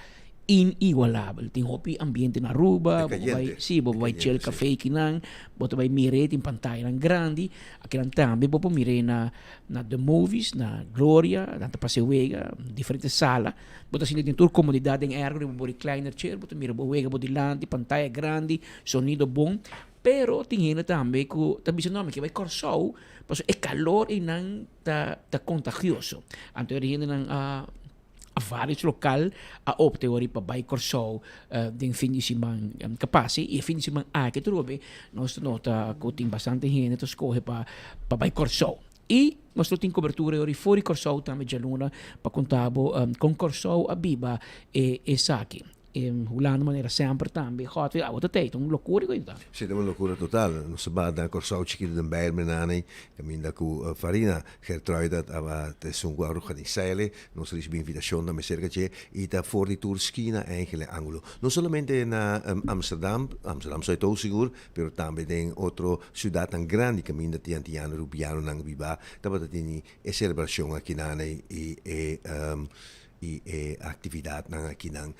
inigualável. Tem hopi ambiente na Aruba, vai chill café que nan, vai mire tem pantalla grande, aqui também vou mire na The Movies, na Gloria, na passe Wega, diferentes sala, bota assim tem toda comodidade em ergo, vou recliner chair, bota mira Wega, bota delante, pantalla grande, sonido bom. Pero tingin também que também se nome que vai Corsol, mas é calor e não tá contagioso. Então ele não a vários local a opte ori para vai Corsol den fim de semana capaz e fim de semana que trobe nós nota que tem bastante gente que escolhe para vai Corsol. E nós temos cobertura ori fora Corsol também de luna para contar com Corsol a Biba e Saki. Hulano maneira sempre também. Hot, outra tem, loucura coisa. Sim, é uma loucura total. Não se bate na corsau chiquito de baile menane, caminha com farina, gertruida, te sungo a ruga de seile, não se recebe invitação da cerca che e tá fora de tour esquina eigenlijk ângulo. Não somente na Amsterdam sou todo seguro, pero também em outra cidade tão grande caminha de Antiano Rubiano nang biba, dapat tini e celebração aqui na e atividade na aqui nang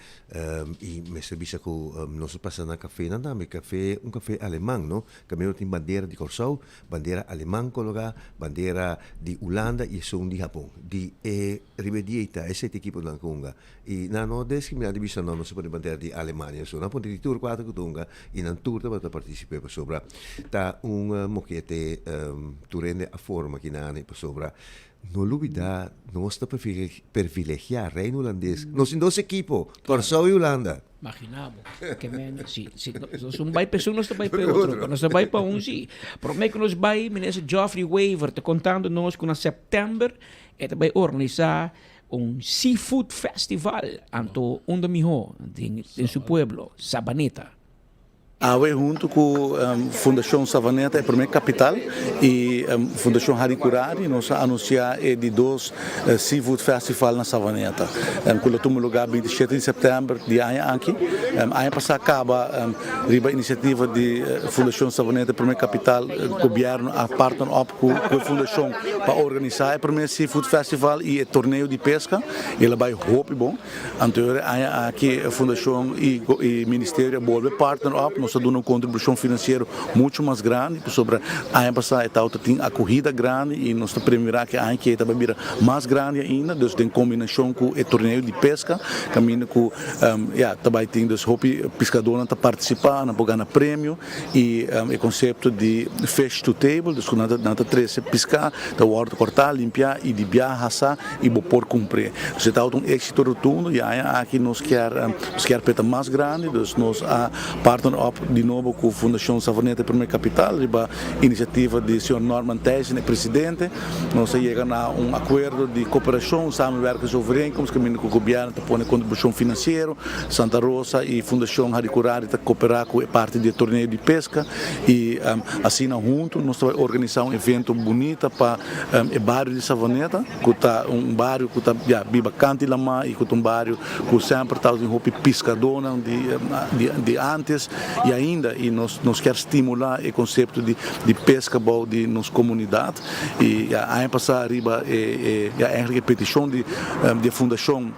e me serviço com nós passa na café na dame café café alemão no caminho tem bandeira de Corsau, bandeira alemã coloca bandeira de Holanda e som de Japão de ribedieta esse tipo de conga e na no discriminado bisa não se pode bandeira de Alemanha so na ponte de tour 4 conga e na tour para participar para sobra tá moquete turende a forma que na para sobra no lubida não está privilegiar reino holandês nós em dois equipos Corsau e Holanda. Imaginamos que menos se nós não vai para um nós vai para outro nós vai para um sim promete que nós vai ministro Geoffrey Waver te contando nós que na setembro é vai organizar seafood festival anto onde mijo em seu pueblo Sabaneta. Awe junto com Fundação Savaneta, é a primeira capital, e Fundação Hari Kurari, nós anunciamos de 2 Seafood Festival na Savaneta. Quando tomamos lugar 27 de setembro de ano aqui, ano passado acaba a iniciativa de Fundação Savaneta, a primeira capital, o governo a partner up com a Fundação para organizar o primeiro Seafood Festival e o torneio de pesca. Ele vai roupa bom. Anterior aqui a Fundação e o Ministério volve partner up. Nós damos uma contribuição financeira muito mais grande sobre a ano passado tem a corrida grande e nós premiamos que a ano que vai vir mais grande ainda, então em combinação com o torneio de pesca, caminho com também tem os pescadores a participar, a ganhar prêmio e o conceito de fish to table, então nós três pescar, cortar, limpar e de viajar e por cumprir. Então um êxito rotundo e aqui nós quer petar mais grande, então nós a partner up de novo com a Fundação Savaneta, primeira capital, a iniciativa de Sr. Norman Tyson, presidente. Nós chegamos a acordo de cooperação, samenwerking overeenkomst, caminho com o governo, para pôr contribuição financeira, Santa Rosa e Fundação Hari Kurari para cooperar com a parte do torneio de pesca e assim junto nós vamos organizar evento bonito para o bairro de Savaneta, que está bairro que está viva cante lama e que é bairro que sempre está em roupa pescadora de antes e ainda nós queremos estimular o conceito de pesca boa de nossa comunidade e a ano passado arriba a petição de fundação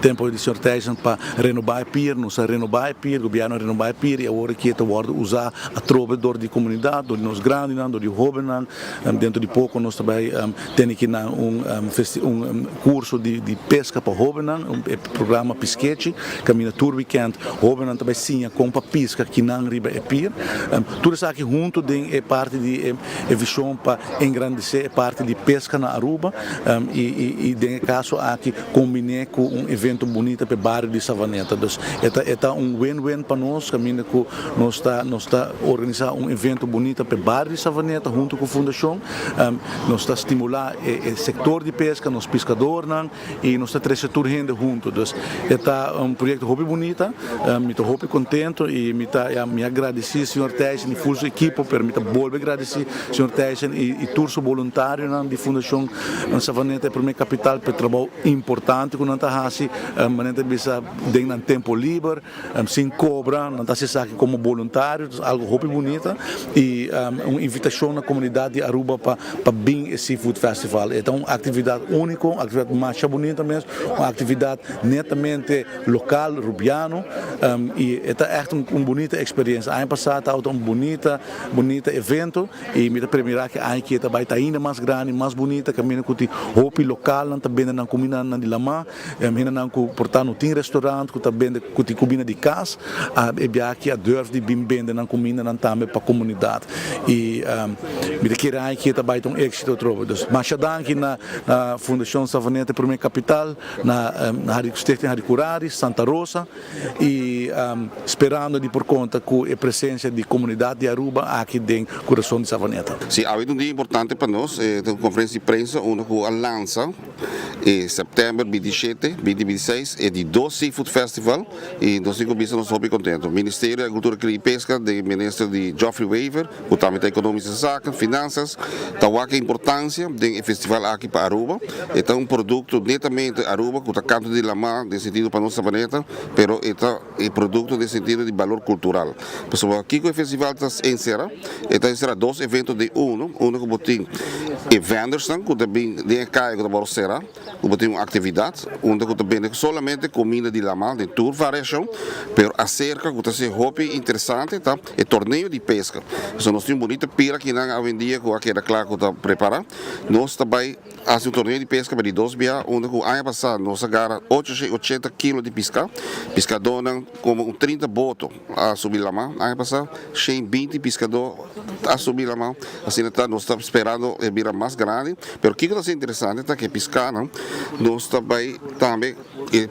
tempo de Sr. Tyson para renovar a PIR, nós renovar a PIR, o governo renovar a PIR e agora que está usar a tropa de comunidade, de nós grandes, de jovens, dentro de pouco nós também temos que curso de pesca para jovens, programa pesquete, caminha tour weekend, jovens também sim com para pesca que não riba a PIR, tudo isso aqui junto tem parte de visão para engrandecer a parte de pesca na Aruba e tem caso aqui combinar com evento bonito para o bairro de Savaneta. Então, é win-win para nós, caminho que nós está organizando evento bonito para o bairro de Savaneta, junto com a Fundação. Nós está estimular o setor de pesca, nos pescadores, e nós está três setores juntos. Então, é projeto muito bonito, me estou muito contente e me agradecer ao Sr. Tyson e a sua equipe, para me voltar agradecer ao Sr. Tyson e todos os voluntários da Fundação Savaneta, a primeira capital, para o trabalho importante que nós está manente bisa dengan tempo livre, sem cobra, não está se saque como voluntário, algo muito bonito e uma invitação na comunidade de Aruba para bem esse Seafood Festival. Então, uma atividade única, uma atividade mais bonita mesmo, uma atividade netamente local, rubiano e é echt uma bonita experiência. Ano passado houve bonita evento e me primeira que ano que vai estar ainda mais grande, mais bonita, caminho com o hopi local, também na comunidade de Lama, portanto tem restaurante que também que combina de casa e aqui a durf de bem vender na comida também para a comunidade e me querer que também tem êxito trovo mas já aqui na Fundação Savaneta primeira capital na Stichting Hari Kurari Santa Rosa e esperando de por conta com a presença de comunidade de Aruba aqui dentro do coração de Savaneta. Sim, há um dia importante para nós, a conferência de prensa, uma com a lança em setembro 27, 2026 é de 2 Seafood Festival e nós estamos muito contentes. O Ministério da Agricultura e Pesca, do ministro de Geoffrey Weaver, o também da Economia e Saca, Finanças, está a importância do festival aqui para Aruba. É um produto netamente Aruba, que está canto de lama, de sentido para nossa planeta, mas é produto de sentido de valor cultural. Pessoal, aqui o festival está encerra 2 eventos de um que botem Venderson, que também de cá que vai ser, que botem uma atividade, onde que também solamente comida de lama, de tour variação, mas acerca que está ser hobby interessante, tá? É torneio de pesca. Então nós temos bonita pira que não hoje em dia com aquela claro que está preparada. Nós também fazemos um torneio de pesca para 2 dias, onde o ano passado nós agarra 80 kg de pesca, pescador como 30 botos a subir lama, ano passado 120 pescadores a subir lama, assim nós estamos esperando virar mais grande, mas o que está interessante é que pescar, nós também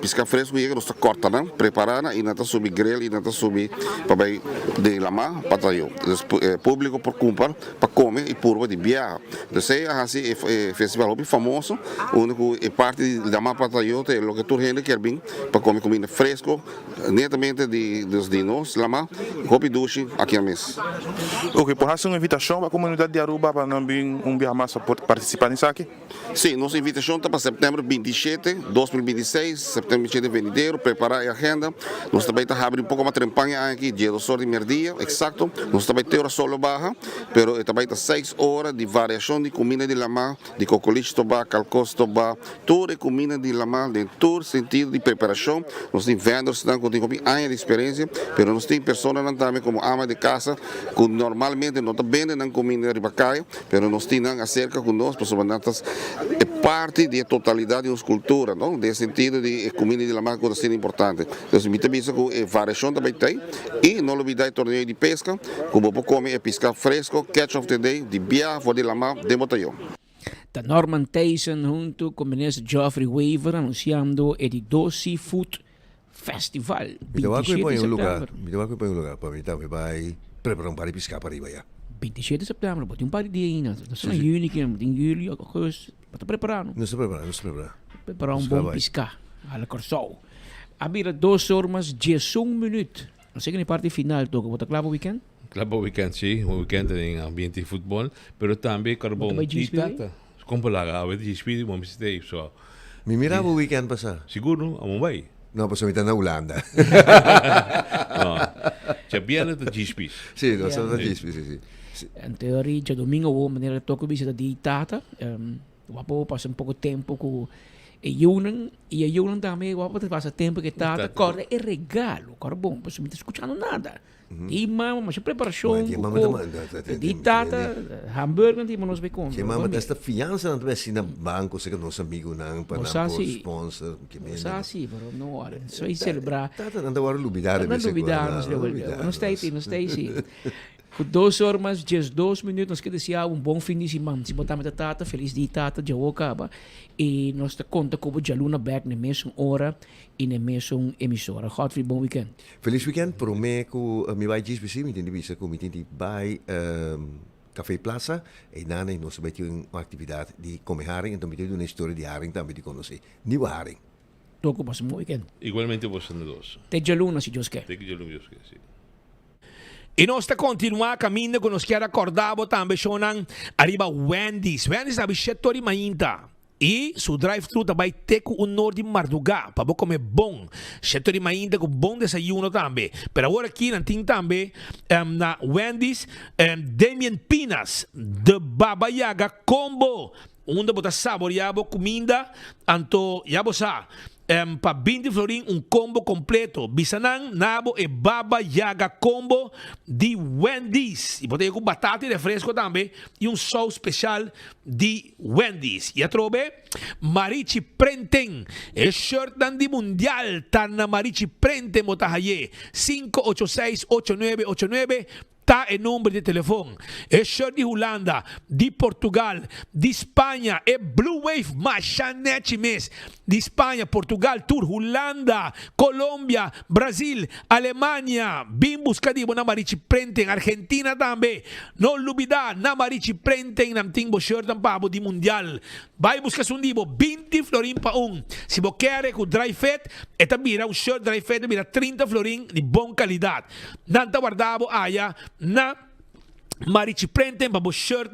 pescar fresco e nós cortando, preparando e nós subir grelha e nós subir para de lama para o público por comprar para comer e por de viajar. Então assim é festival famoso, onde é parte da lama para o que tu gente quer vir para comer comida fresco, netamente de nós lama, hobby duche aqui a mês. Ok, por razão uma invitação para a comunidade de Aruba para não vir dia mais para participar nisso aqui? Sim, nossa invitação está para setembro 27, 2026, setembro 27 vendeiro, preparar a agenda. Nós também estamos abrindo uma campanha aqui, dia 2 horas de meio-dia, exato. Nós também temos solo barra, mas também está 6 horas de variação de comida de lama, de cocoliche toba, calcos toba, toda comida de lama, de todo sentido de preparação. Nós temos vendedores que têm anos de experiência, mas nós temos pessoas também como ama de casa, que normalmente não vendem comida de bacaia, mas nós temos acerca conosco, pessoas é parte da totalidade de nossa cultura, não? De sentido de comida de lama, coisa assim importante. Então, me também que variação também tem, e não olvidar o torneio de pesca, como vou comer é pescar fresco, catch of the day, de biafo de lama, de botellão. Da Norman Tyson junto com o ministro Geoffrey Weaver anunciando o de 2 Seafood Festival. Me dá que põe um lugar para mim também vai preparar um par de pescar para ir aí. 27 de setembro, botem um par de dias, nós somos únicos, em julho, para preparar. Não se prepara. Preparar um bom pescar, a Corsol. Abrir 2 horas, 11 minutos. Não sei que na parte final, toca, bota claro o weekend? Claro o weekend, sim, o weekend em ambiente de futebol, mas também carbon e tata. Como lá, a ver de espírito, vamos dizer isso. Me mirava o weekend passado. Seguro, a Mumbai. No, pues ahorita en Holanda. No, c'è viene da Gispis. Sì, lo sono da Gispis, sì. In teoria, c'è domingo, maniera che tocco visita di tata, dopo passa un poco tempo con e Yunan também, dopo passa tempo che tata, corre e regalo, corre bom, poi non mi sta ascoltando nada. Di mamma, ma c'è preparazione, di tata, hamburger, di non so come. Che mamma, questa fianza non deve essere in banco, se non so amico, non per sponsor. Non sa sì, però no, so i celebrare. Tata non devo lubidare, non stai sì. Com 2 horas, 2 minutos, nós queremos desejar bom fim de semana. Se botarmos a tata, feliz dia tata, já acaba. E nós conta como já luna back na mesma hora e na mesma emissora. Godfrey, bom weekend. Feliz weekend, para mim, que me vai dizer, me entende isso, me entende vai Café Plaza, e nós nós vamos ter uma atividade de comer haring, então me tem uma história de haring também de conhecer. Nieuwe haring. Toco, passa um bom weekend. Igualmente, você não doce. Até já luna, se Deus quer. Até já luna, se Deus quer, sim. E nós está continuando caminhando com nós que acordava também chonan arriba Wendy's também setor de mainta e su drive-thru também tem com o norte de Mardugá para comer bom setor de mainta com bom desayuno também. Pero agora aqui não tem também na Wendy's Damien Pinas de Baba Yaga combo onde botar saborear comida anto ya bosa para 20 florin combo completo. Bisanang, nabo e Baba Yaga combo de Wendy's. E botei com batata e refresco também. E sauce especial de Wendy's. E a trobe, Marichi Prenten. E shirt de mundial. Tan na Marichi Prenten motahaye. 586-8989. tá o número de telefone. É shirt de Holanda, de Portugal, de Espanha, é Blue Wave, machanete mês. De Espanha, Portugal, Tour, Holanda, Colômbia, Brasil, Alemanha, bem buscadivo na Marichi Prenten, Argentina também. Não lubida, na Marichi Prenten, nam ting bo shirt ng pabo di mundial. Vai buscar um dibo, 20 florin pa Se você quer com dry fit, esta mira um shirt dry fit, mira 30 florin de boa qualidade. Nanta guardavo aya na Marichi Prenten para o shirt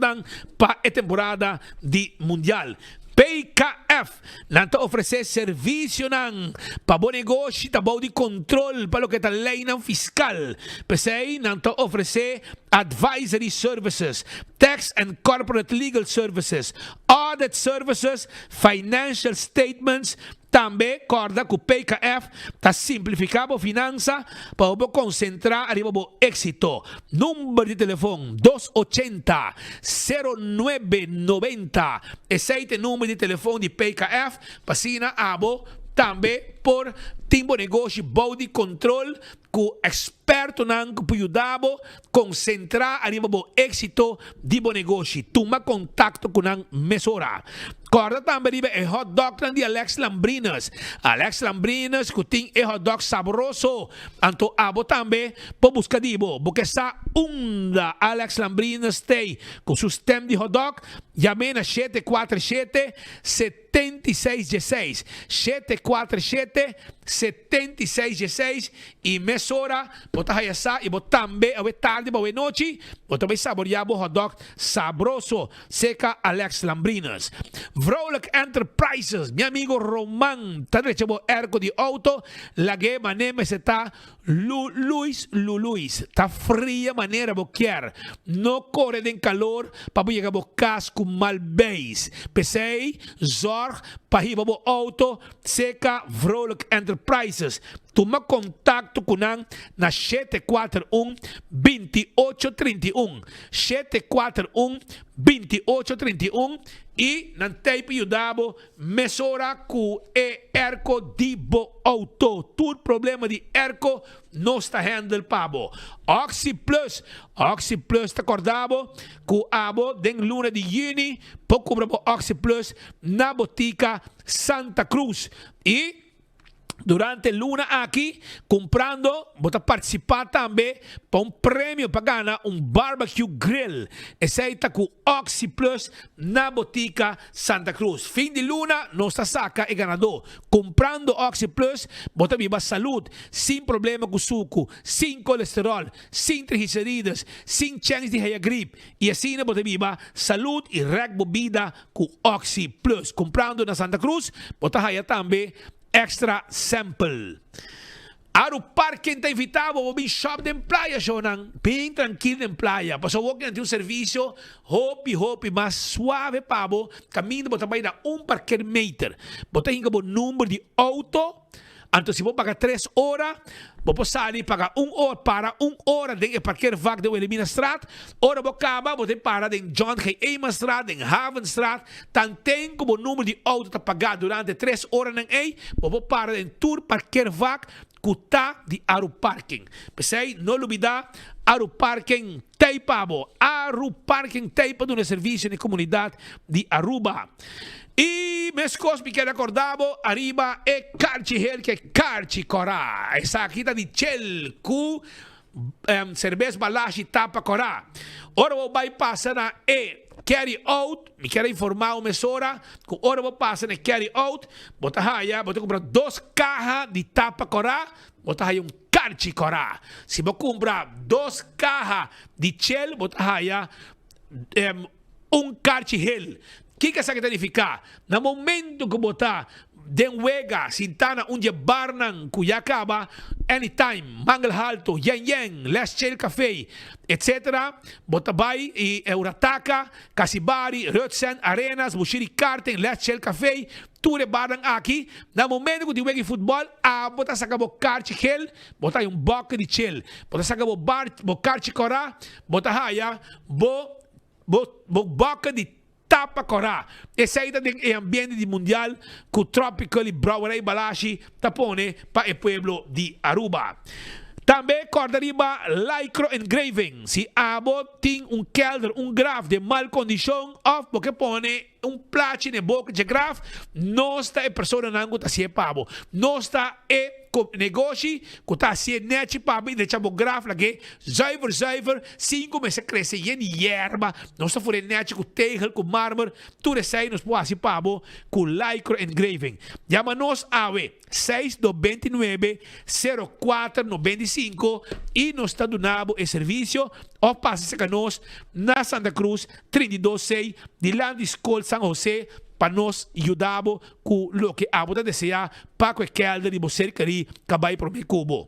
para a temporada de mundial. PKF nanta oferecer serviço para bom negócio, para bom de controle para o que está lei fiscal. PCI nanta oferecer advisory services, tax and corporate legal services, audit services, financial statements. Também corda que o PKF está simplificando a finança para concentrar arriba o êxito. Número de telefone 280-0990. Esse é o número de telefone de PKF. Passina abo também por tempo negócio, bom de controle, que o experto não pode ajudar a concentrar arriba o êxito de bom negócio. Toma contato com a mesora. Corda também é hot dog de Alex Lambrinas. Alex Lambrinas que tem hot dog saboroso. Anto abo também por buscar dibo. Porque essa onda Alex Lambrinas tem com sistema de hot dog. Llame na 747-7616. 747-7616 e mesora. Bota hayasa e bota também a tarde, boa noite. Bota também saborear hot dog saboroso. Seca Alex Lambrinas. Vrolijk Enterprises, meu amigo Roman, tá recebendo erco de auto, la que maneira está Luis, tá fria maneira boquer, não corre de calor para chegar ao casco mal bem. Pensei, zorg, para ir ao auto, seca Vrolijk Enterprises. Toma contato com na 741-2831. 741-2831 e não tem para ajudar mesora com erco de bo auto. Todo problema de erco não está handle pabo. Oxy Plus está acordado com abo den luna de junho para comprar Oxy Plus na botica Santa Cruz e durante luna aqui, comprando, você participar também para prêmio para ganhar barbecue grill. Esse aí está com Oxy Plus na botica Santa Cruz. Fim de luna, nossa saca é ganador. Comprando Oxy Plus, você viva saúde, sem problema com suco, sem colesterol, sem triglicéridos, sem chance de raia gripe. E assim você viva saúde e bebida com Oxy Plus. Comprando na Santa Cruz, você raia também extra sample. Aro parque está invitado a um shop de playa, Shonan. Bem tranquilo em playa. Passou o que tem um serviço hopi, mais suave, pabo. Caminho, você vai dar parque meter. Você tem que número de auto. Então, se você pagar 3 horas, você sair pagar 1 hora para 1 hora de parquear vac de Elimina Straat. Ora, você acaba, você para em John G. Eyman Straat, em Haven Straat. Tanto como número de auto está pagado durante 3 horas, você para em Tour parquear vac kuta de Aru Parking. Pensei, não olvidar, Aru Parking Teipabo. Aru Parking Teipa de um serviço de comunidade de Aruba. E mescos me quer acordado, arriba é Carchi Hel, que é Carchi Corá. Essa aqui está de Chel, cu cerveja balashi tapa Corá. Ora vou bypassar na carry out, me quer informar uma mesora, que ora vou passar na carry out, bota raia, bota comprar 2 cajas de tapa Corá, bota raia Carchi Corá. Se vou comprar 2 cajas de Chel, bota raia Carchi Hel. O que isso significa? No momento que botar denwega, sintana, barnan, cuyacaba, anytime, mangal halto, yen, last café, etc. Botabai e Eurataka, Kasibari, Rutsen, Arenas, Bushiri Karten, last café, ture barnan aqui. No momento que tiver futebol, bota sacabo carchi gel, bota um boca de chel, bota sacabo carchi corá, bota raia, boca de tapa Corá. Esse aí é ambiente de mundial com Tropical e Brauerei Balashi tapone para o pueblo de Aruba. Também corda riba lycra engraving. Se abo tem kelder, graf de mal condição, of porque pone plaatje in boek de graf, não está a pessoa não está se pabo, não está negócio que está se net pabo e deixa o graf lá que zuiver 5 meses cresce e erva, não está fora net com tegel com mármore, tudo isso aí nos pode se pabo com lycra engraving. Llama-nos AWE 629 0495 e nos está donando o serviço ou passa a nós na Santa Cruz 326 de lá de Escola San José para nos ajudar com o que a boda deseja para que kelder de você querer acabar para o cubo.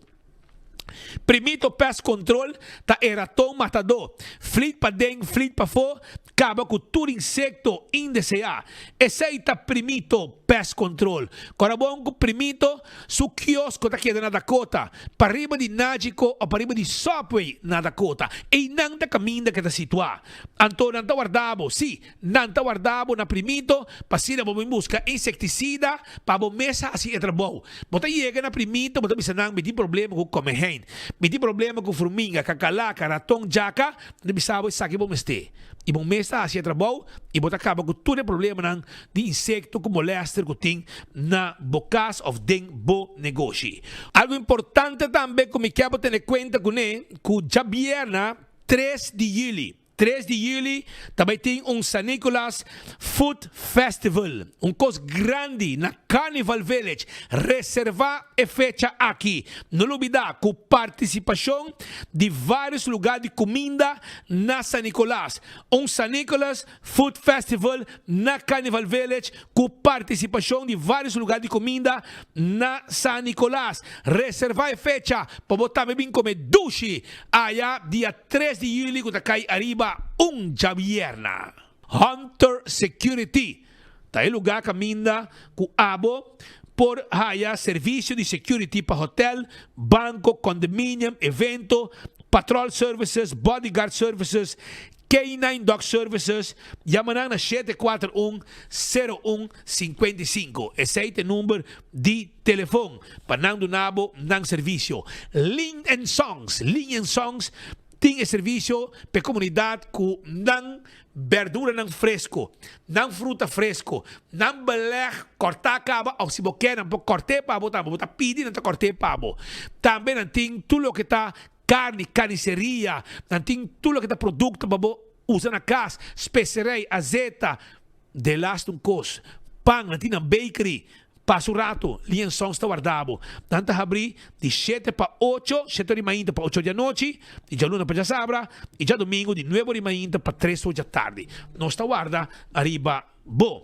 Primito pest control ta eraton matador. Flit pa dentro, flit pa fora, acaba com todo insecto indesejado. Esse aí tá primito pest control. Agora bom com primito, su quiosco tá aqui na Dakota, para riba de Nágico ou para riba de Subway na Dakota. E não da caminho que tá situado. Então não tá guardado, sim, não tá guardado na primito, para se vamos buscar inseticida, para bom mesa assim é trabalho. Bota chega na primito, bota bisa nang may problema com comer hen. May problema com formiga, cacalaca, ratão, jaca, não bisa bo saki bom este. E bom mesa assim é trabalho, e bota acaba com todo problema nang de insecto com molester que tem na bocas of den bo negócio. Algo importante também que me quero ter em conta com ele, que já vierna 3 de julho. 3 de julho também tem San Nicolas Food Festival, coisa grande na Carnival Village. Reservar a fecha aqui. Não olvidar com participação de vários lugares de comida na San Nicolas. San Nicolas Food Festival na Carnival Village com participação de vários lugares de comida na San Nicolas. Reservar a fecha para botar bem comer dushi allá dia 3 de julho que está cai arriba Javierna. Hunter Security. Tá aí lugar caminha com abo por haya serviço de security para hotel, banco, condomínio, evento, patrol services, bodyguard services, K9 Dog Services. Llaman na 741-0155. Esse é o número de telefone para não donabo ng serviço. Ling and Songs tem serviço para a comunidade com não verdura não fresco, não fruta fresco, não beleg cortar acaba ou se você não pode cortar para botar pedir não cortar para também não tem tudo o que está carne, carniceria, não tem tudo o que está produto para usar na casa, especiaria, azeta, de last coisa, pão, não tem na bakery. Passo rato, liação está guardado. Tanto abrir de 7 para 8, 7 de manhã para 8 da noite, e já luna para já sabra, e já domingo de 9 de manhã para 3 da tarde. Nós está guarda arriba bom.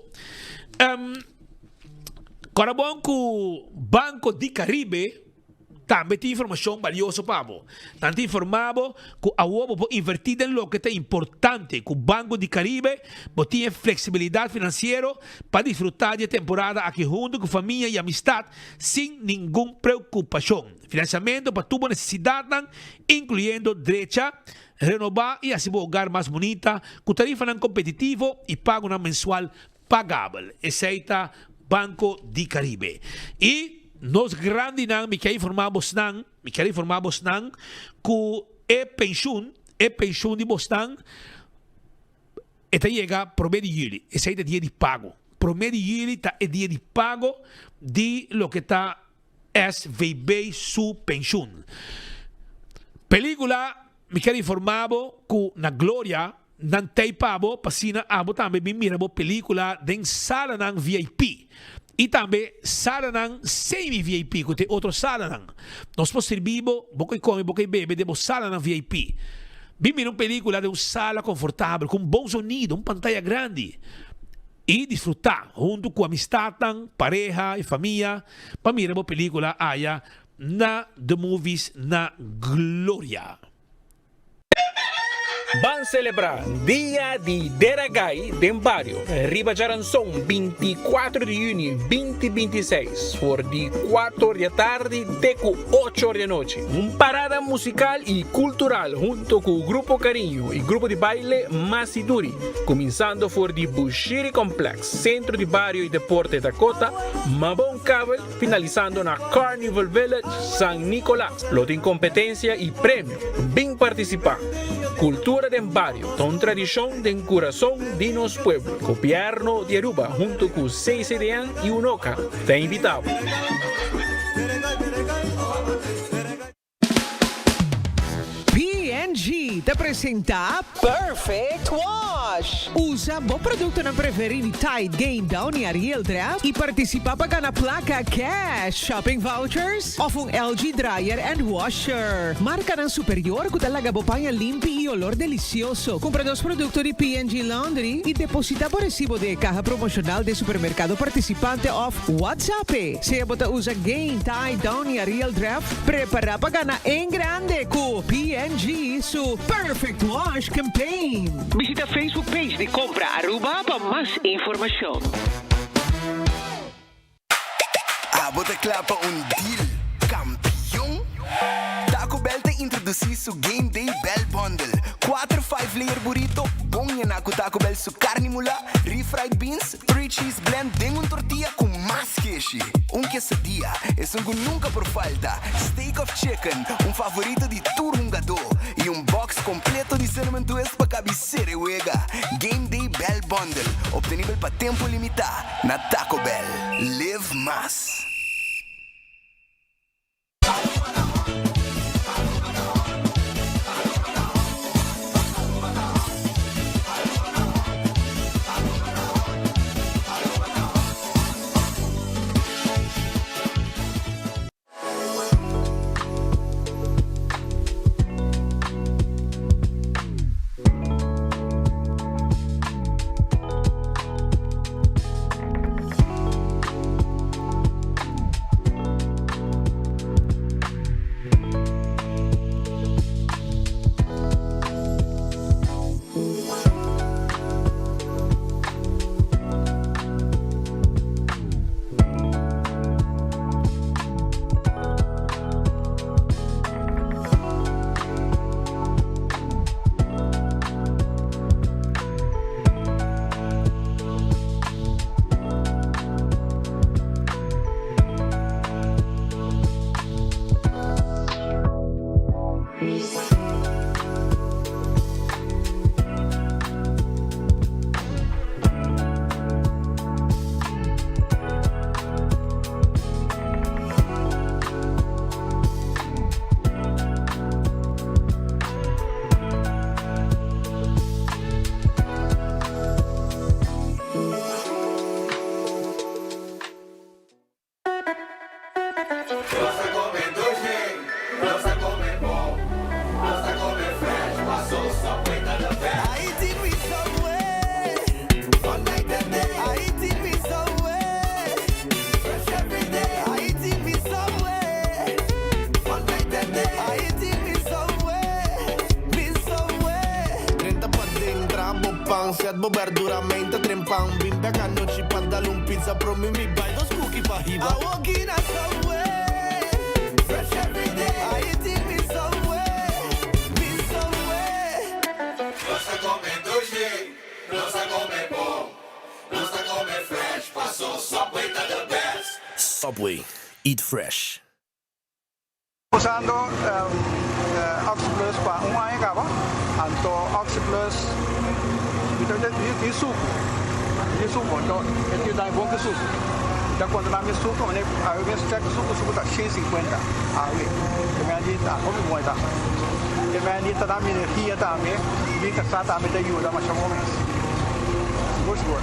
Agora bom que o Banco de Caribe também tem informação valiosa para você. Tanto informado que a UOB pode invertir em lo que é importante, que o Banco de Caribe tem flexibilidade financeira para desfrutar de temporada aqui junto com família e amistade sem nenhuma preocupação. Financiamento para tua necessidade, incluindo direita, renovar e assim lugar mais bonita, com tarifa não competitivo e pago não mensual pagável. Esse é o Banco de Caribe. E nós grandes não me querem informar que a pensão de Boston está chega pro mês de julho. Esse é o dia de pago. Pro mês de julho está o dia de pago de lo que está SVB su pensão. Película me querem informar que na Glória não tem pago, passina abo também me mira película de sala ng VIP. E também sala ng semi-VIP, que tem outro sala ng. Nós podemos servir, boca e come, boca e bebe, demos sala ng VIP. Vimos uma película de uma sala confortável, com bom sonido, uma pantalla grande. E desfrutar, junto com amistade, pareja e família, para mirar uma película allá na The Movies na Glória. Van celebrar Dia de Deragay del Barrio. Riba Jaranson, 24 de junio 2026, por de 4 de tarde até 8 de noche. Parada musical y cultural junto con el Grupo Cariño y Grupo de Baile Masiduri, comenzando por the Bushiri Complex, Centro de Barrio y Deporte Dakota, Mabon Cable, finalizando na Carnival Village San Nicolás. Lot en competencia y premio. Ven participar. Cultura del barrio, con tradición del corazón de los pueblos. Gobierno de Aruba, junto con CCDN y UNOCA, te invitamos. P&G te presenta Perfect Wash. Usa bom produto na preferir Tide, Gain, Down e Ariel Draft e participa para ganhar placa cash, shopping vouchers of LG Dryer and Washer. Marca ng superior com talaga bopanha limpa e olor delicioso. Compra dos produtos de P&G Laundry e deposita por recibo de caja promocional de supermercado participante of WhatsApp. Se bota usa Gain, Tide, Down e Ariel Draft, prepara para ganhar em grande com P&G su Perfect Wash Campaign. Visita Facebook page de Compra Aruba para mais informação. Bota clapa deal, campeão. Taco Bell te introduzi su Game Day Bell Bundle. 4 5-layer burrito, bom yan ako Taco Bell su carne mula, refried beans, 3 cheese blend, den un tortilla con más queso. Un quesadilla es un nunca por falta. Steak of chicken, un favorito de turungado. Y un box completo de cinnamon twist pa cabeceira wega. Game Day Bell Bundle, obtenible pa tempo limitado na Taco Bell. Live más. Set verduramente trempang bimbe canoci pantalon pizza promi mi buy those cookie pa hiba I walk in a subway fresh every day I eat me somewhere Nossa come doce Nossa come bom Nossa come fresh Passou Subway tá the best Subway eat fresh Usando Oxyplus pa un ay ka ba anto Oxyplus di suco, então ele dá bom que suco. Então quando dá meu suco, né, aí eu check suco tá 150. Aí, também ali tá, como bom tá. Também ali tá dá minha energia também, e que tá também da ajuda, mas chamou mais. Gosto.